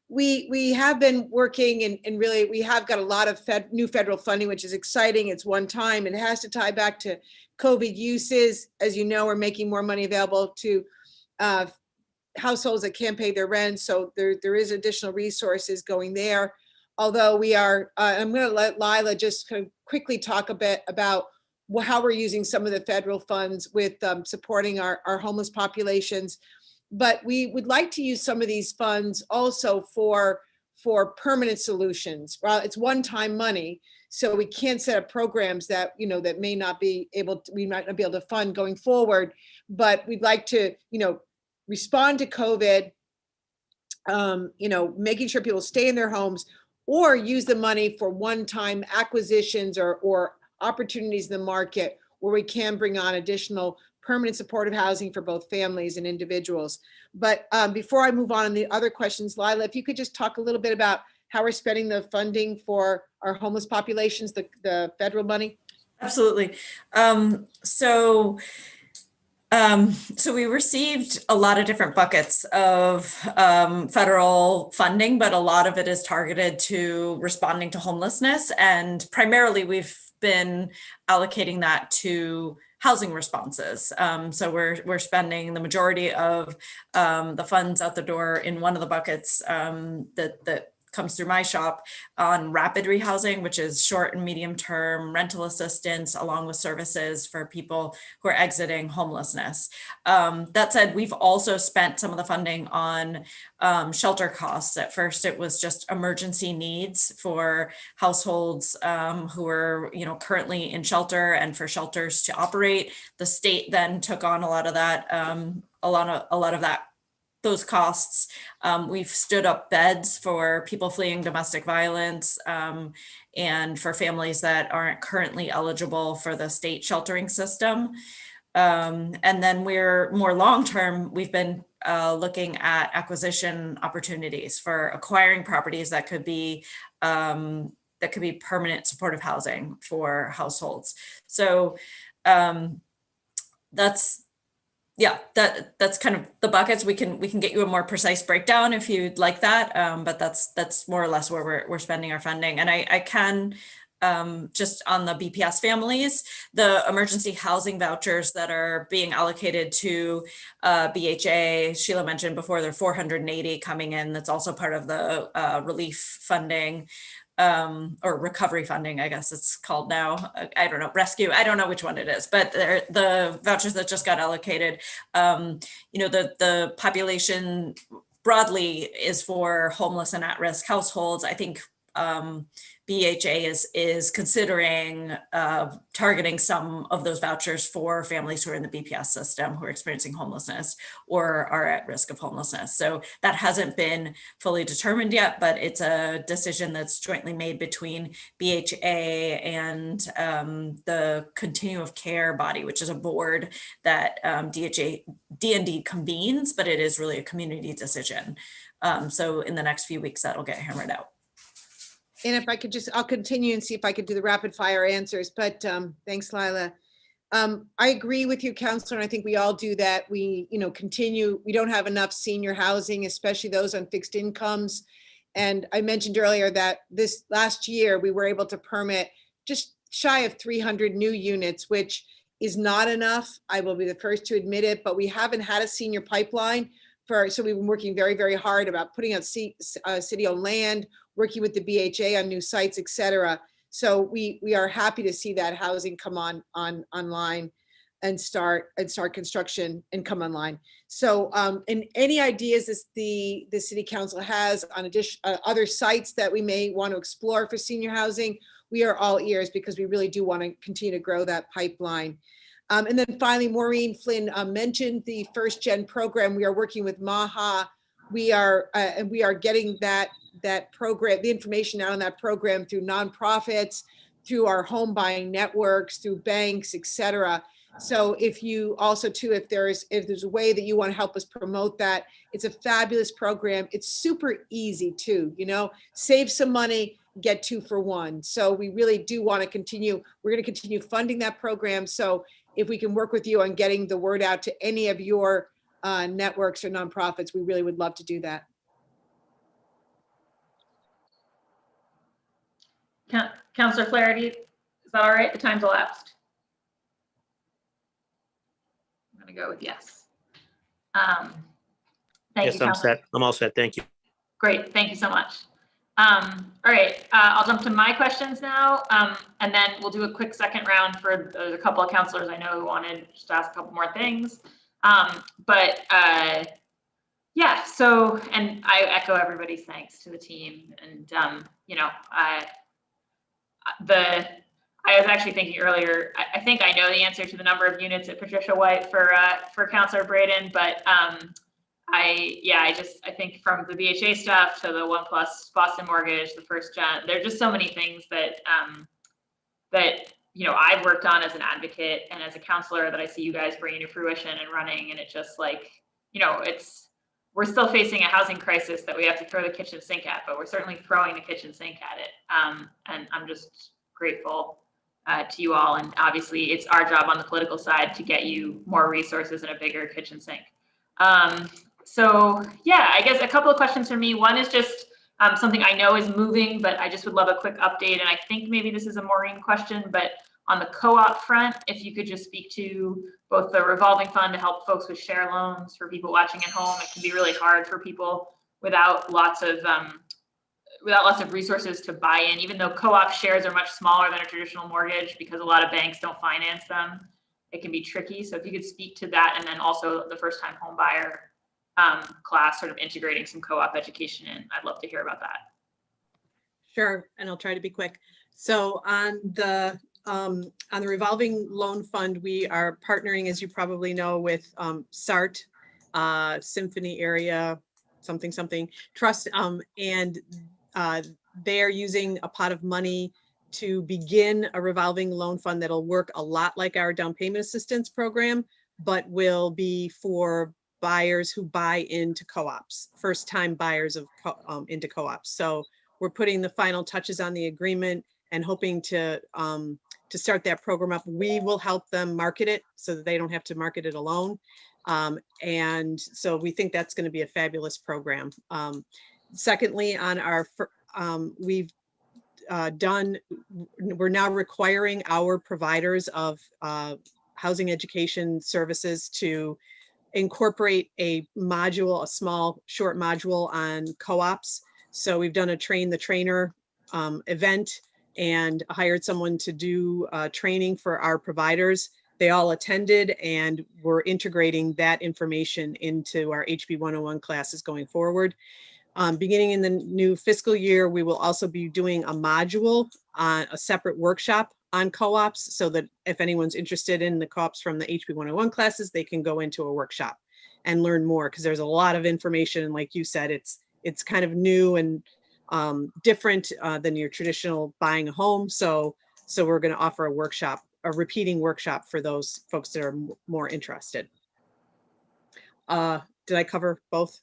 [SPEAKER 3] We have been working and really we have got a lot of new federal funding, which is exciting. It's one time, and it has to tie back to COVID uses. As you know, we're making more money available to households that can't pay their rent. So there is additional resources going there. Although we are, I'm going to let Lila just kind of quickly talk a bit about how we're using some of the federal funds with supporting our homeless populations. But we would like to use some of these funds also for permanent solutions. Well, it's one-time money, so we can't set up programs that, you know, that may not be able to, we might not be able to fund going forward. But we'd like to, you know, respond to COVID, you know, making sure people stay in their homes, or use the money for one-time acquisitions or opportunities in the market where we can bring on additional permanent supportive housing for both families and individuals. But before I move on the other questions, Lila, if you could just talk a little bit about how we're spending the funding for our homeless populations, the federal money.
[SPEAKER 20] Absolutely. So we received a lot of different buckets of federal funding, but a lot of it is targeted to responding to homelessness. And primarily we've been allocating that to housing responses. So we're spending the majority of the funds out the door in one of the buckets that comes through my shop on rapid rehousing, which is short and medium term rental assistance, along with services for people who are exiting homelessness. That said, we've also spent some of the funding on shelter costs. At first, it was just emergency needs for households who are, you know, currently in shelter, and for shelters to operate. The state then took on a lot of that, those costs. We've stood up beds for people fleeing domestic violence and for families that aren't currently eligible for the state sheltering system. And then we're more long-term, we've been looking at acquisition opportunities for acquiring properties that could be permanent supportive housing for households. So that's kind of the buckets. We can get you a more precise breakdown if you'd like that, but that's more or less where we're spending our funding. And I can just on the BPS families, the emergency housing vouchers that are being allocated to BHA, Sheila mentioned before, there are 480 coming in. That's also part of the relief funding. Or recovery funding, I guess it's called now. I don't know, rescue, I don't know which one it is, but the vouchers that just got allocated, you know, the population broadly is for homeless and at-risk households. I think BHA is considering targeting some of those vouchers for families who are in the BPS system who are experiencing homelessness or are at risk of homelessness. So that hasn't been fully determined yet, but it's a decision that's jointly made between BHA and the Continuum of Care body, which is a board that DND convenes, but it is really a community decision. So in the next few weeks, that'll get hammered out.
[SPEAKER 3] And if I could I'll continue and see if I could do the rapid fire answers, but thanks, Lila. I agree with you, Counselor, and I think we all do that. We, you know, we don't have enough senior housing, especially those on fixed incomes. And I mentioned earlier that this last year, we were able to permit just shy of 300 new units, which is not enough. I will be the first to admit it, but we haven't had a senior pipeline so we've been working very, very hard about putting out city-owned land, working with the BHA on new sites, et cetera. So we are happy to see that housing come online and start construction and come online. So and any ideas the city council has on other sites that we may want to explore for senior housing, we are all ears, because we really do want to continue to grow that pipeline. And then finally, Maureen Flynn mentioned the first gen program. We are working with MAHA. We are getting that program, the information out on that program through nonprofits, through our home buying networks, through banks, et cetera. So if you also too, if there's a way that you want to help us promote that, it's a fabulous program. It's super easy too, you know, save some money, get 2 for 1. So we really do want to continue. We're going to continue funding that program. So if we can work with you on getting the word out to any of your networks or nonprofits, we really would love to do that.
[SPEAKER 1] Councilor Flaherty, is that all right? The time's elapsed. I'm going to go with yes. Thank you,
[SPEAKER 19] Yes, I'm
[SPEAKER 1] Councilor.
[SPEAKER 19] set. I'm all set. Thank you.
[SPEAKER 1] Great, thank you so much. All right, I'll jump to my questions now, and then we'll do a quick second round for a couple of counselors I know who wanted just to ask a couple more things. Yeah, so, and I echo everybody's thanks to the team, and you know, I was actually thinking earlier, I think I know the answer to the number of units at Patricia White for Councilor Braden, but I think from the BHA stuff to the One Plus Boston Mortgage, the first gen, there are just so many things that you know, I've worked on as an advocate and as a counselor that I see you guys bringing to fruition and running, and it just like, you know, we're still facing a housing crisis that we have to throw the kitchen sink at, but we're certainly throwing the kitchen sink at it. And I'm just grateful to you all, and obviously it's our job on the political side to get you more resources and a bigger kitchen sink. So yeah, I guess a couple of questions for me. One is just something I know is moving, but I just would love a quick update. And I think maybe this is a Maureen question, but on the co-op front, if you could just speak to both the revolving fund to help folks with share loans for people watching at home. It can be really hard for people without lots of resources to buy in, even though co-op shares are much smaller than a traditional mortgage because a lot of banks don't finance them. It can be tricky. So if you could speak to that, and then also the first-time home buyer class, sort of integrating some co-op education in, I'd love to hear about that.
[SPEAKER 11] Sure, and I'll try to be quick. So on the revolving loan fund, we are partnering, as you probably know, with SART, Symphony Area, something Trust, and they are using a pot of money to begin a revolving loan fund that'll work a lot like our down payment assistance program, but will be for buyers who buy into co-ops, first-time buyers of into co-ops. So we're putting the final touches on the agreement and hoping to start that program up. We will help them market it so that they don't have to market it alone. And so we think that's going to be a fabulous program. Secondly, on our, we're now requiring our providers of housing education services to incorporate a module, a small short module on co-ops. So we've done a train the trainer event and hired someone to do training for our providers. They all attended, and we're integrating that information into our HB 101 classes going forward. Beginning in the new fiscal year, we will also be doing a module on a separate workshop on co-ops, so that if anyone's interested in the co-ops from the HB 101 classes, they can go into a workshop and learn more, because there's a lot of information. And like you said, it's kind of new and different than your traditional buying a home. So we're going to offer a workshop, a repeating workshop for those folks that are more interested. Did I cover both?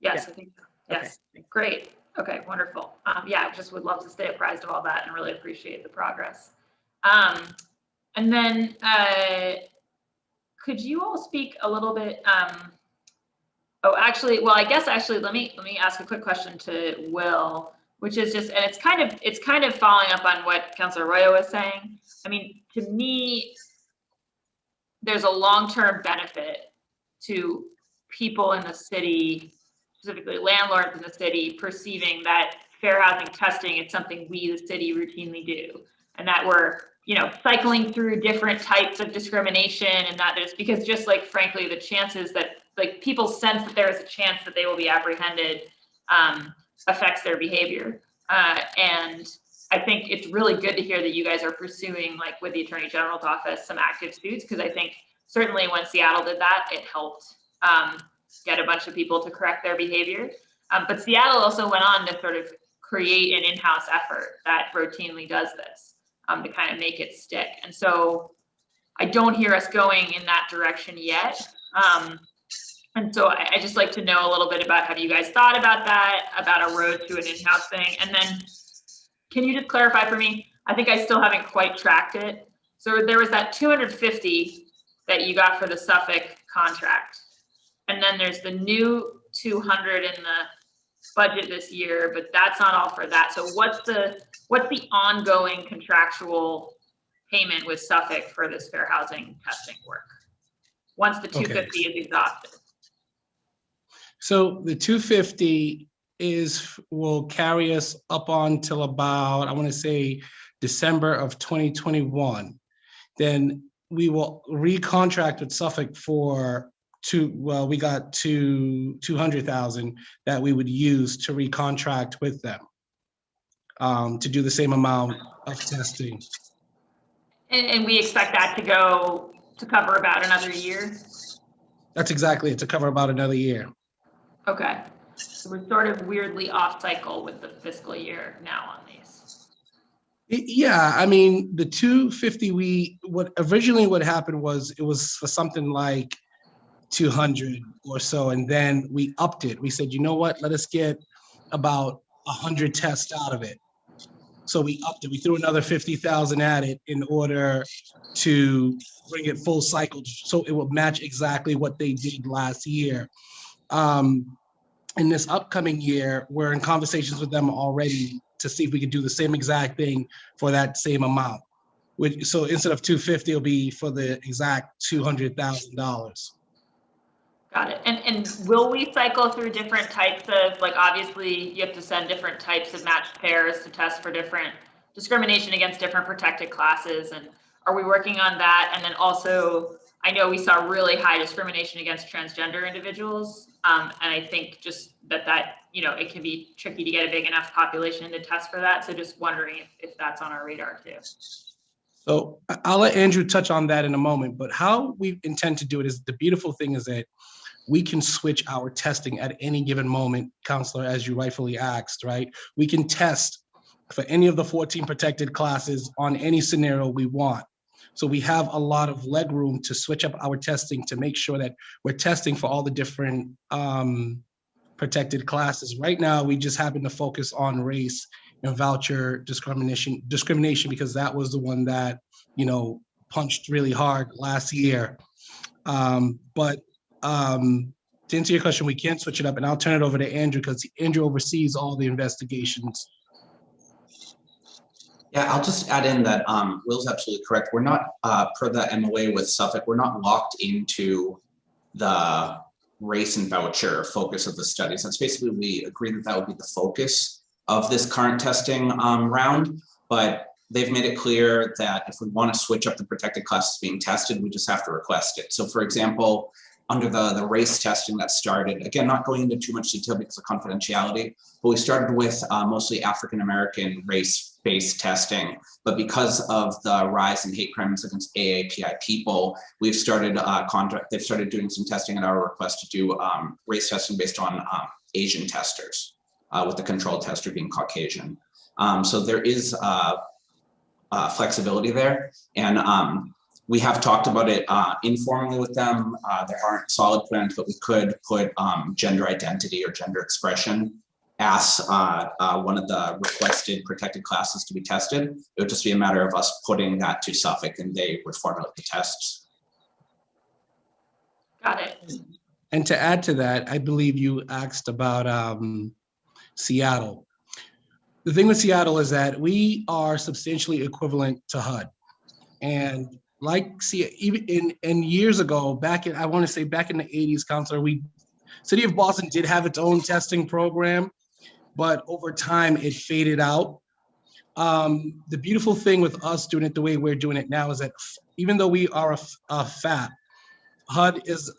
[SPEAKER 1] Yes,
[SPEAKER 11] Yeah.
[SPEAKER 1] I think so. Yes,
[SPEAKER 11] Okay.
[SPEAKER 1] Great. Okay, wonderful. Yeah, I just would love to stay apprised of all that and really appreciate the progress. And then could you all speak a little bit? I guess let me ask a quick question to Will, which is just, and it's kind of following up on what Councilor Arroyo was saying. I mean, to me, there's a long-term benefit to people in the city, specifically landlords in the city, perceiving that fair housing testing is something we, the city, routinely do, and that we're, you know, cycling through different types of discrimination, and that there's, because just like, frankly, the chances that, like, people sense that there is a chance that they will be apprehended affects their behavior. And I think it's really good to hear that you guys are pursuing, like with the Attorney General's office, some active suits, because I think certainly when Seattle did that, it helped get a bunch of people to correct their behavior. But Seattle also went on to sort of create an in-house effort that routinely does this to kind of make it stick. And so I don't hear us going in that direction yet. And so I just like to know a little bit about, have you guys thought about that, about a road to an in-house thing? And then can you just clarify for me? I think I still haven't quite tracked it. So there was that 250 that you got for the Suffolk contract. And then there's the new 200 in the budget this year, but that's not all for that. So what's the ongoing contractual payment with Suffolk for this fair housing testing work once the 250 is exhausted?
[SPEAKER 5] So the 250 will carry us up on till about, I want to say, December of 2021. Then we will recontract with Suffolk for we got 200,000 that we would use to recontract with them to do the same amount of testing.
[SPEAKER 1] And we expect that to cover about another year?
[SPEAKER 5] That's exactly it, to cover about another year.
[SPEAKER 1] Okay. So we're sort of weirdly off cycle with the fiscal year now on these.
[SPEAKER 5] Yeah, I mean, the 250, what happened was it was for something like 200 or so, and then we upped it. We said, you know what, let us get about 100 tests out of it. So we upped it. We threw another 50,000 at it in order to bring it full cycle, so it will match exactly what they did last year. In this upcoming year, we're in conversations with them already to see if we can do the same exact thing for that same amount. So instead of 250, it'll be for the exact $200,000.
[SPEAKER 1] Got it. And will we cycle through different types of, like, obviously you have to send different types of matched pairs to test for different discrimination against different protected classes, and are we working on that? And then also, I know we saw really high discrimination against transgender individuals, and I think just that it can be tricky to get a big enough population to test for that. So just wondering if that's on our radar too.
[SPEAKER 5] So I'll let Andrew touch on that in a moment, but how we intend to do it is, the beautiful thing is that we can switch our testing at any given moment, Counselor, as you rightfully asked, right? We can test for any of the 14 protected classes on any scenario we want. So we have a lot of leg room to switch up our testing to make sure that we're testing for all the different protected classes. Right now, we just happen to focus on race and voucher discrimination because that was the one that, punched really hard last year. But to answer your question, we can switch it up, and I'll turn it over to Andrew because Andrew oversees all the investigations.
[SPEAKER 18] Yeah, I'll just add in that Will's absolutely correct. We're not, per the MOA with Suffolk, we're not locked into the race and voucher focus of the studies. That's basically, we agree that would be the focus of this current testing round, but they've made it clear that if we want to switch up the protected classes being tested, we just have to request it. So for example, under the race testing that started, again, not going into too much detail because of confidentiality, but we started with mostly African-American race-based testing. But because of the rise in hate crimes against AAPI people, we've started they've started doing some testing at our request to do race testing based on Asian testers, with the control tester being Caucasian. So there is flexibility there. And we have talked about it informally with them. There aren't solid plans, but we could put gender identity or gender expression as one of the requested protected classes to be tested. It would just be a matter of us putting that to Suffolk and they would formulate the tests.
[SPEAKER 1] Got it.
[SPEAKER 5] And to add to that, I believe you asked about Seattle. The thing with Seattle is that we are substantially equivalent to HUD. And like even in years ago, I want to say back in the 80s, Counselor, City of Boston did have its own testing program, but over time it faded out. The beautiful thing with us doing it the way we're doing it now is that even though we are a FAP, HUD is,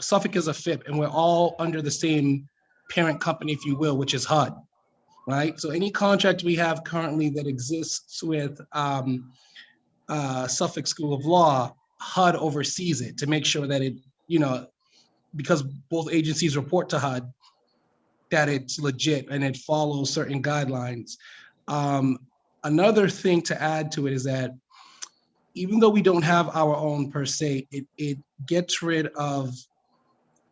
[SPEAKER 5] Suffolk is a FIP, and we're all under the same parent company, if you will, which is HUD, right? So any contract we have currently that exists with Suffolk School of Law, HUD oversees it to make sure that it, because both agencies report to HUD, that it's legit and it follows certain guidelines. Another thing to add to it is that even though we don't have our own per se, it gets rid of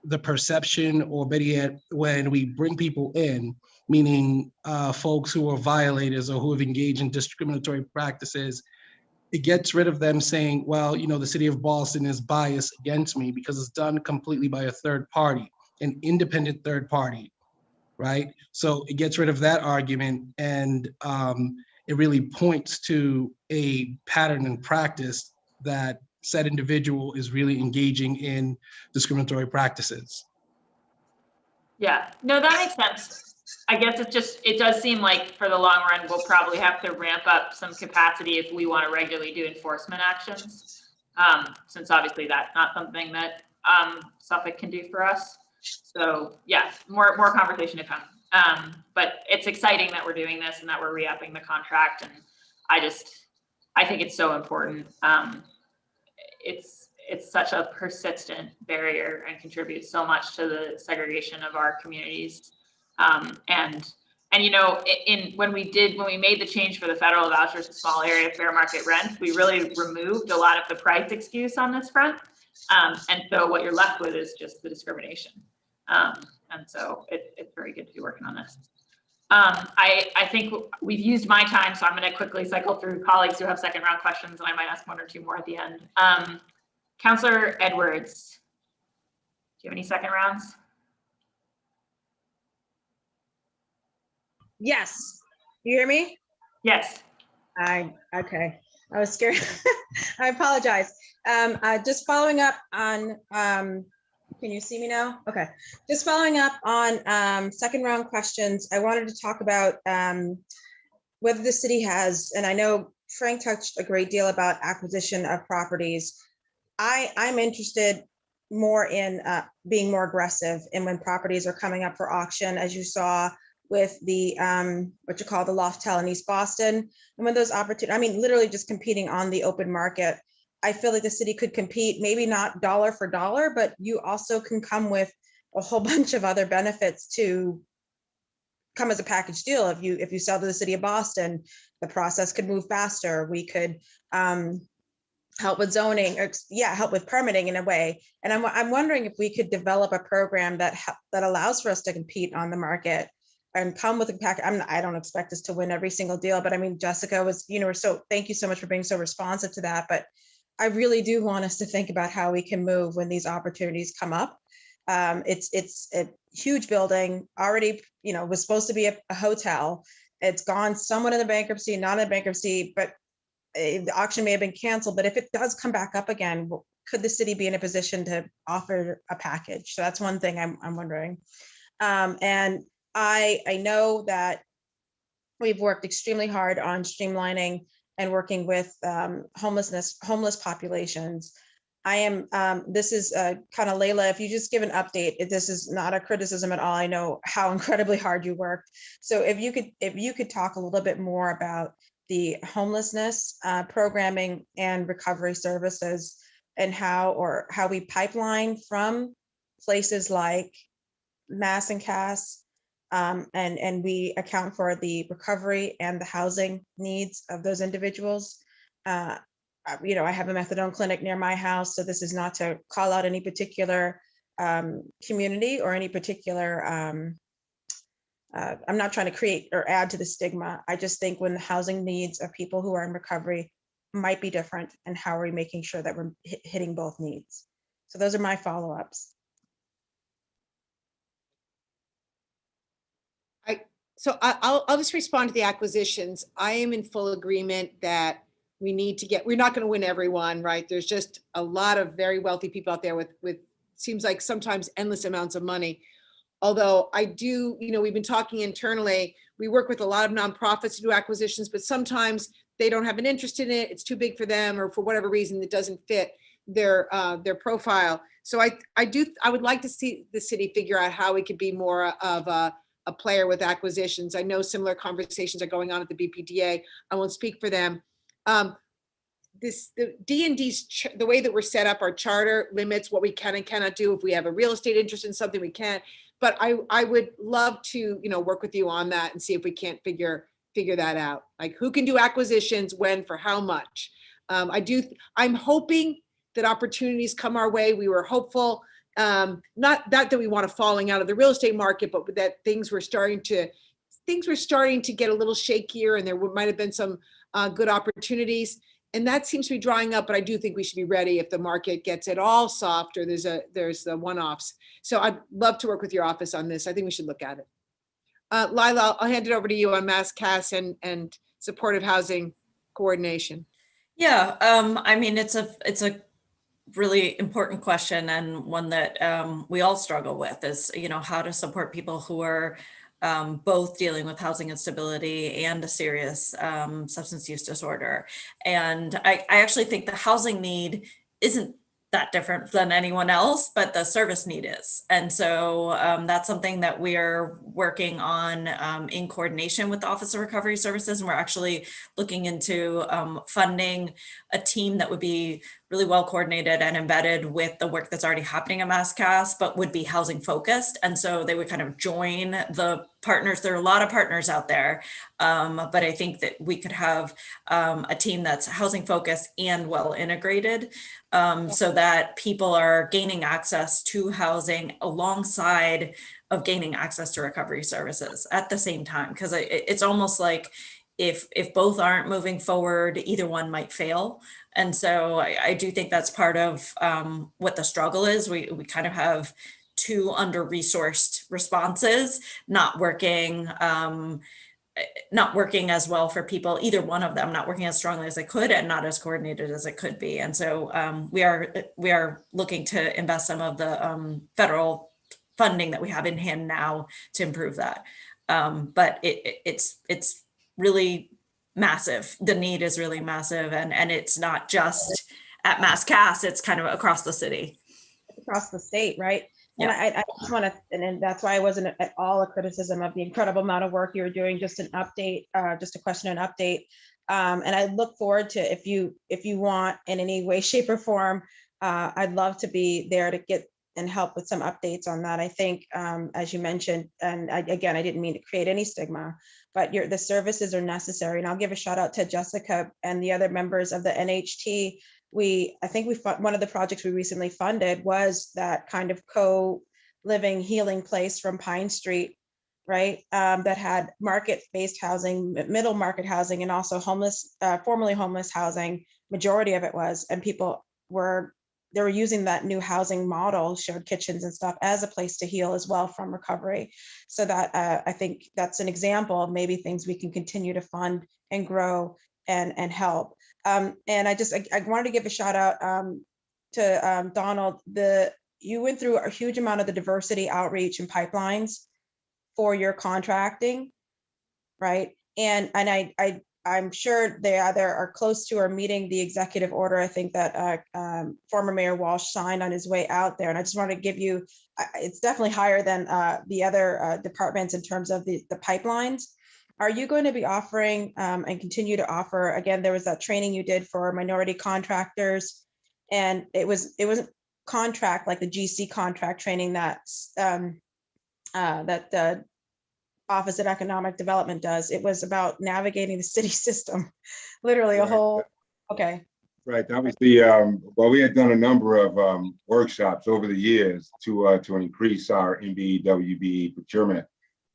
[SPEAKER 5] the perception, or better yet, when we bring people in, meaning folks who are violators or who have engaged in discriminatory practices, it gets rid of them saying, well, the City of Boston is biased against me because it's done completely by a third party, an independent third party, right? So it gets rid of that argument, and it really points to a pattern and practice that said individual is really engaging in discriminatory practices.
[SPEAKER 1] Yeah, no, that makes sense. I guess it does seem like for the long run, we'll probably have to ramp up some capacity if we want to regularly do enforcement actions. Since obviously that's not something that Suffolk can do for us. So yeah, more conversation to come. But it's exciting that we're doing this and that we're re-upping the contract. And I think it's so important. It's such a persistent barrier and contributes so much to the segregation of our communities. And you know, when we made the change for the federal vouchers to small area fair market rent, we really removed a lot of the price excuse on this front. And so what you're left with is just the discrimination. And so it's very good to be working on this. I think we've used my time, so I'm going to quickly cycle through colleagues who have second round questions, and I might ask one or two more at the end. Councillor Edwards, do you have any second rounds?
[SPEAKER 12] Yes. You hear me?
[SPEAKER 1] Yes.
[SPEAKER 12] Okay. I was scared. I apologize. Just following up on, can you see me now? Okay. Just following up on second round questions. I wanted to talk about whether the city has, and I know Frank touched a great deal about acquisition of properties. I'm interested more in being more aggressive in when properties are coming up for auction, as you saw with the what you call the Loftel in East Boston. And when those opportunities, I mean, literally just competing on the open market, I feel like the city could compete, maybe not dollar for dollar, but you also can come with a whole bunch of other benefits to come as a package deal. If you sell to the city of Boston, the process could move faster. We could help with zoning, or help with permitting in a way. And I'm wondering if we could develop a program that allows for us to compete on the market and come with a pack. I don't expect us to win every single deal, but I mean, Jessica was, so thank you so much for being so responsive to that. But I really do want us to think about how we can move when these opportunities come up. It's a huge building already, was supposed to be a hotel. It's gone somewhat into bankruptcy, not in bankruptcy, but the auction may have been canceled. But if it does come back up again, could the city be in a position to offer a package? So that's one thing I'm wondering. And I know that we've worked extremely hard on streamlining and working with homeless populations. This is kind of Layla, if you just give an update, this is not a criticism at all. I know how incredibly hard you worked. So if you could talk a little bit more about the homelessness programming and recovery services and how we pipeline from places like Mass and Cass, and we account for the recovery and the housing needs of those individuals. I have a methadone clinic near my house, so this is not to call out any particular community or any particular, I'm not trying to create or add to the stigma. I just think when the housing needs of people who are in recovery might be different, and how are we making sure that we're hitting both needs? So those are my follow-ups.
[SPEAKER 3] So I'll just respond to the acquisitions. I am in full agreement that we're not going to win everyone, right? There's just a lot of very wealthy people out there with seems like sometimes endless amounts of money. Although I do, we've been talking internally, we work with a lot of nonprofits to do acquisitions, but sometimes they don't have an interest in it. It's too big for them, or for whatever reason, it doesn't fit their profile. So I would like to see the city figure out how we could be more of a player with acquisitions. I know similar conversations are going on at the BPDA. I won't speak for them. The DND's, the way that we're set up, our charter limits what we can and cannot do. If we have a real estate interest in something, we can't. But I would love to, work with you on that and see if we can't figure that out. Like, who can do acquisitions, when, for how much? I'm hoping that opportunities come our way. We were hopeful. Not that we want a falling out of the real estate market, but that things were starting to get a little shakier, and there might have been some good opportunities, and that seems to be drying up. But I do think we should be ready if the market gets it all soft, or there's the one-offs. So I'd love to work with your office on this. I think we should look at it. Lila, I'll hand it over to you on Mass Cass and supportive housing coordination.
[SPEAKER 20] Yeah, I mean, it's a really important question, and one that we all struggle with is, how to support people who are both dealing with housing instability and a serious substance use disorder. And I actually think the housing need isn't that different than anyone else, but the service need is. And so that's something that we are working on in coordination with the Office of Recovery Services. And we're actually looking into funding a team that would be really well coordinated and embedded with the work that's already happening at MassCast, but would be housing focused. And so they would kind of join the partners. There are a lot of partners out there, but I think that we could have a team that's housing focused and well integrated, so that people are gaining access to housing alongside of gaining access to recovery services at the same time. Because it's almost like if both aren't moving forward, either one might fail. And so I do think that's part of what the struggle is. We kind of have two under-resourced responses, not working as well for people, either one of them not working as strongly as it could and not as coordinated as it could be. And so we are looking to invest some of the federal funding that we have in hand now to improve that. But it's really massive. The need is really massive, and it's not just at MassCast, it's kind of across the city.
[SPEAKER 12] Across the state, right?
[SPEAKER 20] Yeah.
[SPEAKER 12] And I just want to, and that's why I wasn't at all a criticism of the incredible amount of work you're doing, just an update, just a question and update. And I look forward to, if you want in any way, shape or form, I'd love to be there to get and help with some updates on that. I think, as you mentioned, and again, I didn't mean to create any stigma, but the services are necessary. And I'll give a shout out to Jessica and the other members of the NHT. I think one of the projects we recently funded was that kind of co-living healing place from Pine Street, right? That had market-based housing, middle market housing, and also formerly homeless housing. Majority of it was, and people were using that new housing model, shared kitchens and stuff, as a place to heal as well from recovery. So that I think that's an example of maybe things we can continue to fund and grow and help. And I wanted to give a shout out to Donald. You went through a huge amount of the diversity outreach and pipelines for your contracting, right? And I'm sure they either are close to or meeting the executive order. I think that former Mayor Walsh signed on his way out there. And I just want to give you, it's definitely higher than the other departments in terms of the pipelines. Are you going to be offering and continue to offer, again, there was that training you did for minority contractors, and it wasn't contract like the GC contract training that the Office of Economic Development does. It was about navigating the city system, literally a whole, okay.
[SPEAKER 2] Right, that was the, well, we had done a number of workshops over the years to increase our MBWB procurement.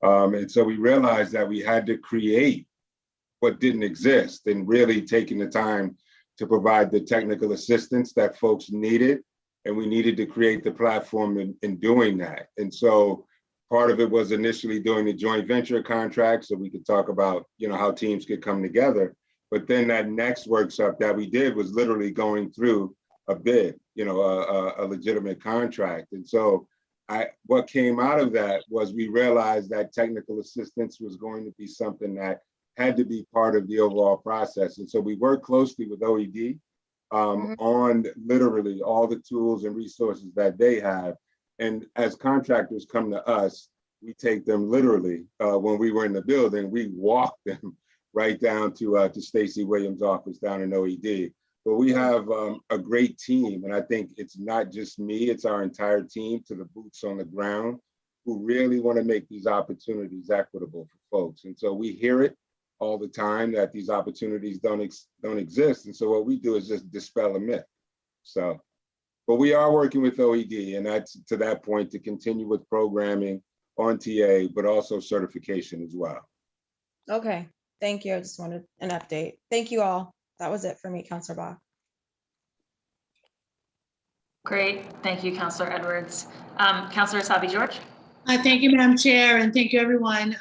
[SPEAKER 2] And so we realized that we had to create what didn't exist, and really taking the time to provide the technical assistance that folks needed. And we needed to create the platform in doing that. And so part of it was initially doing the joint venture contract, so we could talk about, how teams could come together. But then that next workshop that we did was literally going through a bid, a legitimate contract. And so what came out of that was we realized that technical assistance was going to be something that had to be part of the overall process. And so we worked closely with OED on literally all the tools and resources that they have. And as contractors come to us, we take them literally. When we were in the building, we walked them right down to Stacey Williams' office down in OED. But we have a great team, and I think it's not just me, it's our entire team, to the boots on the ground, who really want to make these opportunities equitable for folks. And so we hear it all the time that these opportunities don't exist. And so what we do is just dispel a myth. So, but we are working with OED, and that's to that point, to continue with programming on TA, but also certification as well.
[SPEAKER 12] Okay, thank you. I just wanted an update. Thank you all. That was it for me, Councilor Bach.
[SPEAKER 1] Great, thank you, Councilor Edwards. Councilor Sabi-George.
[SPEAKER 14] Thank you, Madam Chair, and thank you, everyone.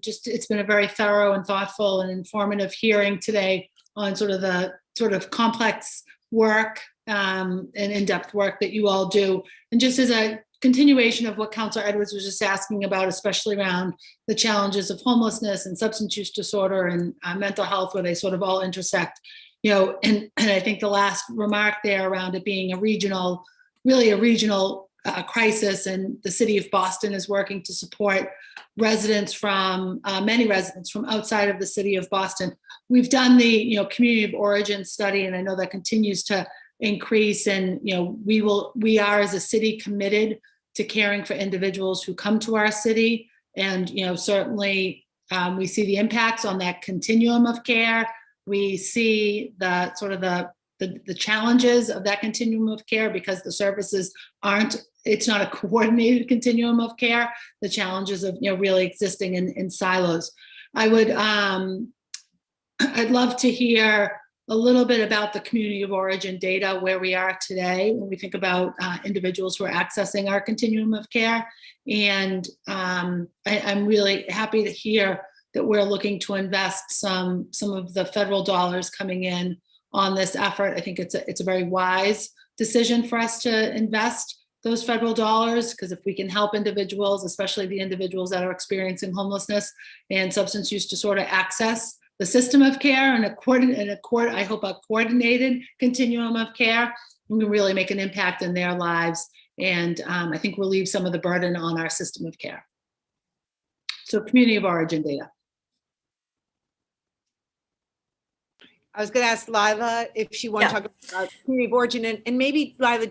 [SPEAKER 14] It's been a very thorough and thoughtful and informative hearing today on sort of the complex work and in-depth work that you all do. And just as a continuation of what Councilor Edwards was just asking about, especially around the challenges of homelessness and substance use disorder and mental health, where they sort of all intersect, and I think the last remark there around it being really a regional crisis, and the city of Boston is working to support residents from many residents from outside of the city of Boston. We've done the community of origin study, and I know that continues to increase. And we are as a city committed to caring for individuals who come to our city, and certainly we see the impacts on that continuum of care. We see the sort of the challenges of that continuum of care because the services it's not a coordinated continuum of care, the challenges of really existing in silos. I'd love to hear a little bit about the community of origin data, where we are today when we think about individuals who are accessing our continuum of care. And I'm really happy to hear that we're looking to invest some of the federal dollars coming in on this effort. I think it's a very wise decision for us to invest those federal dollars, because if we can help individuals, especially the individuals that are experiencing homelessness and substance use disorder, access the system of care and I hope a coordinated continuum of care, we can really make an impact in their lives, and I think relieve some of the burden on our system of care. So community of origin data.
[SPEAKER 3] I was going to ask Lila if she wanted to talk about community of origin, and maybe Lila,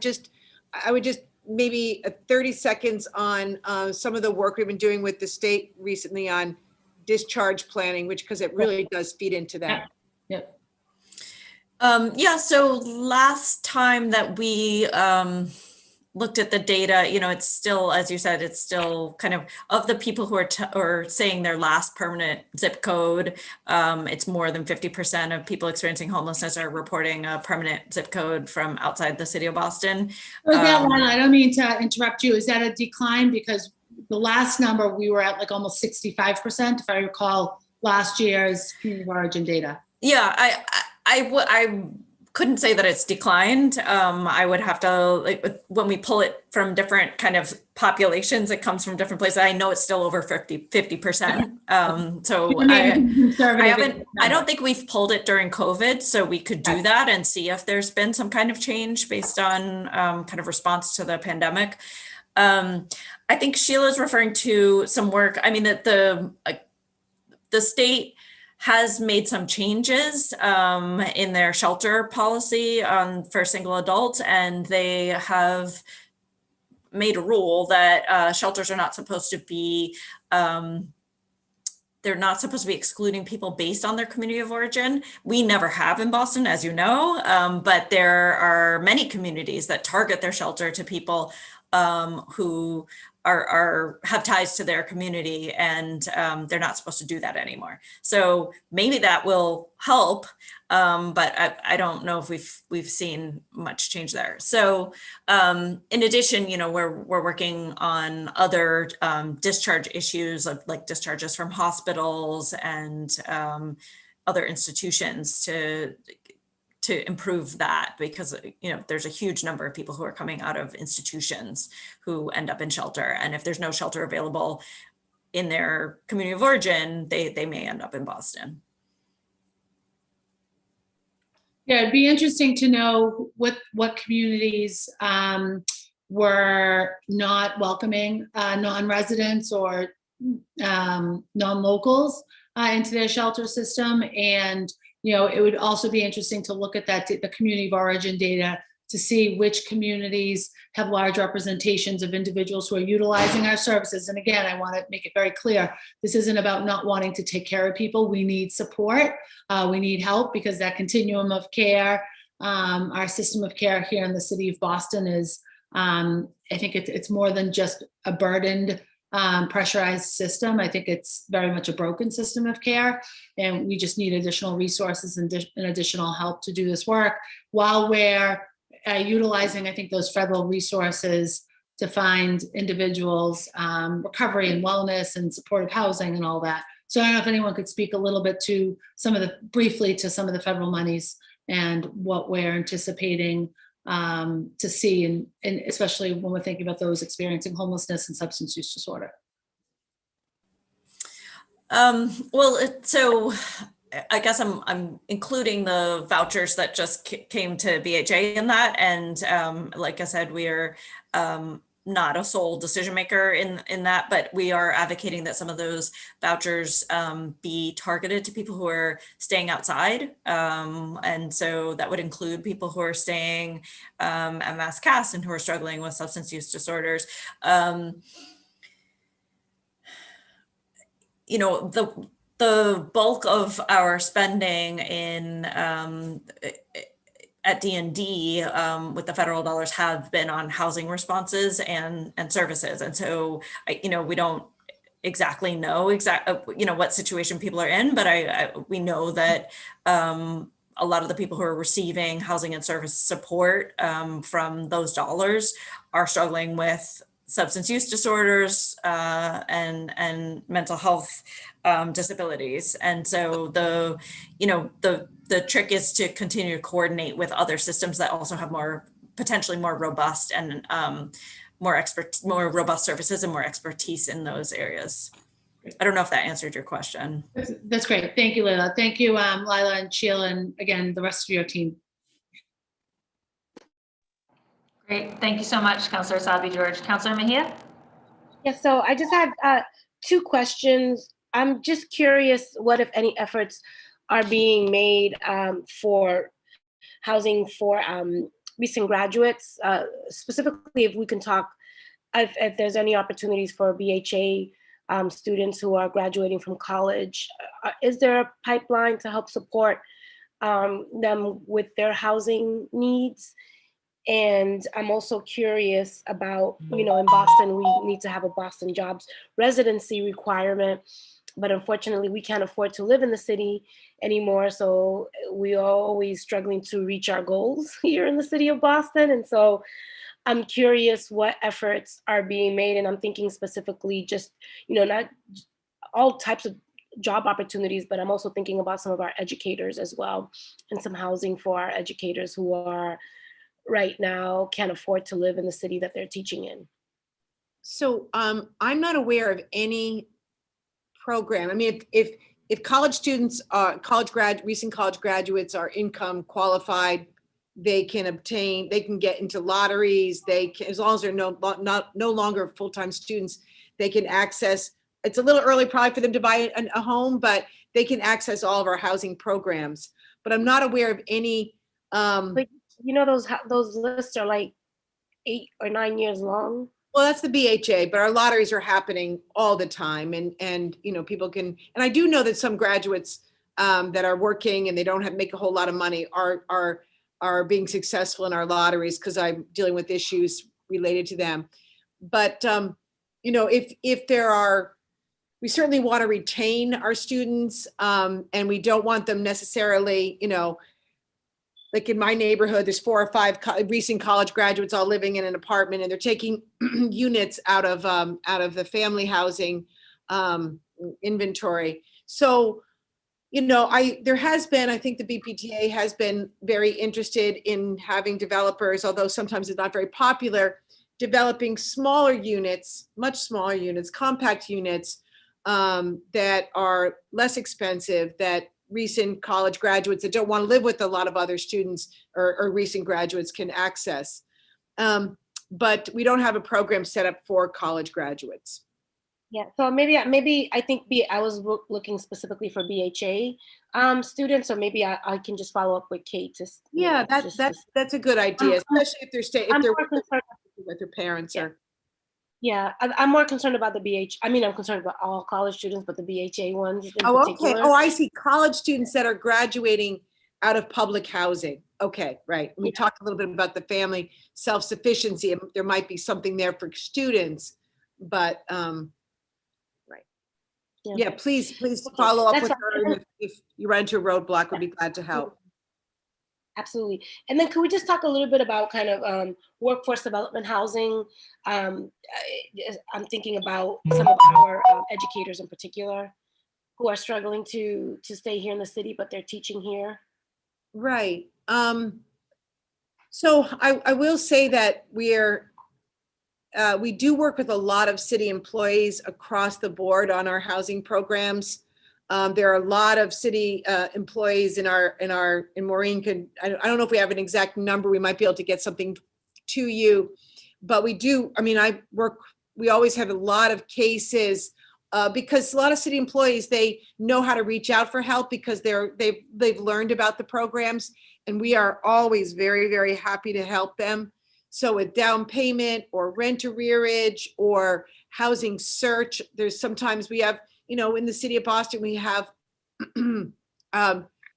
[SPEAKER 3] I would just maybe 30 seconds on some of the work we've been doing with the state recently on discharge planning, because it really does feed into that.
[SPEAKER 14] Yep.
[SPEAKER 20] So last time that we looked at the data, it's still, as you said, it's still kind of the people who are saying their last permanent zip code, it's more than 50% of people experiencing homelessness are reporting a permanent zip code from outside the city of Boston.
[SPEAKER 14] Is that one? I don't mean to interrupt you. Is that a decline? Because the last number we were at like almost 65%, if I recall last year's community of origin data.
[SPEAKER 20] Yeah, I couldn't say that it's declined. I would have to, when we pull it from different kind of populations, it comes from different places. I know it's still over 50%. So I don't think we've pulled it during COVID, so we could do that and see if there's been some kind of change based on kind of response to the pandemic. I think Sheila's referring to some work. I mean, that the state has made some changes in their shelter policy for single adults, and they have made a rule that shelters are not supposed to be, they're not supposed to be excluding people based on their community of origin. We never have in Boston, as you know, but there are many communities that target their shelter to people who have ties to their community, and they're not supposed to do that anymore. So maybe that will help, but I don't know if we've seen much change there. So in addition, we're working on other discharge issues like discharges from hospitals and other institutions to improve that, because there's a huge number of people who are coming out of institutions who end up in shelter, and if there's no shelter available in their community of origin, they may end up in Boston.
[SPEAKER 14] Yeah, it'd be interesting to know what communities were not welcoming non-residents or non-locals into their shelter system. And it would also be interesting to look at the community of origin data to see which communities have large representations of individuals who are utilizing our services. And again, I want to make it very clear, this isn't about not wanting to take care of people. We need support. We need help, because that continuum of care, our system of care here in the city of Boston is, I think it's more than just a burdened, pressurized system. I think it's very much a broken system of care, and we just need additional resources and additional help to do this work, while we're utilizing, I think, those federal resources to find individuals recovery and wellness and supportive housing and all that. So I don't know if anyone could speak a little bit to briefly to some of the federal monies and what we're anticipating to see, and especially when we're thinking about those experiencing homelessness and substance use disorder?
[SPEAKER 20] So I guess I'm including the vouchers that just came to BHA in that. And like I said, we are not a sole decision maker in that, but we are advocating that some of those vouchers be targeted to people who are staying outside. And so that would include people who are staying at Mass Cast and who are struggling with substance use disorders. You know, the bulk of our spending in at DND with the federal dollars have been on housing responses and services. And so, you know, we don't exactly know you know, what situation people are in, but we know that a lot of the people who are receiving housing and service support from those dollars are struggling with substance use disorders and mental health disabilities. And so the trick is to continue to coordinate with other systems that also have potentially more robust and more robust services and more expertise in those areas. I don't know if that answered your question.
[SPEAKER 14] That's great. Thank you, Leila. Thank you, Lila and Sheila, and again, the rest of your team.
[SPEAKER 1] Great. Thank you so much, Councillor Sabi George. Councillor Mejia?
[SPEAKER 15] Yes, so I just have 2 questions. I'm just curious what, if any, efforts are being made for housing for recent graduates, specifically if we can talk, if there's any opportunities for BHA students who are graduating from college. Is there a pipeline to help support them with their housing needs? And I'm also curious about, you know, in Boston, we need to have a Boston jobs residency requirement, but unfortunately we can't afford to live in the city anymore. So we are always struggling to reach our goals here in the city of Boston. And so I'm curious what efforts are being made. And I'm thinking specifically just, you know, not all types of job opportunities, but I'm also thinking about some of our educators as well, and some housing for our educators who are right now can't afford to live in the city that they're teaching in.
[SPEAKER 3] So I'm not aware of any program. I mean, if college students are recent college graduates are income qualified, they can get into lotteries. They can, as long as they're no longer full-time students, they can access. It's a little early probably for them to buy a home, but they can access all of our housing programs. But I'm not aware of any.
[SPEAKER 15] But you know, those lists are like 8 or 9 years long.
[SPEAKER 3] Well, that's the BHA, but our lotteries are happening all the time, and you know, people can. And I do know that some graduates that are working and they don't make a whole lot of money are being successful in our lotteries because I'm dealing with issues related to them. But you know, if there are, we certainly want to retain our students, and we don't want them necessarily, you know. Like in my neighborhood, there's 4 or 5 recent college graduates all living in an apartment, and they're taking units out of the family housing inventory. So, you know, I think the BPTA has been very interested in having developers, although sometimes it's not very popular, developing smaller units, much smaller units, compact units that are less expensive, that recent college graduates that don't want to live with a lot of other students or recent graduates can access. But we don't have a program set up for college graduates.
[SPEAKER 15] Yeah, so maybe I think I was looking specifically for BHA students, so maybe I can just follow up with Kate.
[SPEAKER 3] Yeah, that's a good idea, especially if they're with their parents.
[SPEAKER 15] Yeah. Yeah, I'm more concerned about the BH. I mean, I'm concerned about all college students, but the BHA ones in particular.
[SPEAKER 3] Okay. Oh, I see. College students that are graduating out of public housing. Okay, right. We talked a little bit about the family self-sufficiency. There might be something there for students, but right. Yeah, please follow up with her. If you run into a roadblock, we'd be glad to help.
[SPEAKER 15] Absolutely. And then could we just talk a little bit about kind of workforce development housing? I'm thinking about some of our educators in particular who are struggling to stay here in the city, but they're teaching here.
[SPEAKER 3] Right. So I will say that we do work with a lot of city employees across the board on our housing programs. There are a lot of city employees in Maureen could, I don't know if we have an exact number, we might be able to get something to you, but we do, I mean, we always have a lot of cases because a lot of city employees, they know how to reach out for help because they've learned about the programs, and we are always very, very happy to help them. So with down payment or rent arrearage or housing search, there's sometimes we have, in the city of Boston, we have,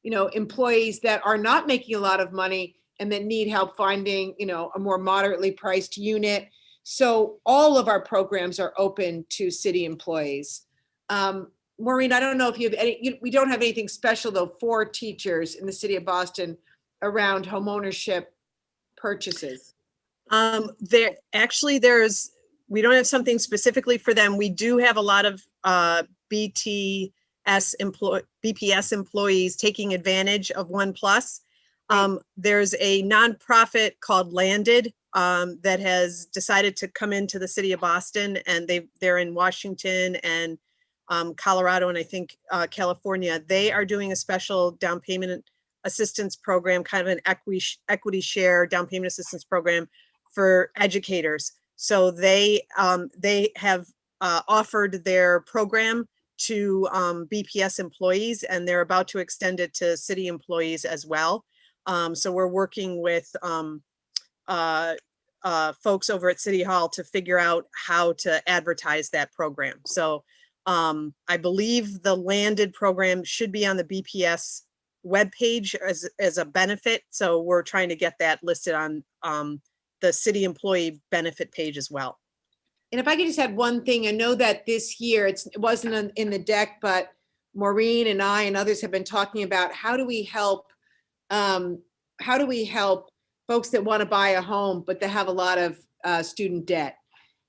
[SPEAKER 3] employees that are not making a lot of money and that need help finding, a more moderately priced unit. So all of our programs are open to city employees. Maureen, I don't know if you have any, we don't have anything special though for teachers in the city of Boston around homeownership purchases.
[SPEAKER 11] We don't have something specifically for them. We do have a lot of BPS employees taking advantage of One Plus. There's a nonprofit called Landed that has decided to come into the city of Boston, and they're in Washington and Colorado, and I think California. They are doing a special down payment assistance program, kind of an equity share down payment assistance program for educators. So they have offered their program to BPS employees, and they're about to extend it to city employees as well. So we're working with folks over at City Hall to figure out how to advertise that program. So I believe the Landed program should be on the BPS webpage as a benefit. So we're trying to get that listed on the city employee benefit page as well.
[SPEAKER 3] And if I could just add one thing, I know that this year, it wasn't in the deck, but Maureen and I and others have been talking about how do we help folks that want to buy a home, but they have a lot of student debt.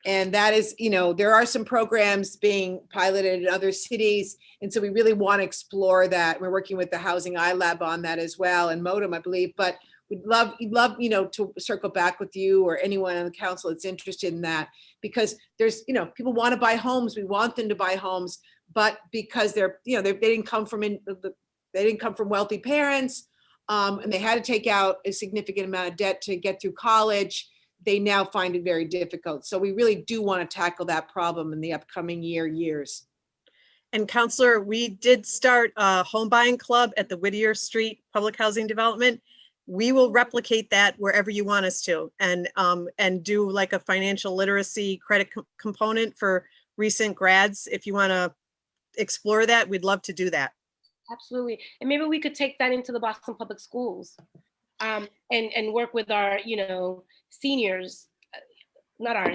[SPEAKER 3] And that is, there are some programs being piloted in other cities. And so we really want to explore that. We're working with the Housing iLab on that as well, and Modem, I believe, but we'd love, to circle back with you or anyone on the council that's interested in that, because there's, people want to buy homes. We want them to buy homes, but because they didn't come from wealthy parents, and they had to take out a significant amount of debt to get through college, they now find it very difficult. So we really do want to tackle that problem in the upcoming years.
[SPEAKER 11] And Counselor, we did start a home buying club at the Whittier Street Public Housing Development. We will replicate that wherever you want us to, and do like a financial literacy credit component for recent grads. If you want to explore that, we'd love to do that.
[SPEAKER 15] Absolutely. And maybe we could take that into the Boston Public Schools and work with our, seniors, not our,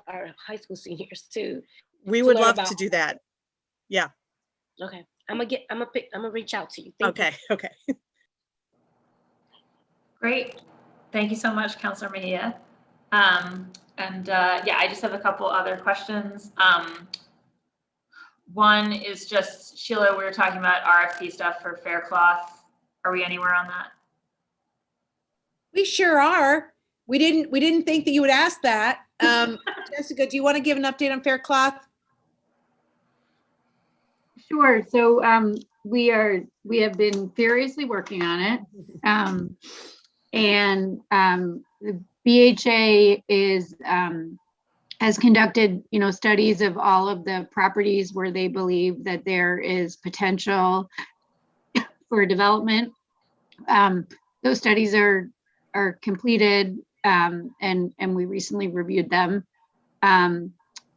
[SPEAKER 15] our high school seniors too.
[SPEAKER 11] We would love to do that. Yeah.
[SPEAKER 15] Okay. I'm gonna reach out to you. Thank you.
[SPEAKER 11] Okay.
[SPEAKER 1] Great. Thank you so much, Councilor Mejia. I just have a couple other questions. One is just, Sheila, we were talking about RFP stuff for Faircloth. Are we anywhere on that?
[SPEAKER 3] We sure are. We didn't think that you would ask that. Jessica, do you want to give an update on Faircloth?
[SPEAKER 13] Sure. So we have been furiously working on it. The BHA has conducted, studies of all of the properties where they believe that there is potential for development. Those studies are completed, and we recently reviewed them,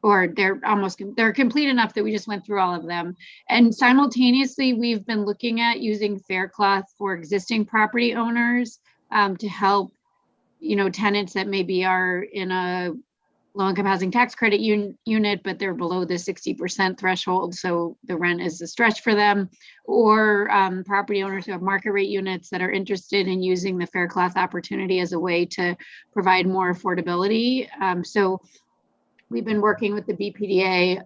[SPEAKER 13] or they're complete enough that we just went through all of them. And simultaneously, we've been looking at using Faircloth for existing property owners to help, tenants that maybe are in a low-income housing tax credit unit, but they're below the 60% threshold, so the rent is a stretch for them, or property owners who have market rate units that are interested in using the Faircloth opportunity as a way to provide more affordability. So we've been working with the BHA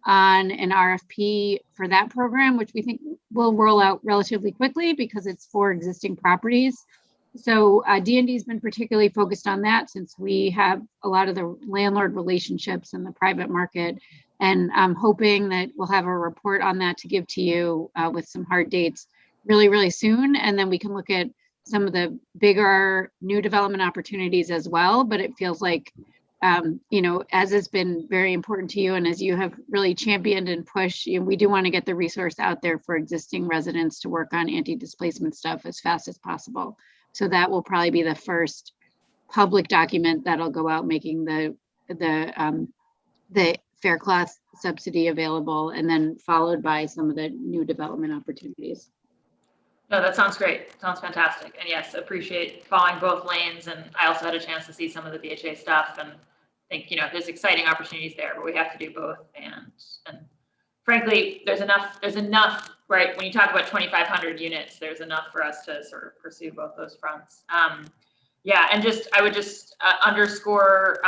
[SPEAKER 13] on an RFP for that program, which we think will roll out relatively quickly because it's for existing properties. So DND has been particularly focused on that since we have a lot of the landlord relationships in the private market. And I'm hoping that we'll have a report on that to give to you with some hard dates really, really soon. And then we can look at some of the bigger new development opportunities as well. But it feels like, you know, as has been very important to you and as you have really championed and pushed, you know, we do want to get the resource out there for existing residents to work on anti-displacement stuff as fast as possible. So that will probably be the first public document that'll go out, making the fair cloth subsidy available, and then followed by some of the new development opportunities.
[SPEAKER 1] No, that sounds great. Sounds fantastic. And yes, appreciate following both lanes. And I also had a chance to see some of the BHA stuff and think, you know, there's exciting opportunities there, but we have to do both. And frankly, there's enough, right? When you talk about 2,500 units, there's enough for us to sort of pursue both those fronts. Yeah, and I would just underscore,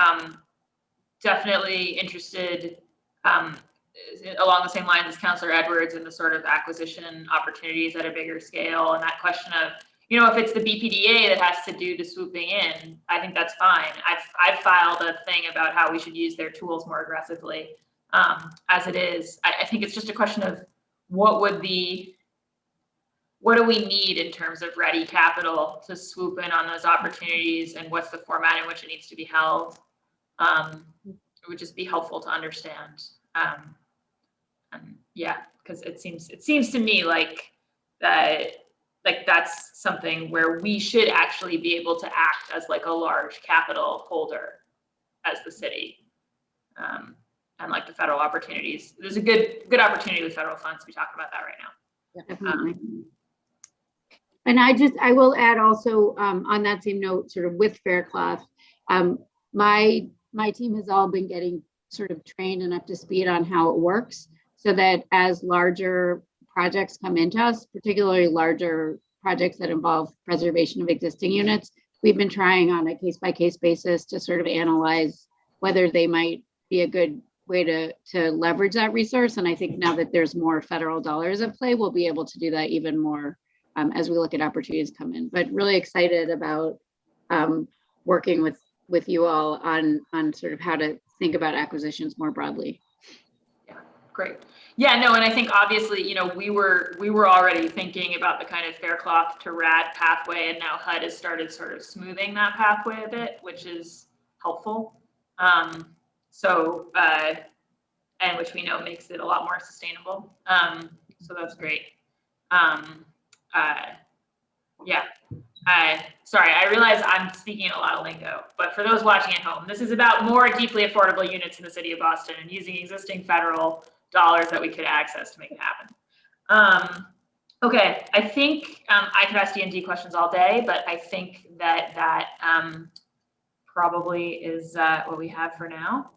[SPEAKER 1] definitely interested along the same lines as Councillor Edwards in the sort of acquisition opportunities at a bigger scale, and that question of, you know, if it's the BPDA that has to do the swooping in, I think that's fine. I've filed a thing about how we should use their tools more aggressively. As it is, I think it's just a question of what do we need in terms of ready capital to swoop in on those opportunities, and what's the format in which it needs to be held. It would just be helpful to understand. Yeah, because it seems to me like that's something where we should actually be able to act as like a large capital holder as the city. And like the federal opportunities, there's a good opportunity with federal funds. We talk about that right now.
[SPEAKER 13] Yeah, definitely. And I will add also on that same note, sort of with Faircloth, my team has all been getting sort of trained and up to speed on how it works, so that as larger projects come into us, particularly larger projects that involve preservation of existing units, we've been trying on a case-by-case basis to sort of analyze whether they might be a good way to leverage that resource. And I think now that there's more federal dollars at play, we'll be able to do that even more as we look at opportunities come in. But really excited about working with you all on sort of how to think about acquisitions more broadly.
[SPEAKER 1] Yeah, great. Yeah, no, and I think obviously, you know, we were already thinking about the kind of Faircloth to RAD pathway, and now HUD has started sort of smoothing that pathway a bit, which is helpful. And which we know makes it a lot more sustainable. So that's great. Yeah. Sorry, I realize I'm speaking a lot of lingo, but for those watching at home, this is about more deeply affordable units in the city of Boston and using existing federal dollars that we could access to make it happen. Okay, I think I could ask DND questions all day, but I think that probably is what we have for now.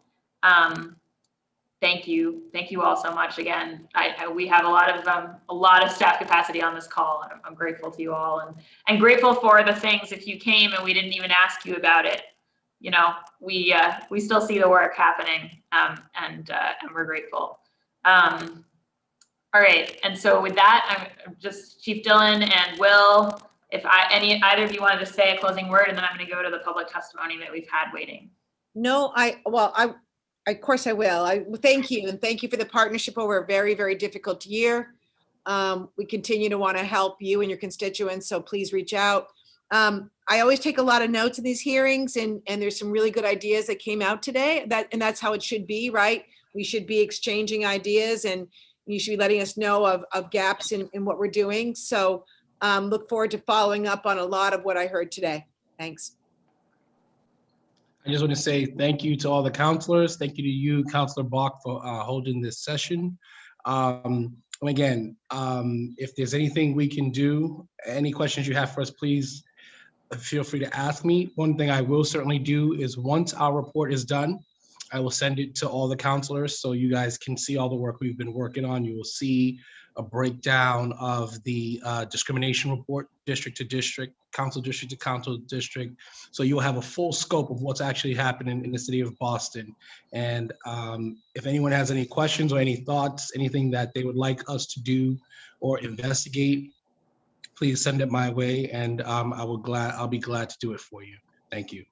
[SPEAKER 1] Thank you all so much. Again, we have a lot of staff capacity on this call, and I'm grateful to you all, and grateful for the things. If you came and we didn't even ask you about it, you know, we still see the work happening, and we're grateful. All right, and so with that, I'm just Chief Dillon and Will. If either of you wanted to say a closing word, and then I'm going to go to the public testimony that we've had waiting.
[SPEAKER 3] No, of course I will. Thank you. And thank you for the partnership over a very, very difficult year. We continue to want to help you and your constituents, so please reach out. I always take a lot of notes in these hearings, and there's some really good ideas that came out today, and that's how it should be, right? We should be exchanging ideas, and you should be letting us know of gaps in what we're doing. So look forward to following up on a lot of what I heard today. Thanks.
[SPEAKER 5] I just want to say thank you to all the counselors. Thank you to you, Counselor Bach, for holding this session. And again, if there's anything we can do, any questions you have for us, please feel free to ask me. One thing I will certainly do is once our report is done, I will send it to all the counselors so you guys can see all the work we've been working on. You will see a breakdown of the discrimination report, district to district, council district to council district. So you'll have a full scope of what's actually happening in the city of Boston. And if anyone has any questions or any thoughts, anything that they would like us to do or investigate, please send it my way, and I'll be glad to do it for you. Thank you.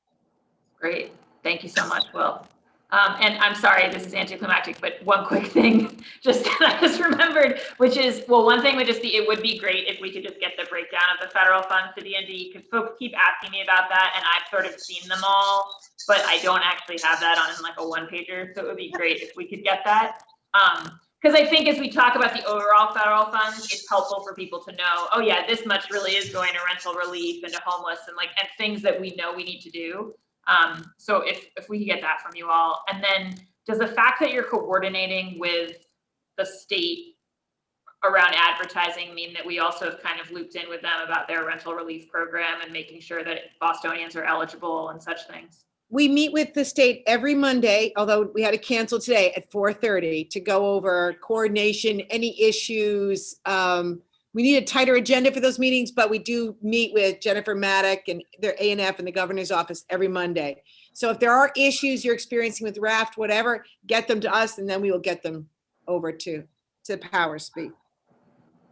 [SPEAKER 1] Great. Thank you so much, Will. And I'm sorry, this is anticlimactic, but one quick thing, I just remembered, which is, well, one thing would just be, it would be great if we could just get the breakdown of the federal funds to DND, because folks keep asking me about that, and I've sort of seen them all, but I don't actually have that on like a one-pager, so it would be great if we could get that. Because I think as we talk about the overall federal funds, it's helpful for people to know, oh yeah, this much really is going to rental relief and to homeless and things that we know we need to do. So if we could get that from you all, and then does the fact that you're coordinating with the state around advertising mean that we also have kind of looped in with them about their rental relief program and making sure that Bostonians are eligible and such things?
[SPEAKER 3] We meet with the state every Monday, although we had to cancel today at 4:30 to go over coordination, any issues. We need a tighter agenda for those meetings, but we do meet with Jennifer Maddock and their A&F and the governor's office every Monday. So if there are issues you're experiencing with RAFT, whatever, get them to us and then we will get them over to Powers Speak.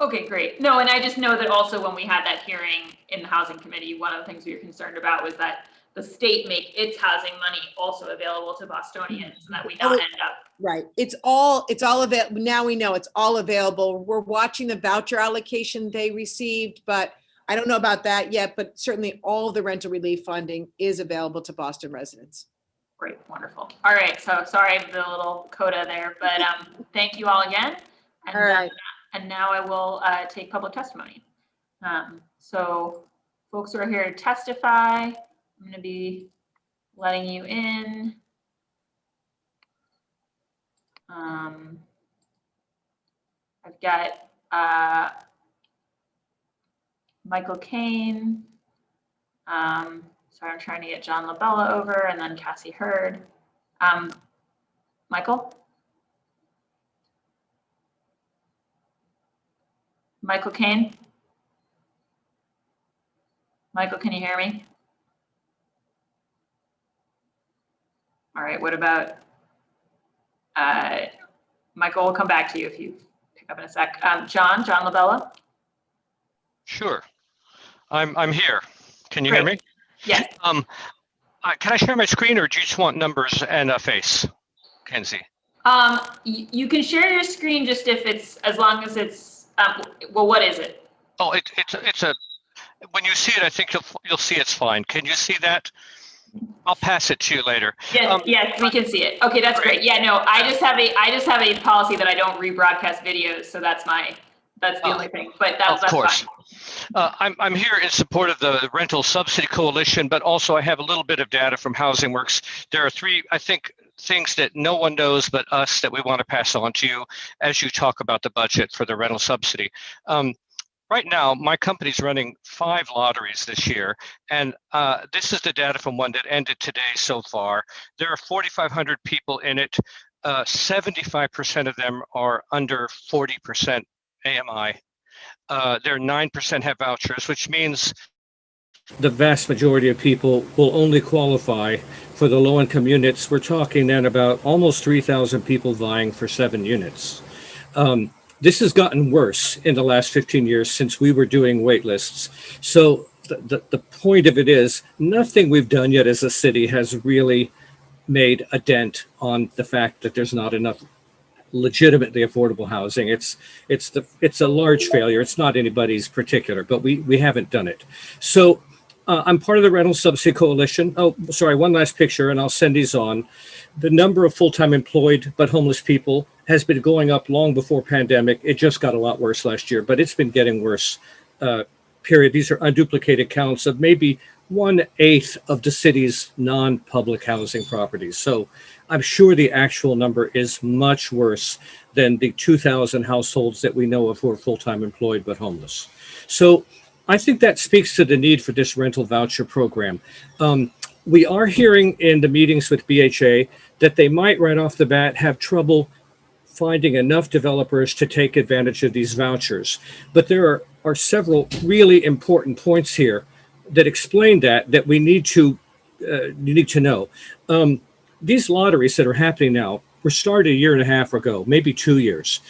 [SPEAKER 1] Okay, great. No, and I just know that also when we had that hearing in the housing committee, one of the things we were concerned about was that the state make its housing money also available to Bostonians, so that we not end up.
[SPEAKER 3] Right. It's all available. Now we know it's all available. We're watching the voucher allocation they received, but I don't know about that yet, but certainly all of the rental relief funding is available to Boston residents.
[SPEAKER 1] Great, wonderful. All right, so sorry for the little coda there, but thank you all again. And,
[SPEAKER 3] all right.
[SPEAKER 1] And now I will take public testimony. So folks who are here to testify, I'm going to be letting you in. I've got Michael Kane. Sorry, I'm trying to get John Labella over, and then Cassie Hurd. Michael? Michael Kane? Michael, can you hear me? All right, what about, Michael, we'll come back to you if you pick up in a sec. John Labella?
[SPEAKER 21] Sure, I'm here. Can you hear me?
[SPEAKER 1] Yes.
[SPEAKER 21] Can I share my screen, or do you just want numbers and a face, Kenzie?
[SPEAKER 1] You can share your screen just if it's, as long as it's, well, what is it?
[SPEAKER 21] Oh, it's a, when you see it, I think you'll see it's fine. Can you see that? I'll pass it to you later.
[SPEAKER 1] Yes, yes, we can see it. Okay, that's great. Yeah, no, I just have a policy that I don't rebroadcast videos, so that's the only thing. But that's
[SPEAKER 21] of course.
[SPEAKER 1] Fine.
[SPEAKER 21] I'm here in support of the Rental Subsidy Coalition, but also I have a little bit of data from HousingWorks. There are three, I think, things that no one knows but us that we want to pass on to you as you talk about the budget for the rental subsidy. Right now, my company's running 5 lotteries this year, and this is the data from one that ended today so far. There are 4,500 people in it. 75% of them are under 40% AMI. There are 9% have vouchers, which means the vast majority of people will only qualify for the low-income units. We're talking then about almost 3,000 people vying for 7 units. This has gotten worse in the last 15 years since we were doing wait lists. So the point of it is nothing we've done yet as a city has really made a dent on the fact that there's not enough legitimately affordable housing. It's a large failure. It's not anybody's particular, but we haven't done it. So I'm part of the Rental Subsidy Coalition. Oh, sorry, one last picture, and I'll send these on. The number of full-time employed but homeless people has been going up long before pandemic. It just got a lot worse last year, but it's been getting worse, period. These are unduplicated counts of maybe 1/8 of the city's non-public housing properties. So I'm sure the actual number is much worse than the 2,000 households that we know of who are full-time employed but homeless. So I think that speaks to the need for this rental voucher program. We are hearing in the meetings with BHA that they might right off the bat have trouble finding enough developers to take advantage of these vouchers. But there are several really important points here that explain that we need to know. These lotteries that are happening now were started 1.5 years ago, maybe 2 years.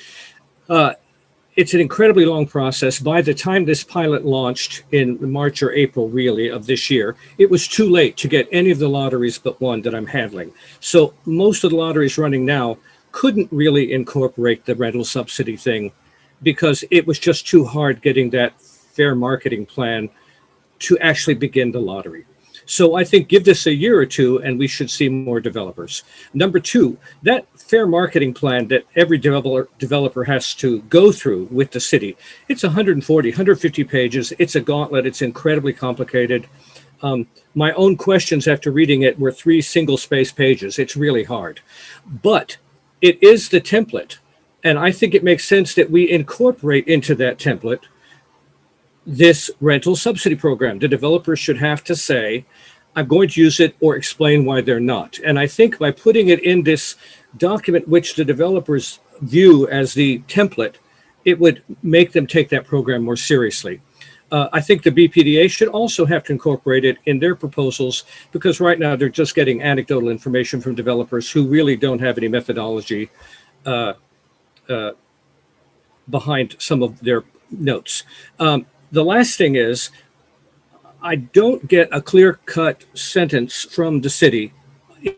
[SPEAKER 6] it's an incredibly long process. By the time this pilot launched in March or April, really, of this year, it was too late to get any of the lotteries but one that I'm handling. So most of the lotteries running now couldn't really incorporate the rental subsidy thing because it was just too hard getting that fair marketing plan to actually begin the lottery. So I think give this a year or two and we should see more developers. Number two, that fair marketing plan that every developer has to go through with the city, it's 140, 150 pages. It's a gauntlet. It's incredibly complicated. My own questions after reading it were 3 single-space pages. It's really hard. But it is the template. And I think it makes sense that we incorporate into that template this rental subsidy program. The developers should have to say, I'm going to use it or explain why they're not. And I think by putting it in this document, which the developers view as the template, it would make them take that program more seriously. I think the BPDA should also have to incorporate it in their proposals because right now they're just getting anecdotal information from developers who really don't have any methodology behind some of their notes. The last thing is, I don't get a clear-cut sentence from the city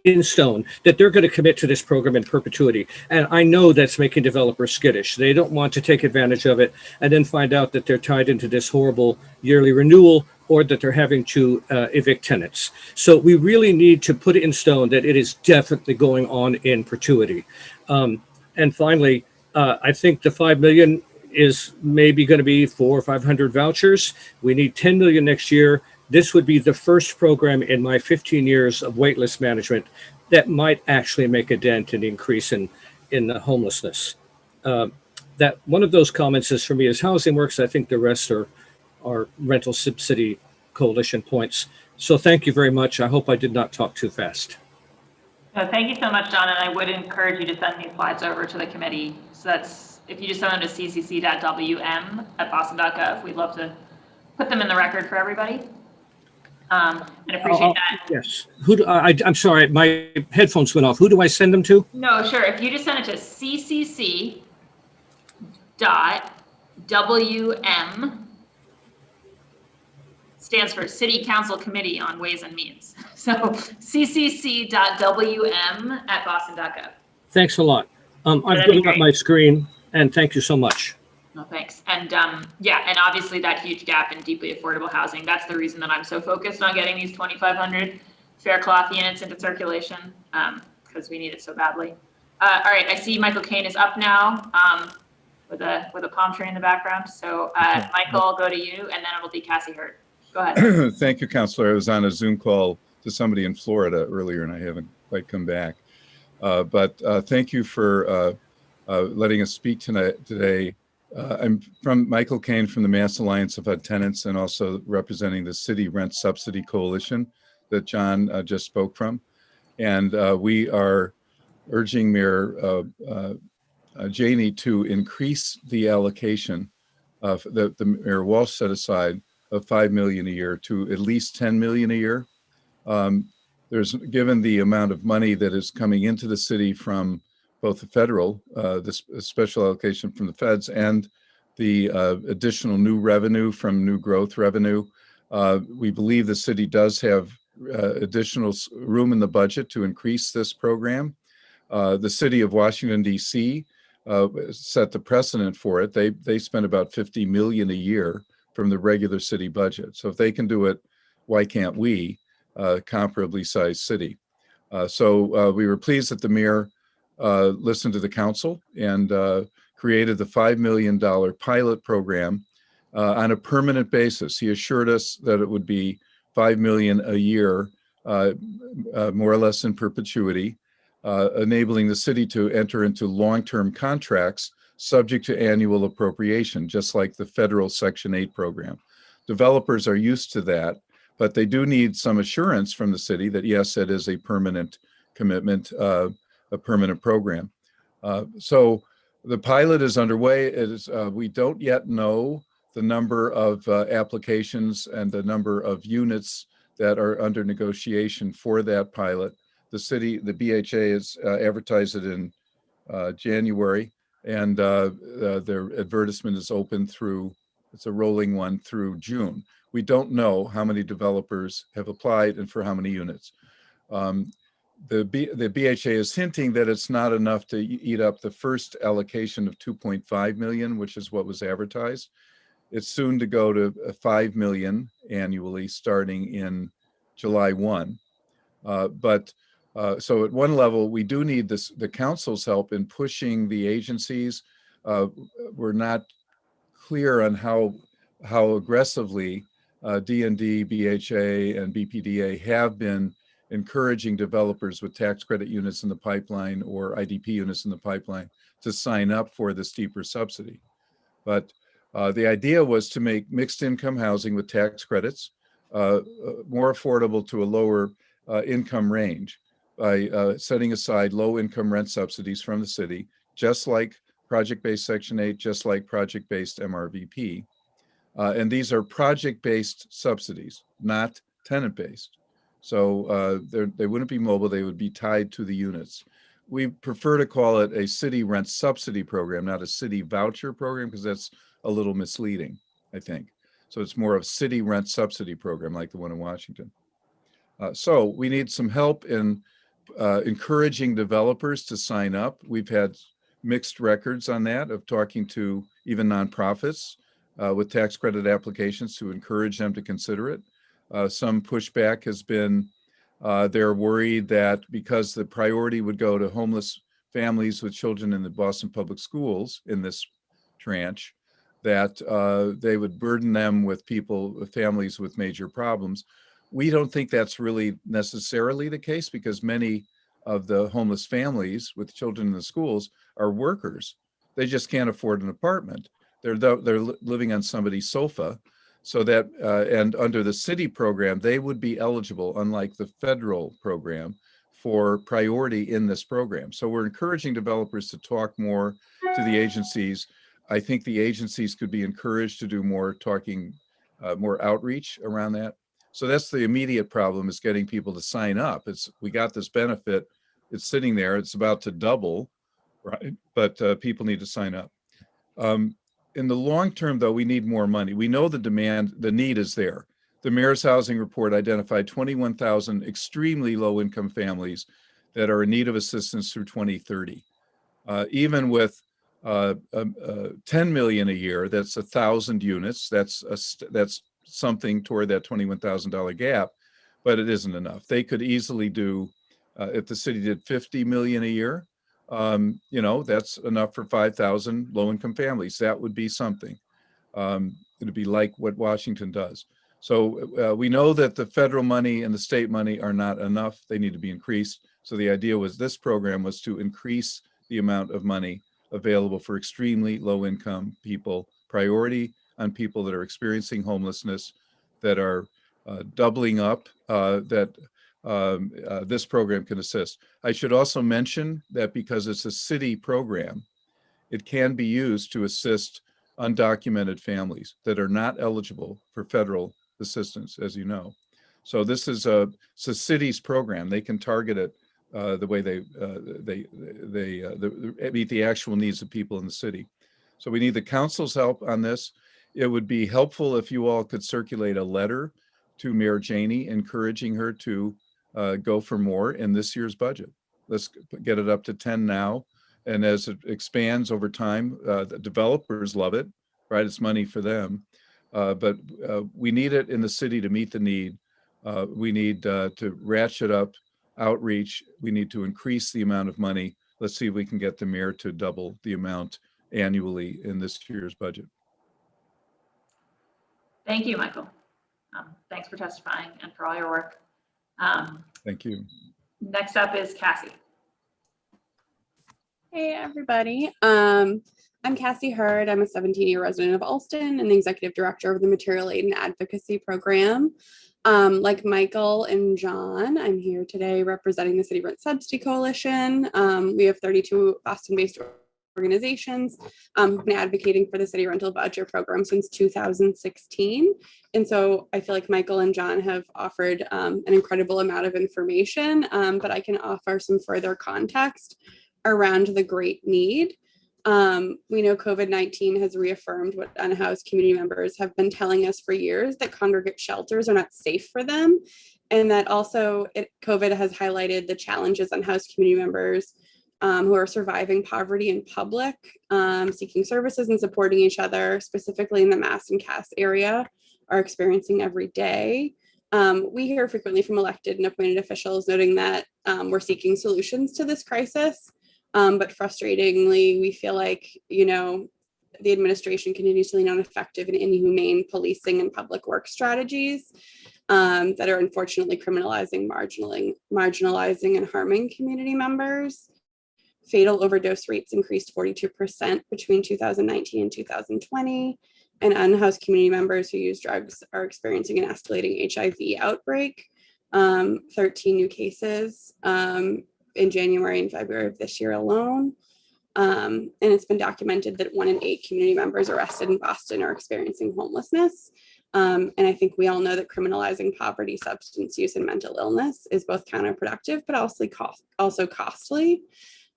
[SPEAKER 6] in stone that they're going to commit to this program in perpetuity. And I know that's making developers skittish. They don't want to take advantage of it and then find out that they're tied into this horrible yearly renewal or that they're having to evict tenants. So we really need to put it in stone that it is definitely going on in perpetuity. And finally, I think the $5 million is maybe going to be 400 or 500 vouchers. We need 10 million next year. This would be the first program in my 15 years of waitlist management that might actually make a dent in the increase in homelessness. That one of those comments is for me is Housing Works. I think the rest are rental subsidy coalition points. So thank you very much. I hope I did not talk too fast.
[SPEAKER 1] No, thank you so much, John. And I would encourage you to send these slides over to the committee. So that's, if you just send them to ccc.wm@boston.gov, we'd love to put them in the record for everybody. And appreciate that.
[SPEAKER 6] Yes. Who do I'm sorry, my headphones went off. Who do I send them to?
[SPEAKER 1] No, sure. If you just send it to ccc.wm, stands for City Council Committee on Ways and Means. So ccc.wm@boston.gov.
[SPEAKER 6] Thanks a lot. I've given up my screen and thank you so much.
[SPEAKER 1] No, thanks. And yeah, and obviously that huge gap in deeply affordable housing, that's the reason that I'm so focused on getting these 2,500 fair cloth units into circulation because we need it so badly. All right, I see Michael Kane is up now with a palm tree in the background. So Michael, I'll go to you and then it'll be Cassie Hurt. Go ahead.
[SPEAKER 22] Thank you, Councilor. I was on a Zoom call to somebody in Florida earlier and I haven't quite come back. But thank you for letting us speak today. I'm from Michael Kane from the Mass Alliance of HUD Tenants and also representing the City Rent Subsidy Coalition that John just spoke from. And we are urging Mayor Janey to increase the allocation of that the Mayor Walsh set aside of $5 million a year to at least $10 million a year. There's, given the amount of money that is coming into the city from both the federal, this special allocation from the feds and the additional new revenue from new growth revenue. We believe the city does have additional room in the budget to increase this program. The city of Washington, D.C. Set the precedent for it. They spend about $50 million a year from the regular city budget. So if they can do it, why can't we, comparably sized city? So we were pleased that the mayor listened to the council and created the $5 million pilot program on a permanent basis. He assured us that it would be $5 million a year, more or less in perpetuity, enabling the city to enter into long-term contracts subject to annual appropriation, just like the federal Section 8 program. Developers are used to that, but they do need some assurance from the city that, yes, it is a permanent commitment, a permanent program. So the pilot is underway. It is, we don't yet know the number of applications and the number of units that are under negotiation for that pilot. The city, the BHA has advertised it in January. And their advertisement is open through, it's a rolling one through June. We don't know how many developers have applied and for how many units. The BHA is hinting that it's not enough to eat up the first allocation of 2.5 million, which is what was advertised. It's soon to go to 5 million annually starting in July 1. So at one level, we do need the council's help in pushing the agencies. We're not clear on how aggressively DND, BHA, and BPDA have been encouraging developers with tax credit units in the pipeline or IDP units in the pipeline to sign up for the steeper subsidy. But the idea was to make mixed income housing with tax credits more affordable to a lower income range by setting aside low income rent subsidies from the city, just like project-based Section 8, just like project-based MRVP. And these are project-based subsidies, not tenant-based. So they wouldn't be mobile, they would be tied to the units. We prefer to call it a city rent subsidy program, not a city voucher program, because that's a little misleading, I think. So it's more of city rent subsidy program like the one in Washington. So we need some help in encouraging developers to sign up. We've had mixed records on that of talking to even nonprofits with tax credit applications to encourage them to consider it. Some pushback has been they're worried that because the priority would go to homeless families with children in the Boston Public Schools in this tranche, that they would burden them with families with major problems. We don't think that's really necessarily the case because many of the homeless families with children in the schools are workers. They just can't afford an apartment. They're living on somebody's sofa. So that, and under the city program, they would be eligible, unlike the federal program, for priority in this program. So we're encouraging developers to talk more to the agencies. I think the agencies could be encouraged to do more talking, more outreach around that. So that's the immediate problem, is getting people to sign up. We got this benefit, it's sitting there, it's about to double, right? But people need to sign up. In the long term, though, we need more money. We know the need is there. The Mayor's Housing Report identified 21,000 extremely low-income families that are in need of assistance through 2030. Even with 10 million a year, that's 1,000 units. That's something toward that $21,000 gap, but it isn't enough. They could easily do, if the city did 50 million a year, that's enough for 5,000 low-income families. That would be something. It'd be like what Washington does. So we know that the federal money and the state money are not enough. They need to be increased. So the idea was this program was to increase the amount of money available for extremely low-income people, priority on people that are experiencing homelessness, that are doubling up, this program can assist. I should also mention that because it's a city program, it can be used to assist undocumented families that are not eligible for federal assistance, as you know. So this is it's a city's program. They can target it the way they meet the actual needs of people in the city. So we need the council's help on this. It would be helpful if you all could circulate a letter to Mayor Janey encouraging her to go for more in this year's budget. Let's get it up to 10 now. And as it expands over time, the developers love it, right? It's money for them. But we need it in the city to meet the need. We need to ratchet up outreach. We need to increase the amount of money. Let's see if we can get the mayor to double the amount annually in this year's budget.
[SPEAKER 1] Thank you, Michael. Thanks for testifying and for all your work.
[SPEAKER 22] Thank you.
[SPEAKER 1] Next up is Cassie.
[SPEAKER 7] Hey, everybody. I'm Cassie Hurd. I'm a 17-year resident of Alston and the executive director of the Material Aid and Advocacy Program. Like Michael and John, I'm here today representing the City Rent Subsidy Coalition. We have 32 Boston-based organizations who've been advocating for the city rental voucher program since 2016. And so I feel like Michael and John have offered an incredible amount of information, but I can offer some further context around the great need. We know COVID-19 has reaffirmed what unhoused community members have been telling us for years, that congregate shelters are not safe for them. And that also COVID has highlighted the challenges unhoused community members who are surviving poverty in public, seeking services and supporting each other, specifically in the Mass and Cass area, are experiencing every day. We hear frequently from elected and appointed officials noting that we're seeking solutions to this crisis. But frustratingly, we feel like, the administration continues to lean on effective and inhumane policing and public work strategies that are unfortunately criminalizing, marginalizing, and harming community members. Fatal overdose rates increased 42% between 2019 and 2020. And unhoused community members who use drugs are experiencing an escalating HIV outbreak. 13 new cases in January and February of this year alone. And it's been documented that 1 in 8 community members arrested in Boston are experiencing homelessness. And I think we all know that criminalizing poverty, substance use, and mental illness is both counterproductive, but also costly.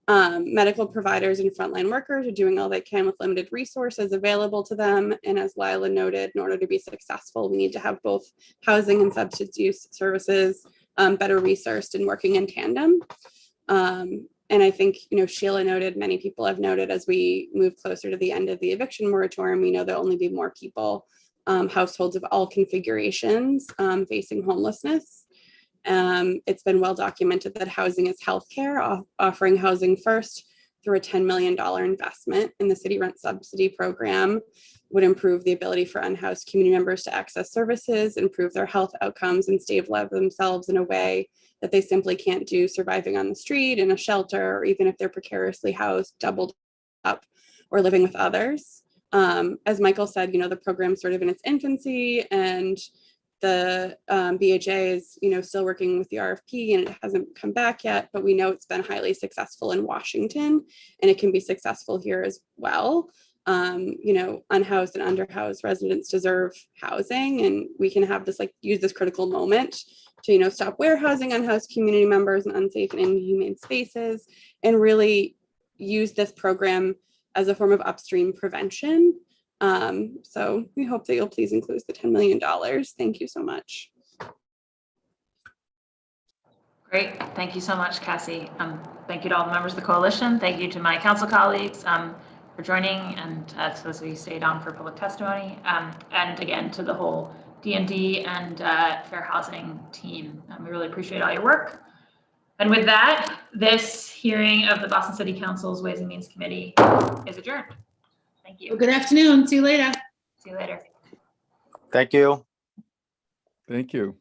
[SPEAKER 7] Medical providers and frontline workers are doing all they can with limited resources available to them. And as Lila noted, in order to be successful, we need to have both housing and substance use services better resourced and working in tandem. And I think, Sheila noted, many people have noted, as we move closer to the end of the eviction moratorium, we know there'll only be more people, households of all configurations facing homelessness. It's been well documented that housing is healthcare. Offering housing first through a $10 million investment in the city rent subsidy program would improve the ability for unhoused community members to access services, improve their health outcomes, and stabilize themselves in a way that they simply can't do surviving on the street, in a shelter, or even if they're precariously housed, doubled up, or living with others. As Michael said, the program's sort of in its infancy, and the BHA is, still working with the RFP, and it hasn't come back yet, but we know it's been highly successful in Washington, and it can be successful here as well. Unhoused and underhoused residents deserve housing, and we can have this, use this critical moment to, stop warehousing unhoused community members in unsafe and inhumane spaces, and really use this program as a form of upstream prevention. So we hope that you'll please include the $10 million. Thank you so much.
[SPEAKER 1] Great. Thank you so much, Cassie. Thank you to all the members of the coalition. Thank you to my council colleagues for joining, and as we stayed on for public testimony. And again, to the whole DND and Fair Housing team. We really appreciate all your work. And with that, this hearing of the Boston City Council's Ways and Means Committee is adjourned. Thank you.
[SPEAKER 14] Well, good afternoon. See you later.
[SPEAKER 1] See you later.
[SPEAKER 8] Thank you.
[SPEAKER 22] Thank you.